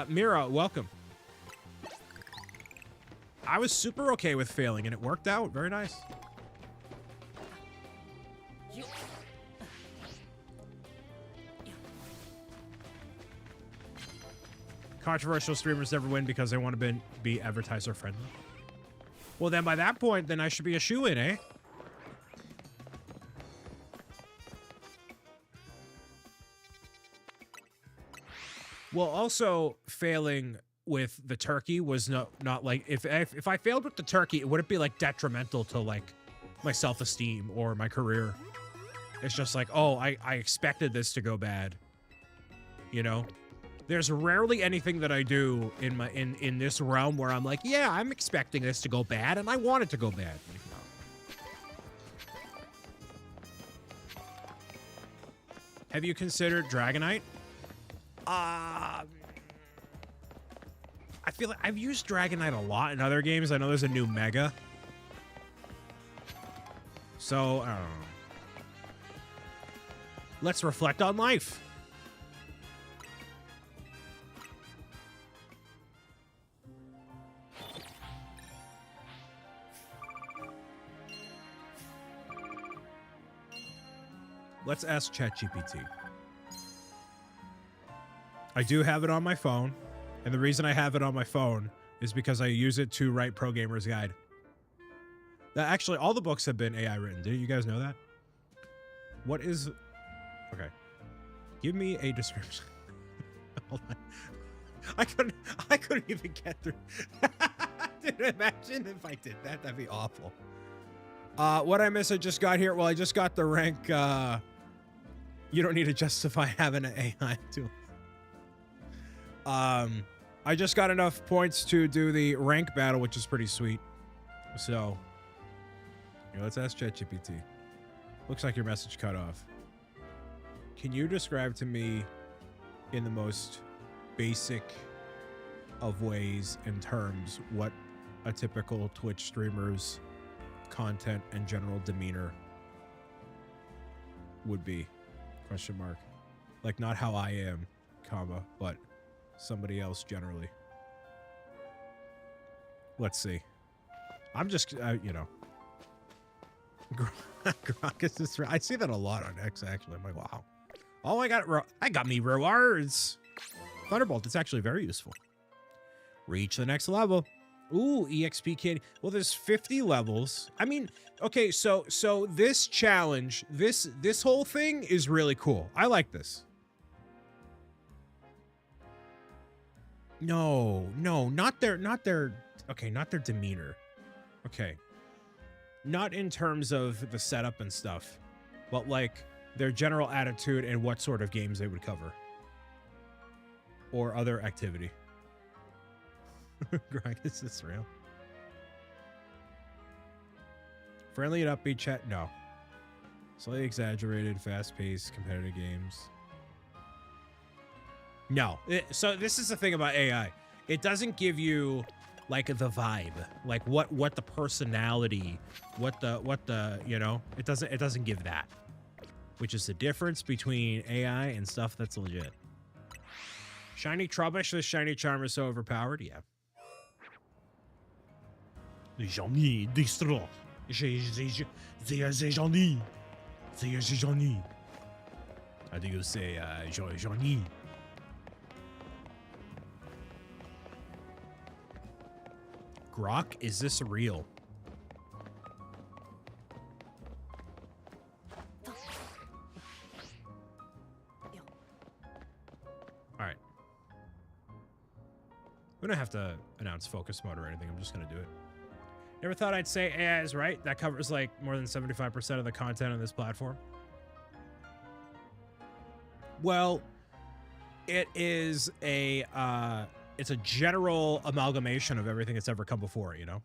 Mira, welcome. I was super okay with failing, and it worked out. Very nice. Controversial streamers never win because they want to be advertiser friendly. Well, then by that point, then I should be a shoo-in, eh? Well, also failing with the turkey was not like if I failed with the turkey, it wouldn't be like detrimental to like my self-esteem or my career. It's just like, oh, I expected this to go bad. You know? There's rarely anything that I do in this realm where I'm like, yeah, I'm expecting this to go bad and I want it to go bad. Have you considered Dragonite? I feel like I've used Dragonite a lot in other games. I know there's a new Mega. So, I don't know. Let's reflect on life. Let's ask ChatGPT. I do have it on my phone, and the reason I have it on my phone is because I use it to write Pro Gamer's Guide. Actually, all the books have been AI written. Did you guys know that? What is... Okay. Give me a description. Hold on. I couldn't even get through. Dude, imagine if I did that. That'd be awful. What I miss, I just got here. Well, I just got the rank, you don't need to justify having an AI tool. I just got enough points to do the rank battle, which is pretty sweet. So, here, let's ask ChatGPT. Looks like your message cut off. Can you describe to me in the most basic of ways and terms what a typical Twitch streamer's content and general demeanor would be? Question mark. Like, not how I am, comma, but somebody else generally. Let's see. I'm just, you know. Grok is I see that a lot on X, actually. I'm like, wow. Oh, I got me rewards. Thunderbolt, it's actually very useful. Reach the next level. Ooh, EXP candy. Well, there's 50 levels. I mean, okay, so this challenge, this whole thing is really cool. I like this. No, not their okay, not their demeanor. Okay. Not in terms of the setup and stuff, but like their general attitude and what sort of games they would cover. Or other activity. Greg, is this real? Friendly and upbeat chat? No. Slightly exaggerated, fast-paced, competitive games. No. So this is the thing about AI. It doesn't give you like the vibe, like what the personality, what the you know, it doesn't give that, which is the difference between AI and stuff that's legit. Shiny Trubbish, this shiny charm is so overpowered. Yeah. Johnny, destroy. Johnny. Johnny. How do you say Johnny? Grok, is this real? Alright. We don't have to announce focus mode or anything. I'm just going to do it. Never thought I'd say AI is right. That covers like more than 75% of the content on this platform. Well, it is a it's a general amalgamation of everything that's ever come before it, you know?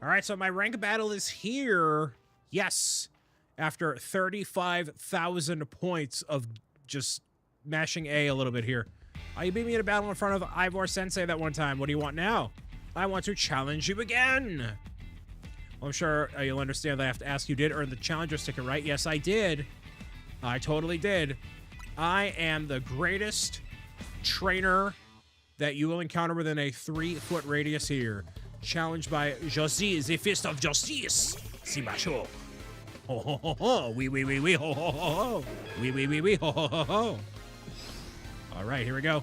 All right, so my rank battle is here. Yes. After 35,000 points of just mashing A a little bit here. You beat me in a battle in front of Ivor Sensei that one time. What do you want now? I want to challenge you again. Well, I'm sure you'll understand that I have to ask, you did earn the challenger's ticket, right? Yes, I did. I totally did. I am the greatest trainer that you will encounter within a 3-foot radius here. Challenged by Josie, the Fist of Justice. Si macho. Ho ho ho ho. Wee wee wee wee ho ho ho ho. Wee wee wee wee ho ho ho ho. All right, here we go.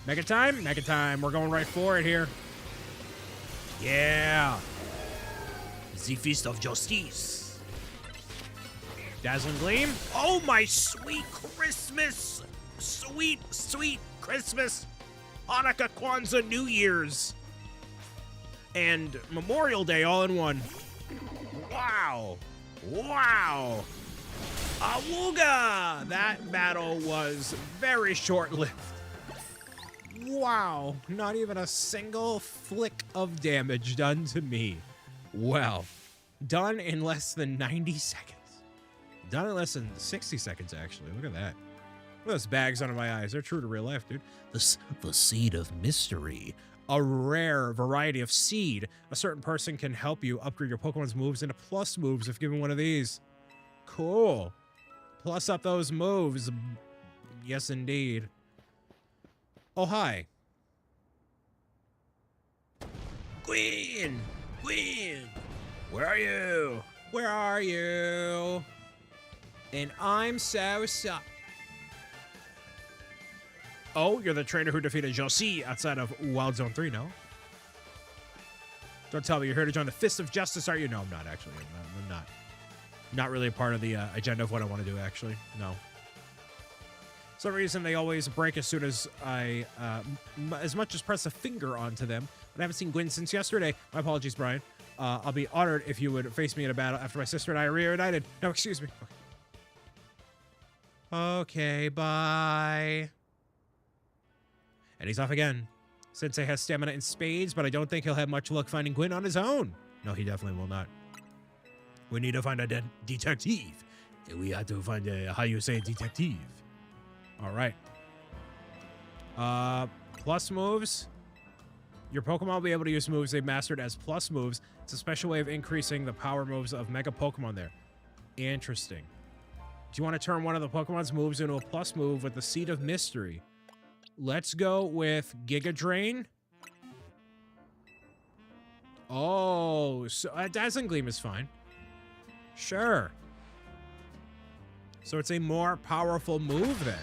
Mega time? Mega time. We're going right for it here. Yeah. The Fist of Justice. Dazzling Gleam. Oh, my sweet Christmas. Sweet, sweet Christmas. Hanukkah, Kwanzaa, New Year's, and Memorial Day all in one. Wow. Wow. Awooga! That battle was very short-lived. Wow. Not even a single flick of damage done to me. Well, done in less than 90 seconds. Done in less than 60 seconds, actually. Look at that. Look at those bags under my eyes. They're true to real life, dude. The Seed of Mystery. A rare variety of seed. A certain person can help you upgrade your Pokemon's moves into plus moves if given one of these. Cool. Plus up those moves. Yes, indeed. Oh, hi. Queen! Queen! Where are you? Where are you? And I'm so sorry. Oh, you're the trainer who defeated Josie outside of Wild Zone 3, no? Don't tell me you're here to join the Fist of Justice, are you? No, I'm not, actually. I'm not. Not really a part of the agenda of what I want to do, actually. No. For some reason, they always break as soon as I, as much as press a finger onto them. But I haven't seen Gwyn since yesterday. My apologies, Brian. I'll be honored if you would face me in a battle after my sister and I are reunited. No, excuse me. Okay, bye. And he's off again. Sensei has stamina in spades, but I don't think he'll have much luck finding Gwyn on his own. No, he definitely will not. We need to find a detective. We have to find a, how you say detective. All right. Plus moves. Your Pokemon will be able to use moves they've mastered as plus moves. It's a special way of increasing the power moves of Mega Pokemon there. Interesting. Do you want to turn one of the Pokemon's moves into a plus move with the Seed of Mystery? Let's go with Giga Drain. Oh, so Dazzling Gleam is fine. Sure. So it's a more powerful move then.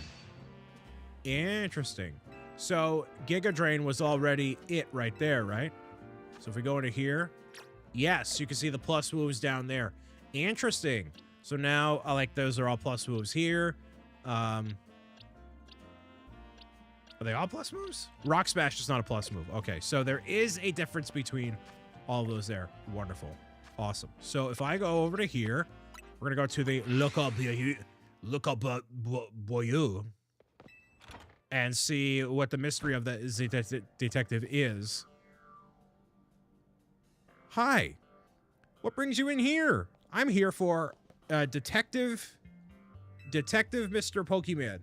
Interesting. So Giga Drain was already it right there, right? So if we go into here, yes, you can see the plus moves down there. Interesting. So now, like, those are all plus moves here. Are they all plus moves? Rock Smash is not a plus move. Okay, so there is a difference between all of those there. Wonderful. Awesome. So if I go over to here, we're going to go to the Look Up Boyu and see what the mystery of the detective is. Hi. What brings you in here? I'm here for Detective Mr. Pokemon.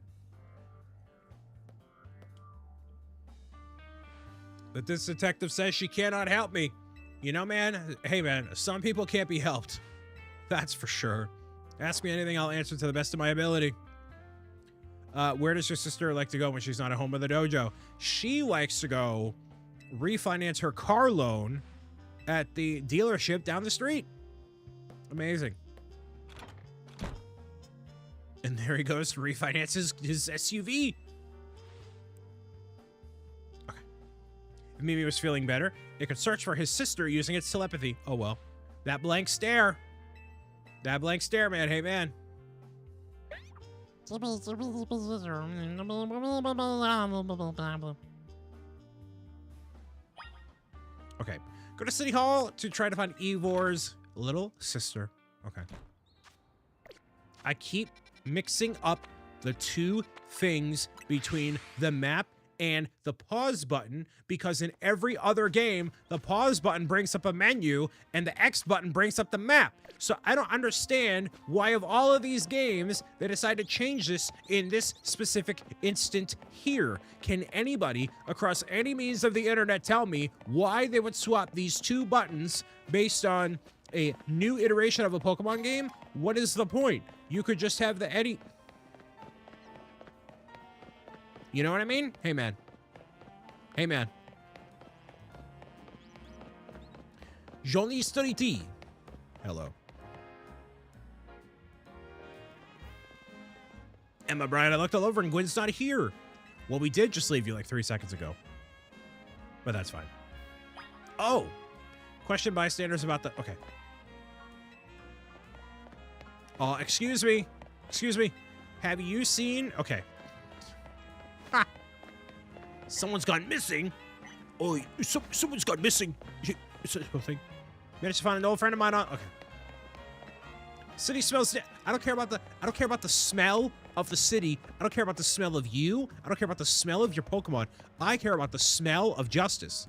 But this detective says she cannot help me. You know, man, hey, man, some people can't be helped. That's for sure. Ask me anything, I'll answer to the best of my ability. Where does your sister like to go when she's not at home with the dojo? She likes to go refinance her car loan at the dealership down the street. Amazing. And there he goes to refinance his SUV. Okay. If Mimi was feeling better, it could search for his sister using its telepathy. Oh, well. That blank stare. That blank stare, man. Hey, man. Okay. Go to City Hall to try to find Ivor's little sister. Okay. I keep mixing up the two things between the map and the pause button, because in every other game, the pause button brings up a menu and the X button brings up the map. So I don't understand why of all of these games, they decide to change this in this specific instant here. Can anybody across any means of the internet tell me why they would swap these two buttons based on a new iteration of a Pokemon game? What is the point? You could just have the Eddie... You know what I mean? Hey, man. Hey, man. Johnny Stority. Hello. Emma Bryan, I looked all over and Gwen's not here. Well, we did just leave you like 3 seconds ago. But that's fine. Oh. Question bystanders about the... Okay. Oh, excuse me. Excuse me. Have you seen... Okay. Ha! Someone's gone missing. Oh, someone's gone missing. It's a thing. Managed to find an old friend of mine on... Okay. City smells... I don't care about the smell of the city. I don't care about the smell of you. I don't care about the smell of your Pokemon. I care about the smell of justice.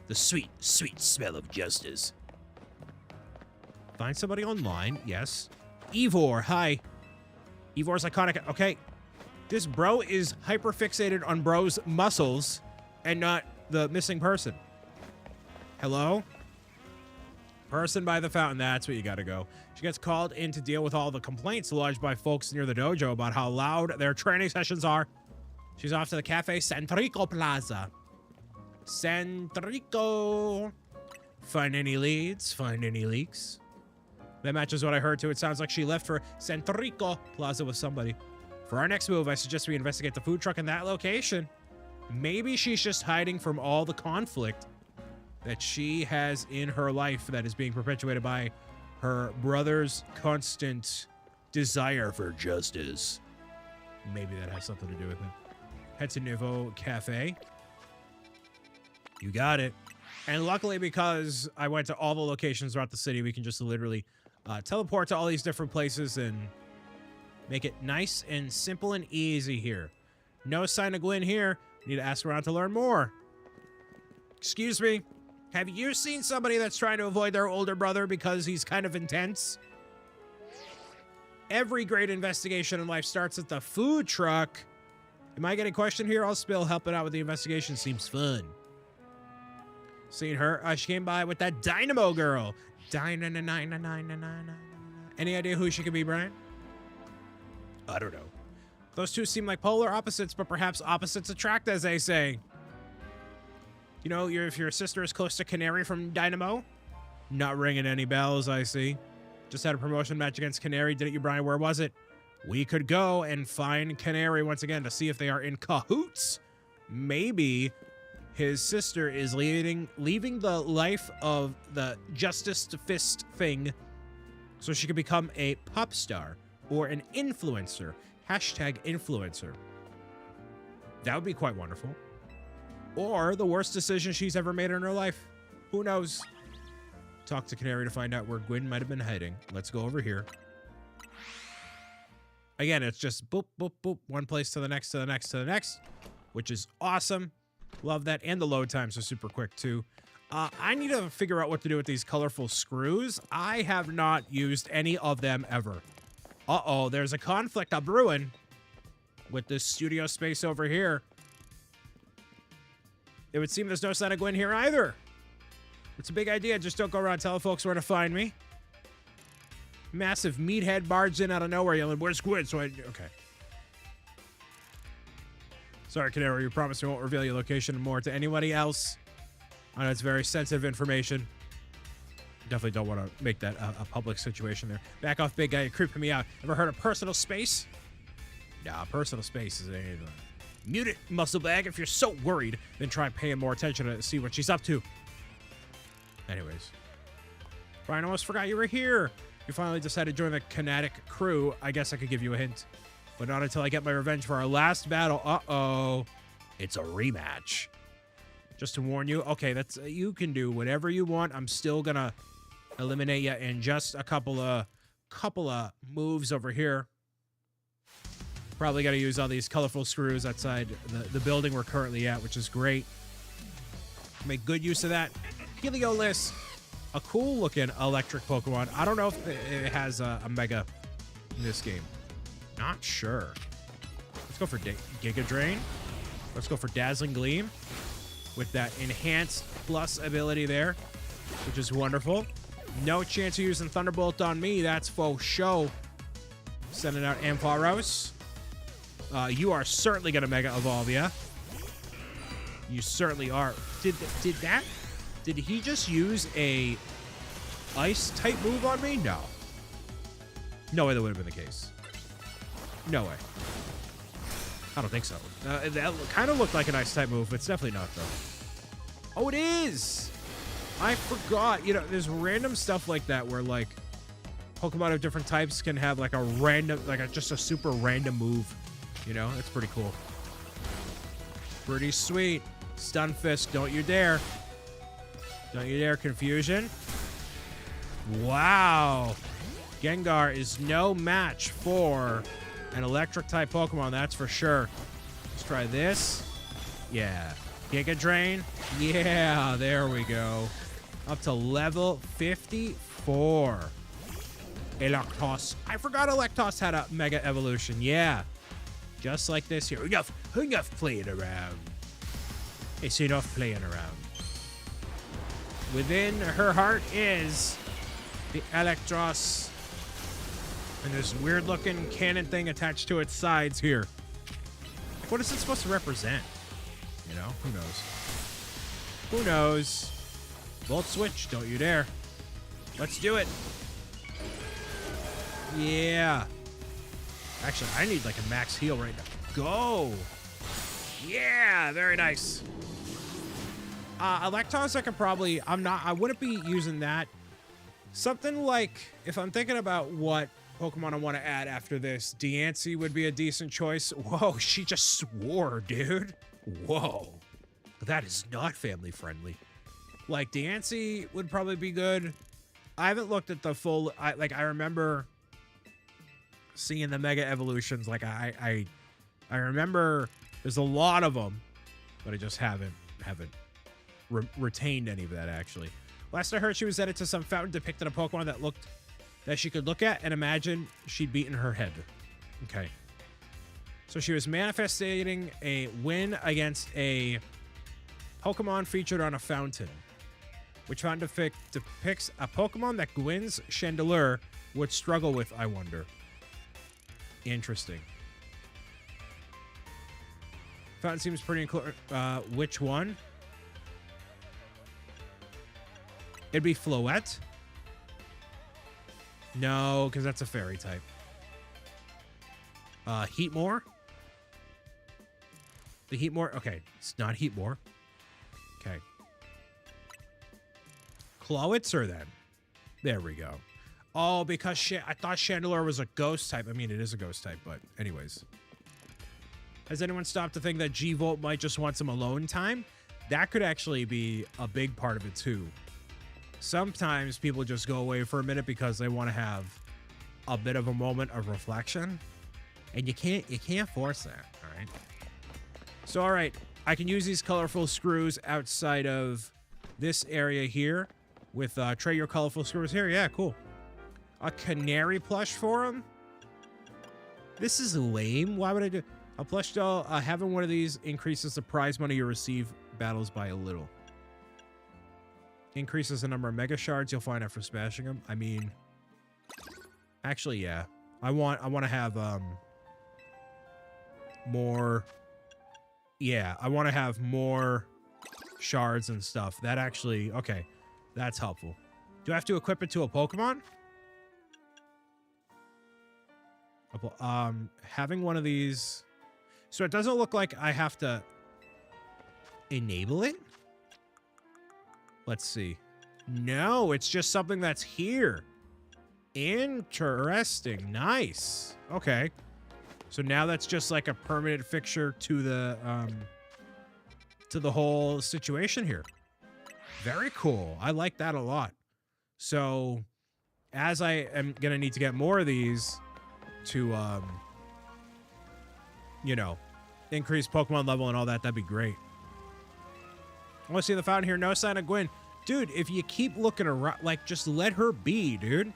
The sweet, sweet smell of justice. Find somebody online. Yes. Ivor, hi. Ivor's iconic. Okay. This bro is hyper-fixated on bro's muscles and not the missing person. Hello? Person by the fountain. That's where you gotta go. She gets called in to deal with all the complaints lodged by folks near the dojo about how loud their training sessions are. She's off to the Cafe Santrico Plaza. Santrico. Find any leads? Find any leaks? That matches what I heard too. It sounds like she left for Santrico Plaza with somebody. For our next move, I suggest we investigate the food truck in that location. Maybe she's just hiding from all the conflict that she has in her life that is being perpetuated by her brother's constant desire for justice. Maybe that has something to do with it. Head to Nouveau Cafe. You got it. And luckily, because I went to all the locations throughout the city, we can just literally teleport to all these different places and make it nice and simple and easy here. No sign of Gwen here. Need to ask around to learn more. Excuse me. Have you seen somebody that's trying to avoid their older brother because he's kind of intense? Every great investigation in life starts at the food truck. Am I getting questioned here? I'll spill. Helping out with the investigation seems fun. Seen her? She came by with that Dynamo girl. Any idea who she could be, Brian? I don't know. Those two seem like polar opposites, but perhaps opposites attract, as they say. You know, if your sister is close to Canary from Dynamo? Not ringing any bells, I see. Just had a promotion match against Canary, didn't you, Brian? Where was it? We could go and find Canary once again to see if they are in cahoots. Maybe his sister is leaving the life of the Justice Fist thing so she could become a pop star or an influencer. Hashtag influencer. That would be quite wonderful. Or the worst decision she's ever made in her life. Who knows? Talk to Canary to find out where Gwen might have been hiding. Let's go over here. Again, it's just boop, boop, boop. One place to the next, to the next, to the next. Which is awesome. Love that. And the load times are super quick, too. I need to figure out what to do with these colorful screws. I have not used any of them ever. Uh-oh, there's a conflict brewing with this studio space over here. It would seem there's no sign of Gwen here either. It's a big idea. Just don't go around telling folks where to find me. Massive meathead barged in out of nowhere yelling, "Where's Gwen?" So okay. Sorry, Canary. You promise we won't reveal your location more to anybody else. I know it's very sensitive information. Definitely don't want to make that a public situation there. Back off, big guy. You're creeping me out. Ever heard of personal space? Nah, personal space is anything. Mute it, muscle bag. If you're so worried, then try paying more attention to see what she's up to. Anyways. Brian, I almost forgot you were here. You finally decided to join the Kinetic crew. I guess I could give you a hint. But not until I get my revenge for our last battle. Uh-oh. It's a rematch. Just to warn you. Okay, that's you can do whatever you want. I'm still gonna eliminate you in just a couple of moves over here. Probably got to use all these colorful screws outside the building we're currently at, which is great. Make good use of that. Heliolisk, a cool looking electric Pokemon. I don't know if it has a Mega in this game. Not sure. Let's go for Giga Drain. Let's go for Dazzling Gleam with that enhanced plus ability there, which is wonderful. No chance of using Thunderbolt on me. That's faux show. Sending out Ampharos. You are certainly going to Mega Evolve, yeah? You certainly are. Did he just use a Ice type move on me? No. No way that would have been the case. No way. I don't think so. That kind of looked like an Ice type move. It's definitely not, though. Oh, it is! I forgot. You know, there's random stuff like that where, like, Pokemon of different types can have, like, a random, like, just a super random move. You know, it's pretty cool. Pretty sweet. Stunfisk, don't you dare. Don't you dare. Confusion. Wow. Gengar is no match for an electric-type Pokemon, that's for sure. Let's try this. Yeah. Giga Drain. Yeah, there we go. Up to level 54. Electos. I forgot Electos had a Mega Evolution. Yeah. Just like this here. Enough playing around. It's enough playing around. Within her heart is the Electros. And this weird-looking cannon thing attached to its sides here. What is it supposed to represent? You know, who knows? Who knows? Volt Switch, don't you dare. Let's do it. Yeah. Actually, I need like a max heal right now. Go. Yeah, very nice. Electos, I could probably, I wouldn't be using that. Something like, if I'm thinking about what Pokemon I want to add after this, Diancie would be a decent choice. Whoa, she just swore, dude. Whoa. That is not family friendly. Like, Diancie would probably be good. I haven't looked at the full, I remember seeing the Mega Evolutions. Like, I remember there's a lot of them, but I just haven't retained any of that, actually. Last I heard, she was added to some fountain depicting a Pokemon that she could look at and imagine she'd beaten her head. Okay. So she was manifesting a win against a Pokemon featured on a fountain, which fountain depicts a Pokemon that Gwyn's Chandelure would struggle with, I wonder. Interesting. Fountain seems pretty clear. Which one? It'd be Floette. No, because that's a fairy type. Heatmore. The Heatmore. Okay, it's not Heatmore. Okay. Clawitzer then. There we go. Oh, because I thought Chandelure was a ghost type. I mean, it is a ghost type, but anyways. Has anyone stopped to think that G-Volt might just want some alone time? That could actually be a big part of it too. Sometimes people just go away for a minute because they want to have a bit of a moment of reflection, and you can't force that. All right. So all right, I can use these colorful screws outside of this area here with trade your colorful screws here. Yeah, cool. A canary plush for him. This is lame. Why would I do a plush doll? Having one of these increases the prize money you receive battles by a little. Increases the number of mega shards you'll find after smashing them. I mean, actually, yeah. I want to have more. Yeah, I want to have more shards and stuff. That actually, okay, that's helpful. Do I have to equip it to a Pokemon? Having one of these, so it doesn't look like I have to enable it. Let's see. No, it's just something that's here. Interesting. Nice. Okay. So now that's just like a permanent fixture to the whole situation here. Very cool. I like that a lot. So as I am going to need to get more of these to you know, increase Pokemon level and all that, that'd be great. I want to see the fountain here. No sign of Gwen. Dude, if you keep looking around, like, just let her be, dude.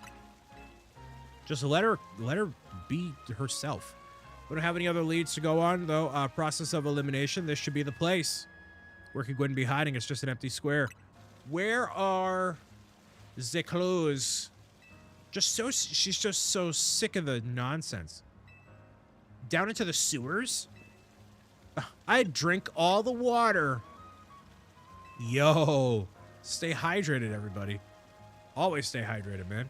Just let her be herself. We don't have any other leads to go on, though. Process of elimination. This should be the place. Where could Gwen be hiding? It's just an empty square. Where are the clues? She's just so sick of the nonsense. Down into the sewers? I'd drink all the water. Yo. Stay hydrated, everybody. Always stay hydrated, man.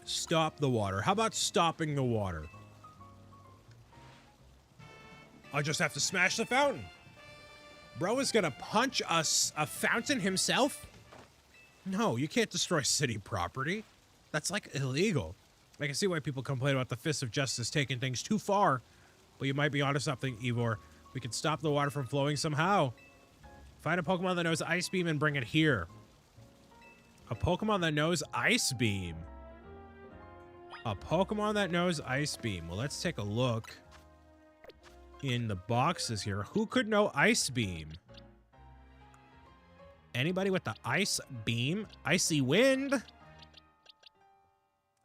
Stop the water. How about stopping the water? I just have to smash the fountain. Bro is gonna punch us a fountain himself? No, you can't destroy city property. That's like illegal. I can see why people complain about the Fist of Justice taking things too far, but you might be onto something, Ivor. We can stop the water from flowing somehow. Find a Pokemon that knows Ice Beam and bring it here. A Pokemon that knows Ice Beam. A Pokemon that knows Ice Beam. Well, let's take a look in the boxes here. Who could know Ice Beam? Anybody with the Ice Beam? Icy Wind?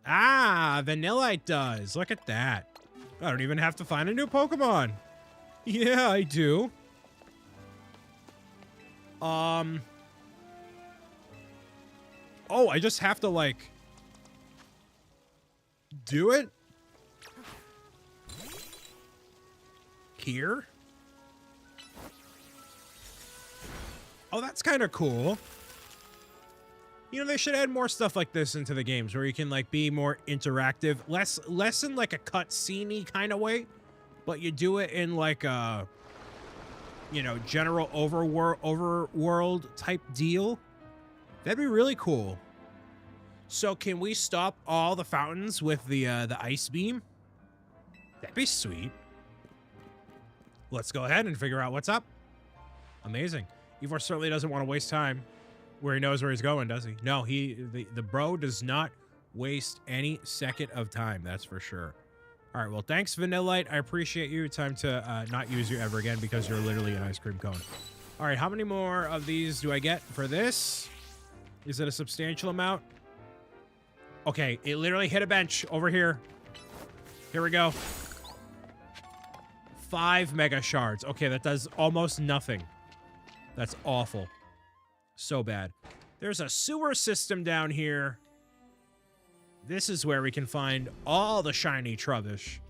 Ah, Vanillite does. Look at that. I don't even have to find a new Pokemon. Yeah, I do. Oh, I just have to, like, do it? Here? Oh, that's kind of cool. You know, they should add more stuff like this into the games where you can, like, be more interactive. Less in, like, a cutscene-y kind of way, but you do it in, like, a, you know, general overworld type deal. That'd be really cool. So can we stop all the fountains with the Ice Beam? That'd be sweet. Let's go ahead and figure out what's up. Amazing. Ivor certainly doesn't want to waste time where he knows where he's going, does he? No, the bro does not waste any second of time, that's for sure. All right, well, thanks, Vanillite. I appreciate you. Time to not use you ever again because you're literally an ice cream cone. All right, how many more of these do I get for this? Is it a substantial amount? Okay, it literally hit a bench over here. Here we go. 5 mega shards. Okay, that does almost nothing. That's awful. So bad. There's a sewer system down here. This is where we can find all the shiny Trubbish.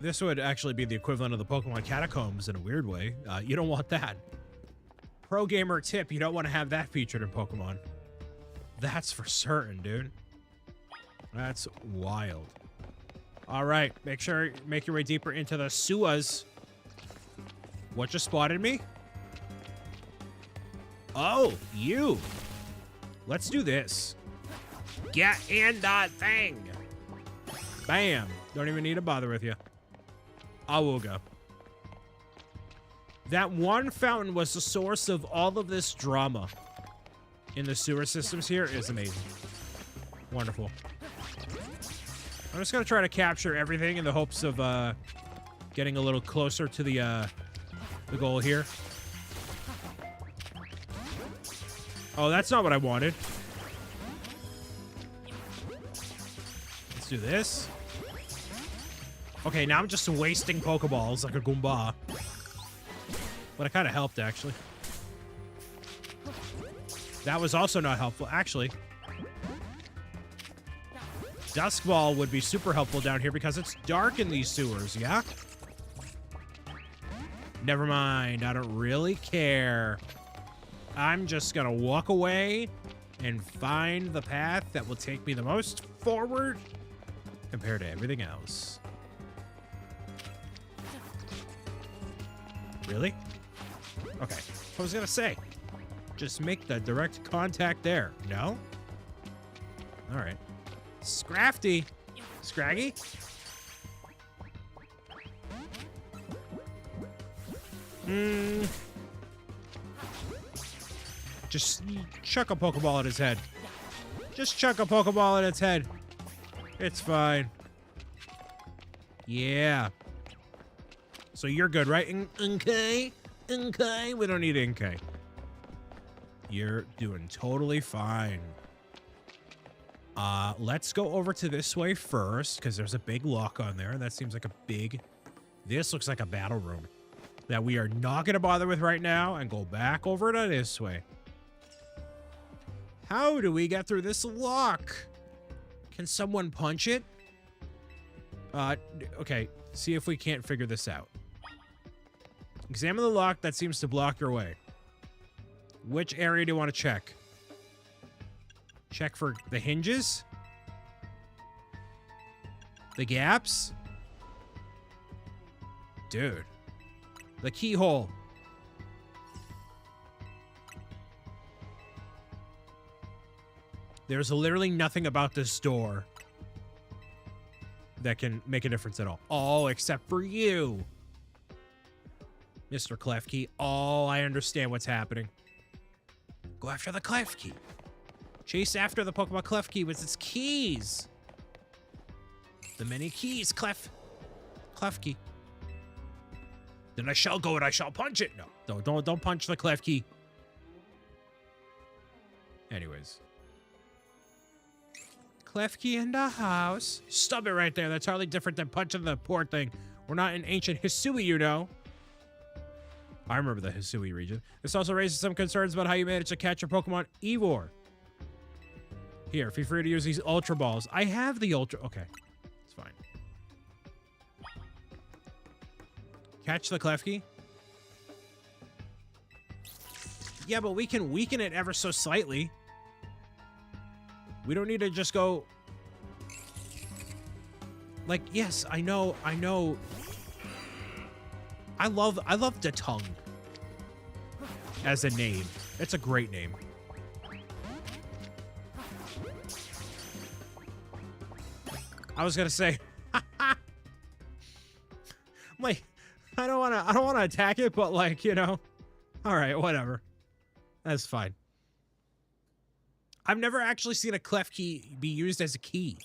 This would actually be the equivalent of the Pokemon Catacombs in a weird way. You don't want that. Pro gamer tip, you don't want to have that featured in Pokemon. That's for certain, dude. That's wild. All right, make your way deeper into the sewers. What just spotted me? Oh, you. Let's do this. Get in the thing. Bam. Don't even need to bother with you. Awooga. That one fountain was the source of all of this drama in the sewer systems here. Is amazing. Wonderful. I'm just going to try to capture everything in the hopes of getting a little closer to the goal here. Oh, that's not what I wanted. Let's do this. Okay, now I'm just wasting Pokeballs like a Goomba. But it kind of helped, actually. That was also not helpful. Actually, Dusk Ball would be super helpful down here because it's dark in these sewers, yeah? Never mind. I don't really care. I'm just gonna walk away and find the path that will take me the most forward compared to everything else. Really? Okay. I was gonna say, just make the direct contact there. No? All right. Scrafty. Scraggy? Just chuck a Pokeball at his head. Just chuck a Pokeball in its head. It's fine. Yeah. So you're good, right? Okay. Okay. We don't need Inkay. You're doing totally fine. Let's go over to this way first, because there's a big lock on there. That seems like a big... This looks like a battle room that we are not going to bother with right now, and go back over to this way. How do we get through this lock? Can someone punch it? Okay. See if we can't figure this out. Examine the lock that seems to block your way. Which area do you want to check? Check for the hinges? The gaps? Dude. The keyhole. There's literally nothing about this door that can make a difference at all. Oh, except for you, Mr. Klefki. Oh, I understand what's happening. Go after the Klefki. Chase after the Pokemon Klefki with its keys. The many keys, Klefki. Then I shall go and I shall punch it. No, don't punch the Klefki. Anyways. Klefki in the house. Stop it right there. That's hardly different than punching the poor thing. We're not in ancient Hisui, you know. I remember the Hisui region. This also raises some concerns about how you manage to catch your Pokemon Eevor. Here, feel free to use these Ultra Balls. I have the Ultra... Okay, it's fine. Catch the Klefki. Yeah, but we can weaken it ever so slightly. We don't need to just go... Like, yes, I know. I love the tongue as a name. It's a great name. I was gonna say, like, I don't wanna attack it, but like, you know, all right, whatever. That's fine. I've never actually seen a Klefki be used as a key.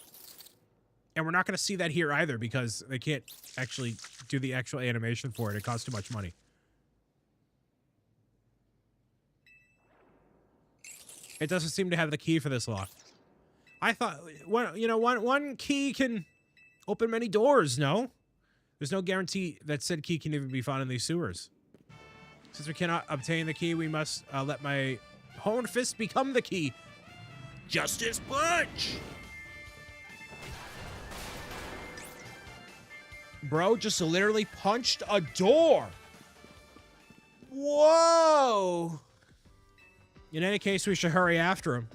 And we're not going to see that here either because they can't actually do the actual animation for it. It costs too much money. It doesn't seem to have the key for this lock. I thought, one key can open many doors, no? There's no guarantee that said key can even be found in these sewers. Since we cannot obtain the key, we must let my honed fist become the key. Justice Punch! Bro just literally punched a door. Whoa! In any case, we should hurry after him.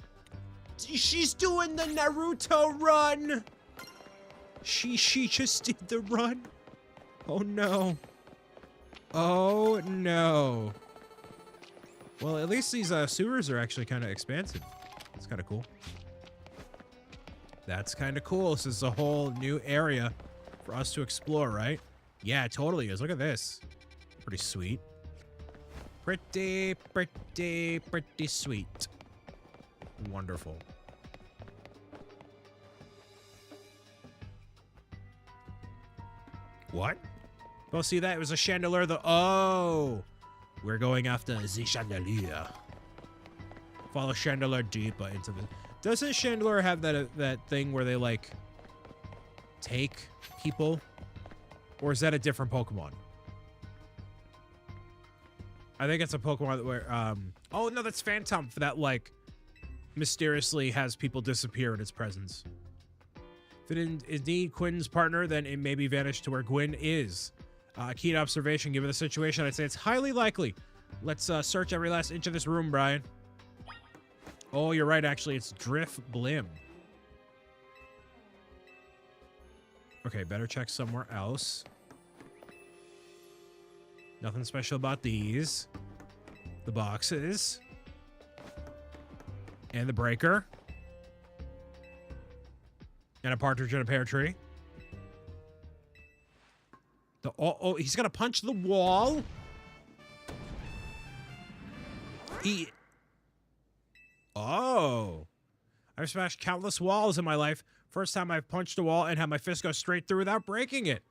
She's doing the Naruto run! She just did the run. Oh no. Oh no. Well, at least these sewers are actually kind of expansive. That's kind of cool. That's kind of cool. This is a whole new area for us to explore, right? Yeah, it totally is. Look at this. Pretty sweet. Pretty sweet. Wonderful. What? Well, see that? It was a chandelier. Oh! We're going after the chandelier. Follow chandelier deeper into the... Doesn't chandelier have that thing where they, like, take people? Or is that a different Pokemon? I think it's a Pokemon where, oh, no, that's Phantom that, like, mysteriously has people disappear in its presence. If it is indeed Quinn's partner, then it may be vanished to where Gwyn is. Keen observation, given the situation, I'd say it's highly likely. Let's search every last inch of this room, Brian. Oh, you're right, actually. It's Drift Blim. Okay, better check somewhere else. Nothing special about these. The boxes. And the breaker. And a partridge in a pear tree. Oh, he's gonna punch the wall. Oh. I've smashed countless walls in my life. First time I've punched a wall and had my fist go straight through without breaking it.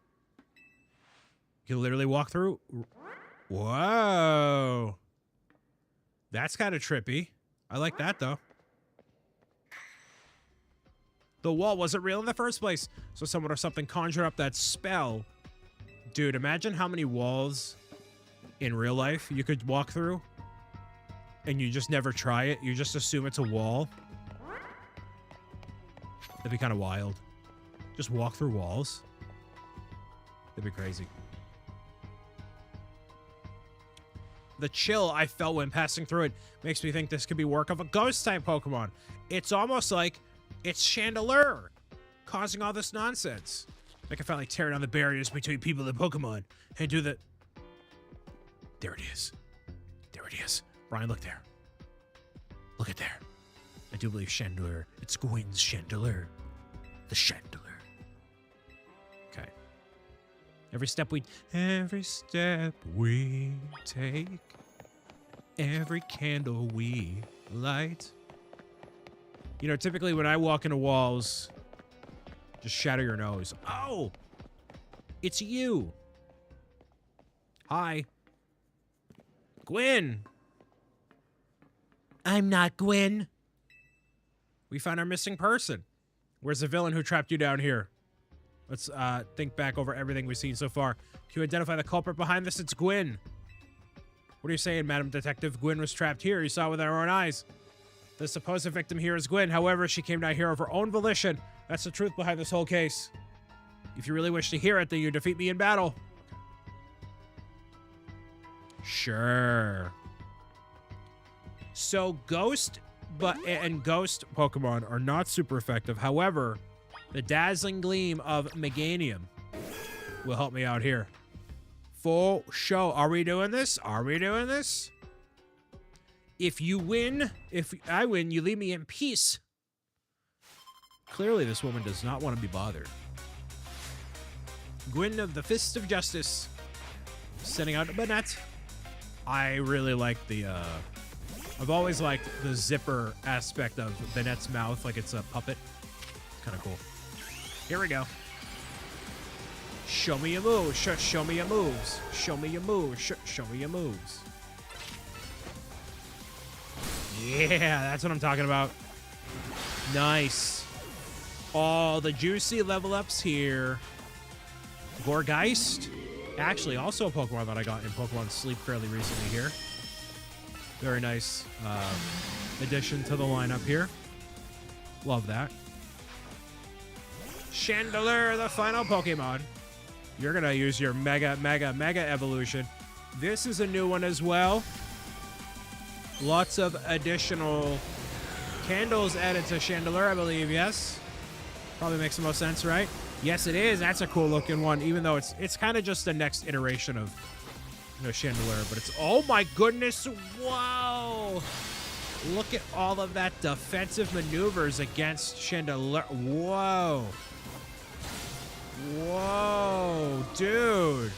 You can literally walk through. Whoa. That's kind of trippy. I like that, though. The wall wasn't real in the first place, so someone or something conjured up that spell. Dude, imagine how many walls in real life you could walk through, and you just never try it. You just assume it's a wall. That'd be kind of wild. Just walk through walls. That'd be crazy. The chill I felt when passing through it makes me think this could be work of a ghost-type Pokemon. It's almost like it's Chandelure causing all this nonsense. I can finally tear down the barriers between people and Pokemon and do the... There it is. There it is. Brian, look there. Look at there. I do believe Chandelure. It's Gwyn's Chandelure. The Chandelure. Okay. Every step we take, every candle we light. You know, typically when I walk into walls, just shatter your nose. Oh! It's you. Hi. Gwyn. I'm not Gwyn. We found our missing person. Where's the villain who trapped you down here? Let's think back over everything we've seen so far. Can you identify the culprit behind this? It's Gwyn. What are you saying, Madam Detective? Gwyn was trapped here. You saw it with our own eyes. The supposed victim here is Gwyn. However, she came down here of her own volition. That's the truth behind this whole case. If you really wish to hear it, then you defeat me in battle. Sure. So Ghost and Ghost Pokemon are not super effective. However, the dazzling gleam of Meganium will help me out here. Full show. Are we doing this? Are we doing this? If you win, if I win, you leave me in peace. Clearly, this woman does not want to be bothered. Gwyn of the Fist of Justice. Sending out a Banette. I really like the, I've always liked the zipper aspect of Banette's mouth, like it's a puppet. It's kind of cool. Here we go. Show me your moves. Show me your moves. Show me your moves. Show me your moves. Yeah, that's what I'm talking about. Nice. All the juicy level ups here. Gorgeist. Actually, also a Pokemon that I got in Pokemon Sleep fairly recently here. Very nice addition to the lineup here. Love that. Chandelure, the final Pokemon. You're going to use your Mega Evolution. This is a new one as well. Lots of additional candles added to Chandelure, I believe, yes? Probably makes the most sense, right? Yes, it is. That's a cool looking one, even though it's kind of just the next iteration of Chandelure, but it's... Oh my goodness! Whoa! Look at all of that defensive maneuvers against Chandelure. Whoa! Whoa, dude!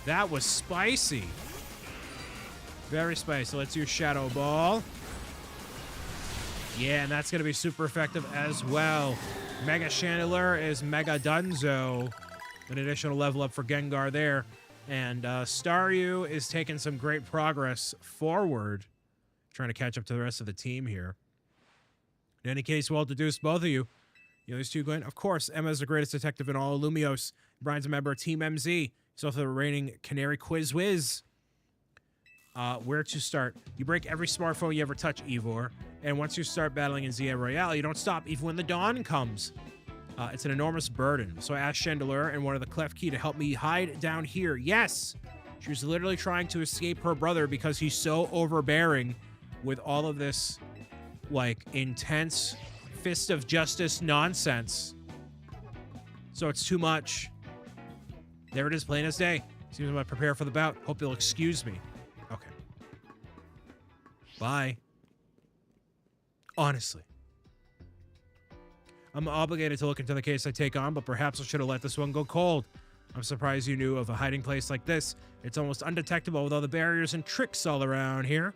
That was spicy. Very spicy. Let's use Shadow Ball. Yeah, and that's going to be super effective as well. Mega Chandelure is Mega Dunzo. An additional level up for Gengar there. And Staryu is taking some great progress forward. Trying to catch up to the rest of the team here. In any case, well deduced, both of you. You know these two going? Of course, Emma's the greatest detective in all of Lumiose. Brian's a member of Team MZ. He's also the reigning Canary Quiz Whiz. Where to start? You break every smartphone you ever touch, Ivor. And once you start battling in ZM Royale, you don't stop even when the dawn comes. It's an enormous burden. So I asked Chandelure and one of the Klefki to help me hide down here. Yes! She was literally trying to escape her brother because he's so overbearing with all of this, like, intense Fist of Justice nonsense. So it's too much. There it is, plain as day. Seems I'm prepare for the bout. Hope you'll excuse me. Okay. Bye. Honestly. I'm obligated to look into the case I take on, but perhaps I should have let this one go cold. I'm surprised you knew of a hiding place like this. It's almost undetectable with all the barriers and tricks all around here.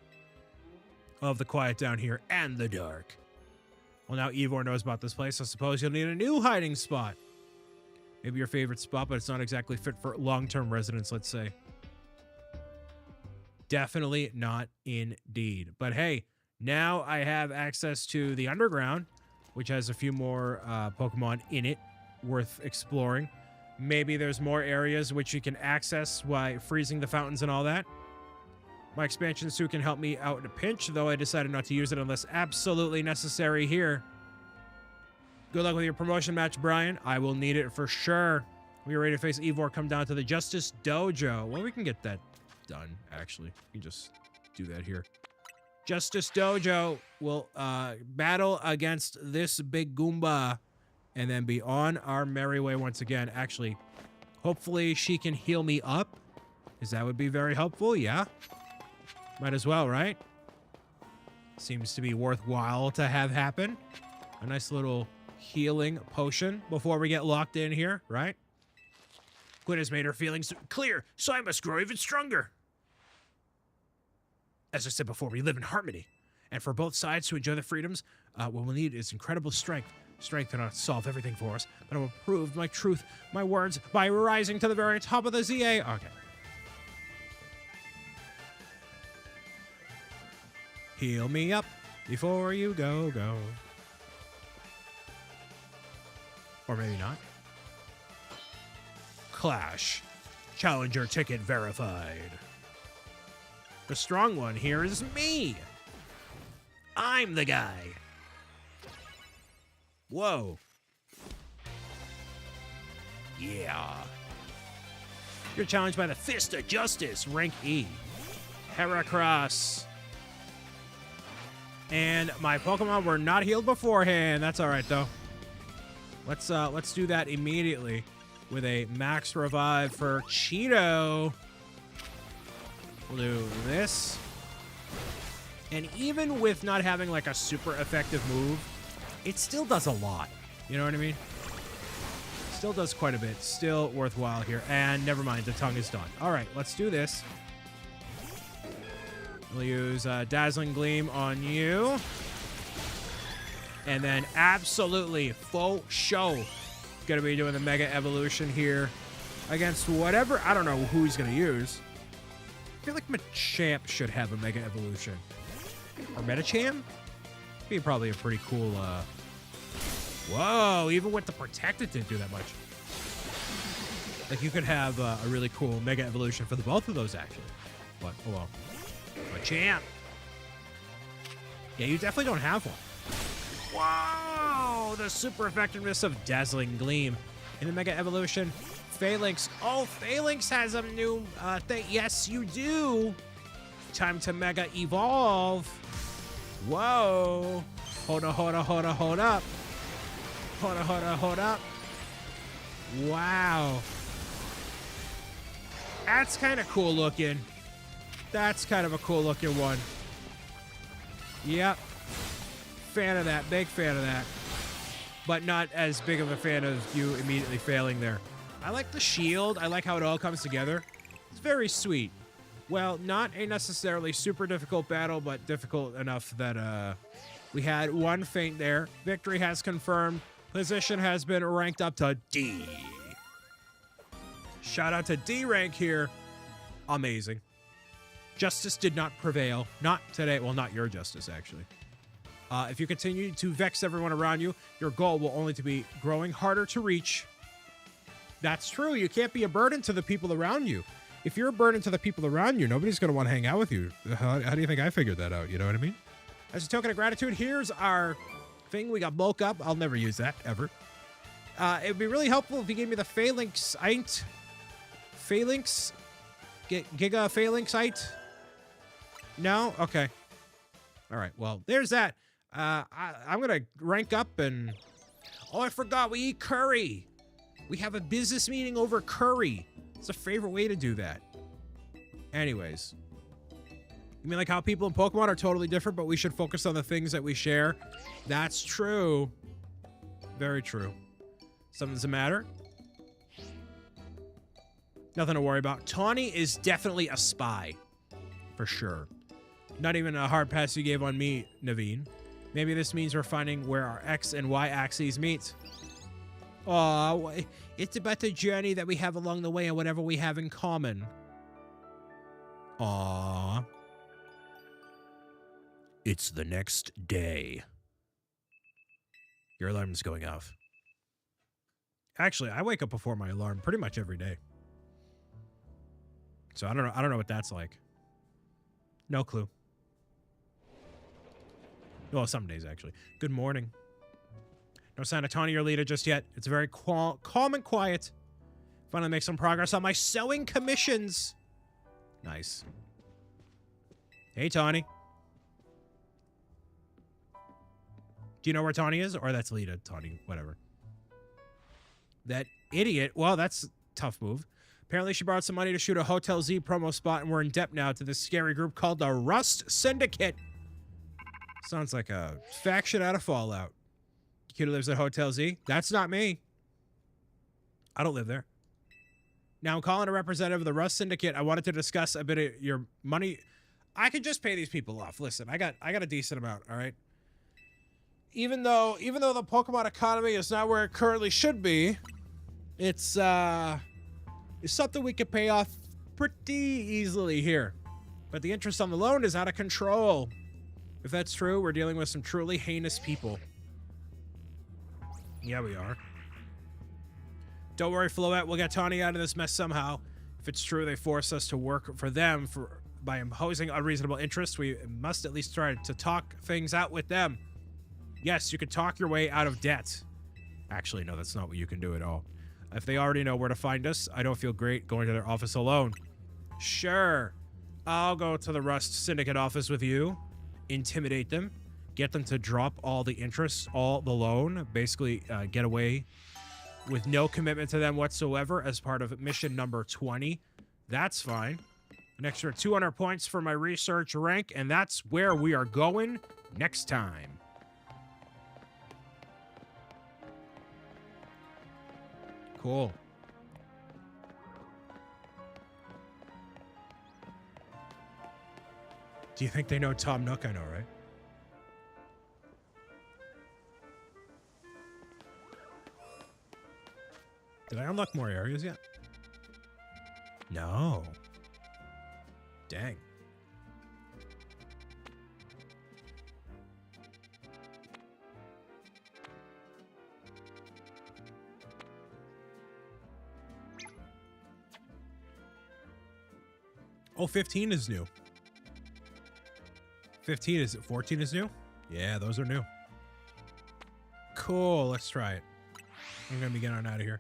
Of the quiet down here and the dark. Well, now Ivor knows about this place. I suppose you'll need a new hiding spot. Maybe your favorite spot, but it's not exactly fit for long-term residents, let's say. Definitely not indeed. But hey, now I have access to the underground, which has a few more Pokemon in it worth exploring. Maybe there's more areas which you can access by freezing the fountains and all that. My expansion suit can help me out in a pinch, though I decided not to use it unless absolutely necessary here. Good luck with your promotion match, Brian. I will need it for sure. We are ready to face Ivor. Come down to the Justice Dojo. Well, we can get that done, actually. We can just do that here. Justice Dojo will battle against this big Goomba and then be on our merry way once again. Actually, hopefully she can heal me up, because that would be very helpful. Yeah. Might as well, right? Seems to be worthwhile to have happen. A nice little healing potion before we get locked in here, right? Quinn has made her feelings clear, so I must grow even stronger. As I said before, we live in harmony. And for both sides to enjoy the freedoms, what we'll need is incredible strength. Strength cannot solve everything for us, but I will prove my truth, my words, by rising to the very top of the ZA. Okay. Heal me up before you go. Or maybe not. Clash. Challenger ticket verified. The strong one here is me. I'm the guy. Whoa. Yeah. You're challenged by the Fist of Justice, rank E. Heracross. And my Pokemon were not healed beforehand. That's all right, though. Let's do that immediately with a max revive for Cheeto. We'll do this. And even with not having like a super effective move, it still does a lot. You know what I mean? Still does quite a bit. Still worthwhile here. And never mind, the tongue is done. All right, let's do this. We'll use Dazzling Gleam on you. And then absolutely faux show. Gonna be doing the Mega Evolution here against whatever. I don't know who he's gonna use. I feel like Machamp should have a Mega Evolution. Or Metacham? Be probably a pretty cool, Whoa, even with the Protect, it didn't do that much. Like, you could have a really cool Mega Evolution for the both of those, actually. But, oh well. Machamp. Yeah, you definitely don't have one. Wow, the super effectiveness of Dazzling Gleam. In the Mega Evolution, Phalanx. Oh, Phalanx has a new thing. Yes, you do. Time to Mega Evolve. Whoa. Hold up. Hold up. Wow. That's kind of cool looking. That's kind of a cool looking one. Yep. Fan of that. Big fan of that. But not as big of a fan of you immediately failing there. I like the shield. I like how it all comes together. It's very sweet. Well, not a necessarily super difficult battle, but difficult enough that we had one feint there. Victory has confirmed. Position has been ranked up to D. Shout out to D rank here. Amazing. Justice did not prevail. Not today. Well, not your justice, actually. If you continue to vex everyone around you, your goal will only to be growing harder to reach. That's true. You can't be a burden to the people around you. If you're a burden to the people around you, nobody's going to want to hang out with you. How do you think I figured that out? You know what I mean? As a token of gratitude, here's our thing. We got bulk up. I'll never use that, ever. It would be really helpful if you gave me the Phalanxite. Phalanx? Giga Phalanxite? No? Okay. All right. Well, there's that. I'm going to rank up and... Oh, I forgot. We eat curry. We have a business meeting over curry. It's a favorite way to do that. Anyways. You mean like how people in Pokemon are totally different, but we should focus on the things that we share? That's true. Very true. Something's the matter? Nothing to worry about. Tawny is definitely a spy. For sure. Not even a hard pass you gave on me, Naveen. Maybe this means we're finding where our X and Y axes meet. Aw, it's about the journey that we have along the way and whatever we have in common. Aw. It's the next day. Your alarm's going off. Actually, I wake up before my alarm pretty much every day. So I don't know what that's like. No clue. Well, some days actually. Good morning. No sign of Tawny or Lita just yet. It's very calm and quiet. Finally make some progress on my sewing commissions. Nice. Hey, Tawny. Do you know where Tawny is? Or that's Lita, Tawny, whatever. That idiot. Well, that's a tough move. Apparently she borrowed some money to shoot a Hotel Z promo spot, and we're in debt now to this scary group called the Rust Syndicate. Sounds like a faction out of Fallout. Kid who lives at Hotel Z? That's not me. I don't live there. Now I'm calling a representative of the Rust Syndicate. I wanted to discuss a bit of your money. I could just pay these people off. Listen, I got a decent amount, all right? Even though the Pokemon economy is not where it currently should be, it's something we could pay off pretty easily here. But the interest on the loan is out of control. If that's true, we're dealing with some truly heinous people. Yeah, we are. Don't worry, Floette. We'll get Tawny out of this mess somehow. If it's true they force us to work for them by imposing unreasonable interest, we must at least try to talk things out with them. Yes, you can talk your way out of debt. Actually, no, that's not what you can do at all. If they already know where to find us, I don't feel great going to their office alone. Sure. I'll go to the Rust Syndicate office with you. Intimidate them. Get them to drop all the interest, all the loan. Basically, get away with no commitment to them whatsoever as part of mission number 20. That's fine. An extra 200 points for my research rank, and that's where we are going next time. Cool. Do you think they know Tom Nook? I know, right? Did I unlock more areas yet? No. Dang. Oh, 15 is new. 14 is new? Yeah, those are new. Cool, let's try it. I'm gonna be getting on out of here.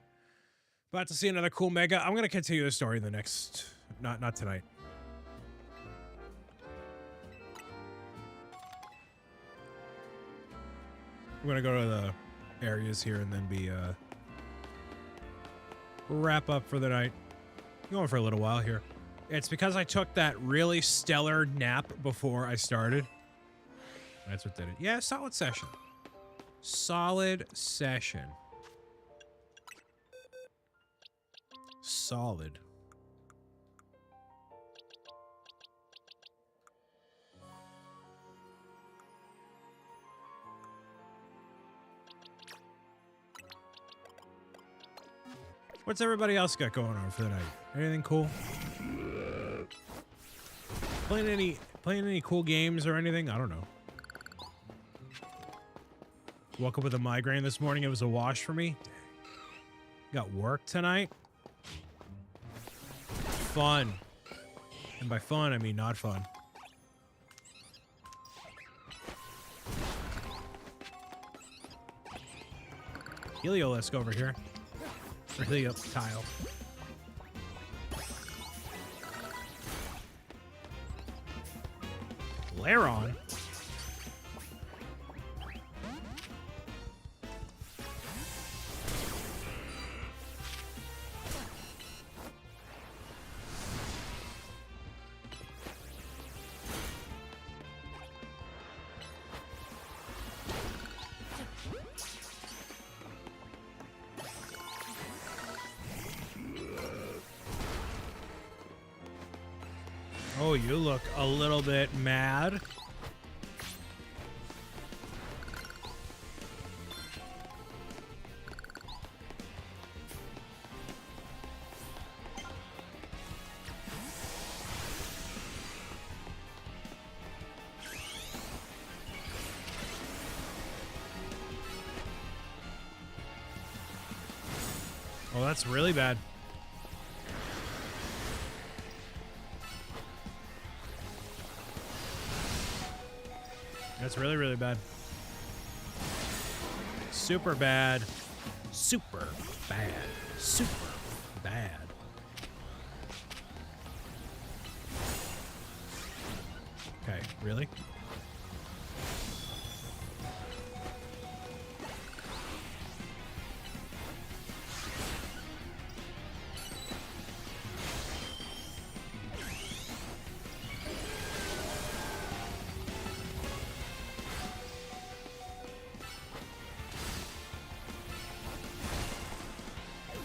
About to see another cool mega. I'm gonna continue the story the next, not tonight. I'm gonna go to the areas here and then be wrap up for the night. I'm going for a little while here. It's because I took that really stellar nap before I started. That's what did it. Yeah, solid session. Solid session. Solid. What's everybody else got going on for the night? Anything cool? Playing any cool games or anything? I don't know. Woke up with a migraine this morning. It was a wash for me. Got work tonight. Fun. And by fun, I mean not fun. Heliolisk over here. Or Helioptile. Laron? Oh, you look a little bit mad. that's really bad. That's really, really bad. Super bad. Super bad. Super bad. Okay, really?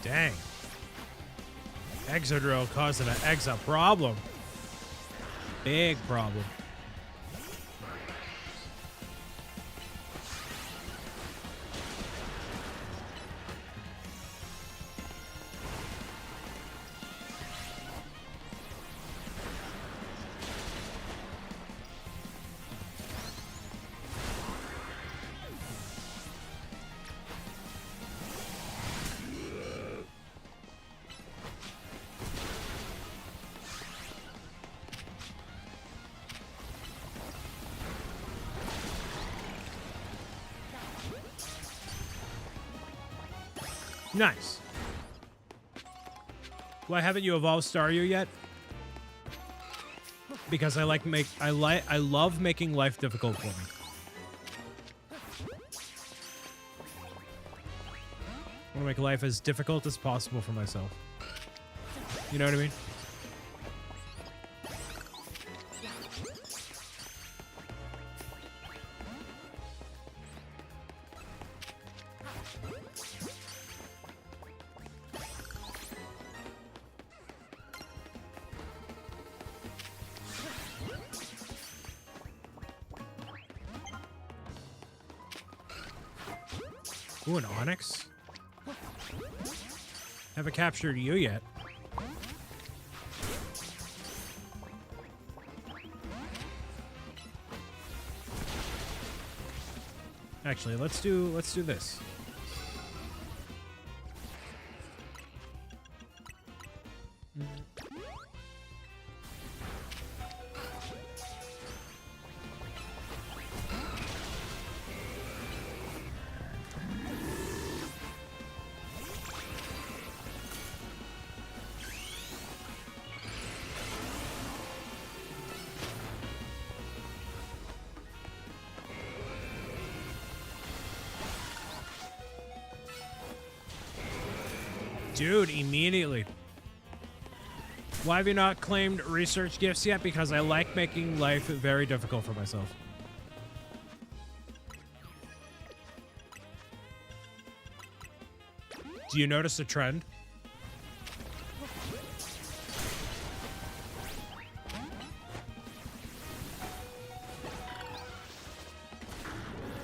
Dang. Exodrill causing an exa problem. Big problem. Nice. Why haven't you evolved Staryu yet? Because I love making life difficult for me. I want to make life as difficult as possible for myself. You know what I mean? Ooh, an Onyx? Haven't captured you yet. Actually, let's do this. Dude, immediately. Why have you not claimed research gifts yet? Because I like making life very difficult for myself. Do you notice a trend?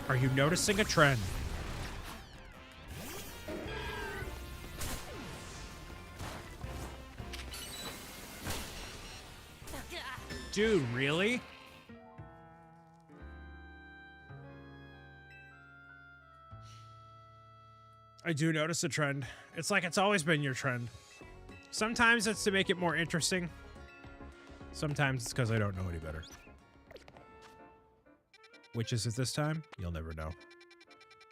Are you noticing a trend? Dude, really? I do notice a trend. It's like it's always been your trend. Sometimes it's to make it more interesting. Sometimes it's because I don't know any better. Which is it this time? You'll never know.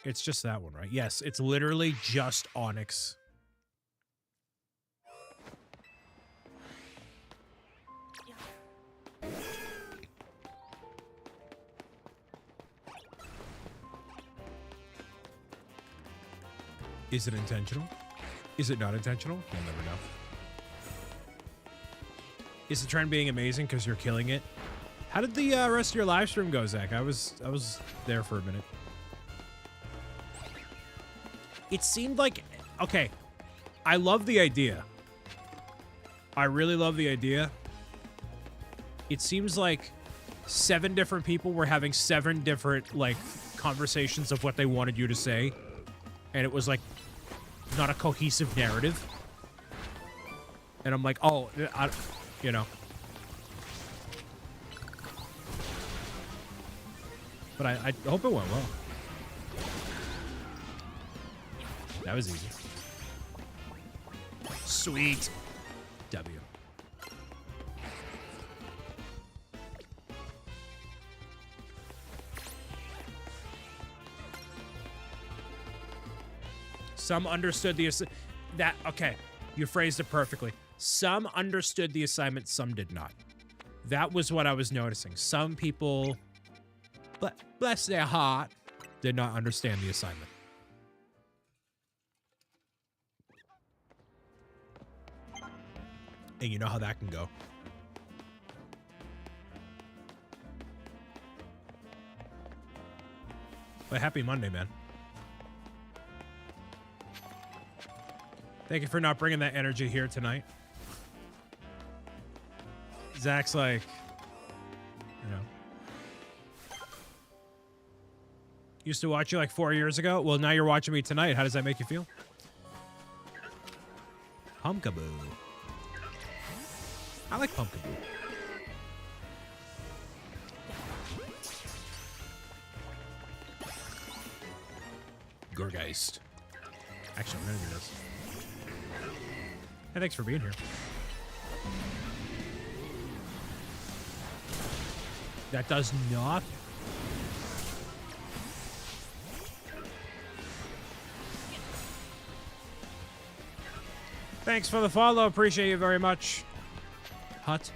It's just that one, right? Yes, it's literally just Onyx. Is it intentional? Is it not intentional? You'll never know. Is the trend being amazing because you're killing it? How did the rest of your live stream go, Zach? I was there for a minute. It seemed like, okay, I love the idea. I really love the idea. It seems like 7 different people were having 7 different, like, conversations of what they wanted you to say. And it was, like, not a cohesive narrative. And I'm like, oh, you know. But I hope it went well. That was easy. Sweet. W. Some understood the okay, you phrased it perfectly. Some understood the assignment, some did not. That was what I was noticing. Some people, bless their heart, did not understand the assignment. And you know how that can go. But happy Monday, man. Thank you for not bringing that energy here tonight. Zach's like, you know. Used to watch you like 4 years ago. Well, now you're watching me tonight. How does that make you feel? Pumpkaboo. I like Pumpkaboo. Gorgeist. Actually, I'm gonna do this. Hey, thanks for being here. That does not. Thanks for the follow. Appreciate you very much. Hut.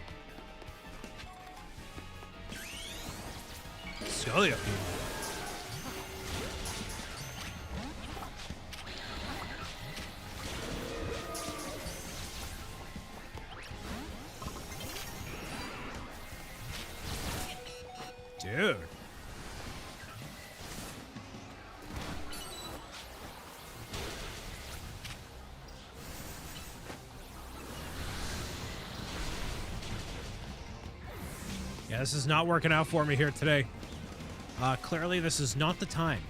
Scully up here. Dude. Yeah, this is not working out for me here today. Clearly, this is not the time.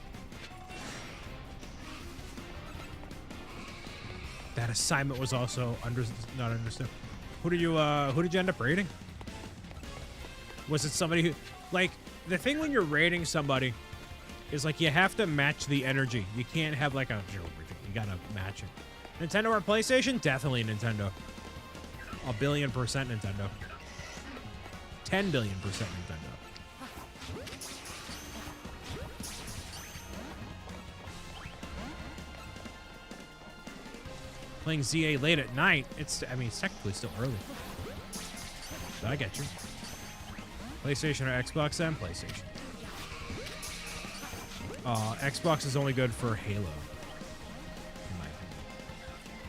That assignment was also not understood. Who did you end up raiding? Was it somebody who, like, the thing when you're raiding somebody is like you have to match the energy. You can't have like you gotta match it. Nintendo or PlayStation? Definitely Nintendo. 1,000,000,000% Nintendo. 10,000,000,000% Nintendo. Playing ZA late at night, it's technically still early. So I get you. PlayStation or Xbox then? PlayStation. Xbox is only good for Halo. In my opinion.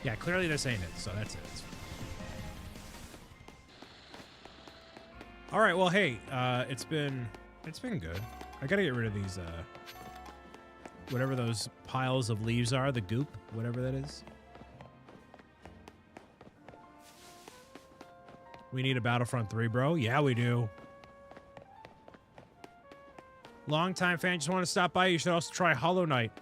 Yeah, clearly this ain't it, so that's it. Alright, well hey, it's been good. I gotta get rid of these whatever those piles of leaves are, the goop, whatever that is. We need a Battlefront 3, bro. Yeah, we do. Long-time fan, just want to stop by. You should also try Hollow Knight.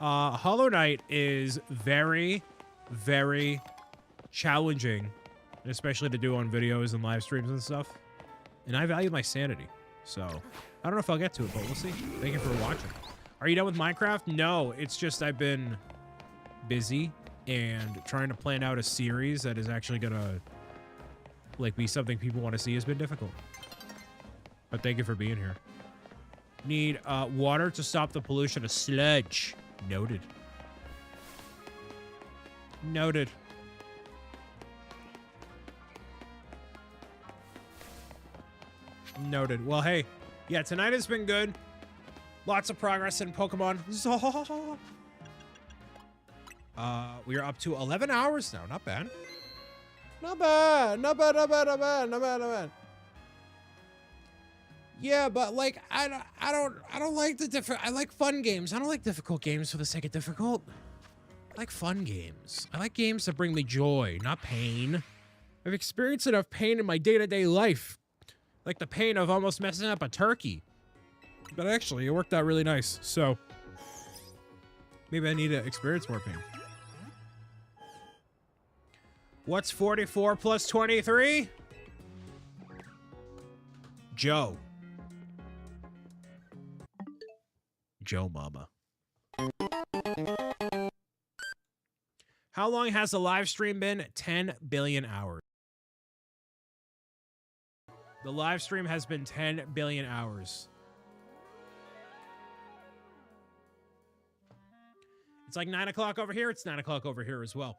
Hollow Knight is very, very challenging, especially to do on videos and live streams and stuff. And I value my sanity, so I don't know if I'll get to it, but we'll see. Thank you for watching. Are you done with Minecraft? No, it's just I've been busy and trying to plan out a series that is actually gonna like be something people want to see has been difficult. But thank you for being here. Need water to stop the pollution of sludge. Noted. Noted. Noted. Well, hey. Yeah, tonight has been good. Lots of progress in Pokemon. We are up to 11 hours now. Not bad. Not bad. Not bad, not bad, not bad, not bad, not bad. Yeah, but like I don't like the I like fun games. I don't like difficult games for the sake of difficult. I like fun games. I like games that bring me joy, not pain. I've experienced enough pain in my day-to-day life. Like the pain of almost messing up a turkey. But actually, it worked out really nice. So maybe I need to experience more pain. What's 44 plus 23? Joe. Joe Mama. How long has the live stream been? 10 billion hours. The live stream has been 10 billion hours. It's like 9 o'clock over here. It's 9 o'clock over here as well.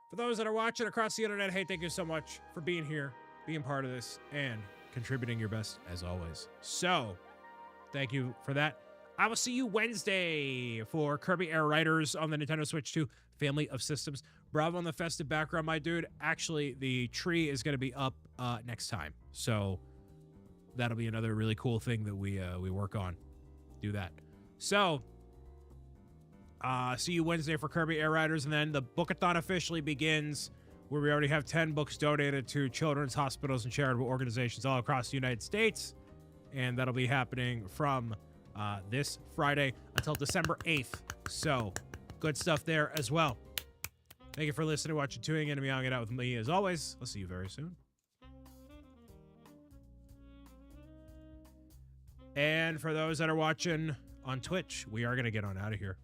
For those that are watching across the internet, hey, thank you so much for being here, being part of this, and contributing your best as always. So, thank you for that. I will see you Wednesday for Kirby Air Riders on the Nintendo Switch 2 family of systems. Bravo on the festive background, my dude. Actually, the tree is going to be up next time. So that'll be another really cool thing that we work on. Do that. So see you Wednesday for Kirby Air Riders, and then the Bookathon officially begins, where we already have 10 books donated to children's hospitals and charitable organizations all across the United States. And that'll be happening from this Friday until December 8th. So, good stuff there as well. Thank you for listening, watching, tuning in, and hanging out with me as always. I'll see you very soon. And for those that are watching on Twitch, we are going to get on out of here.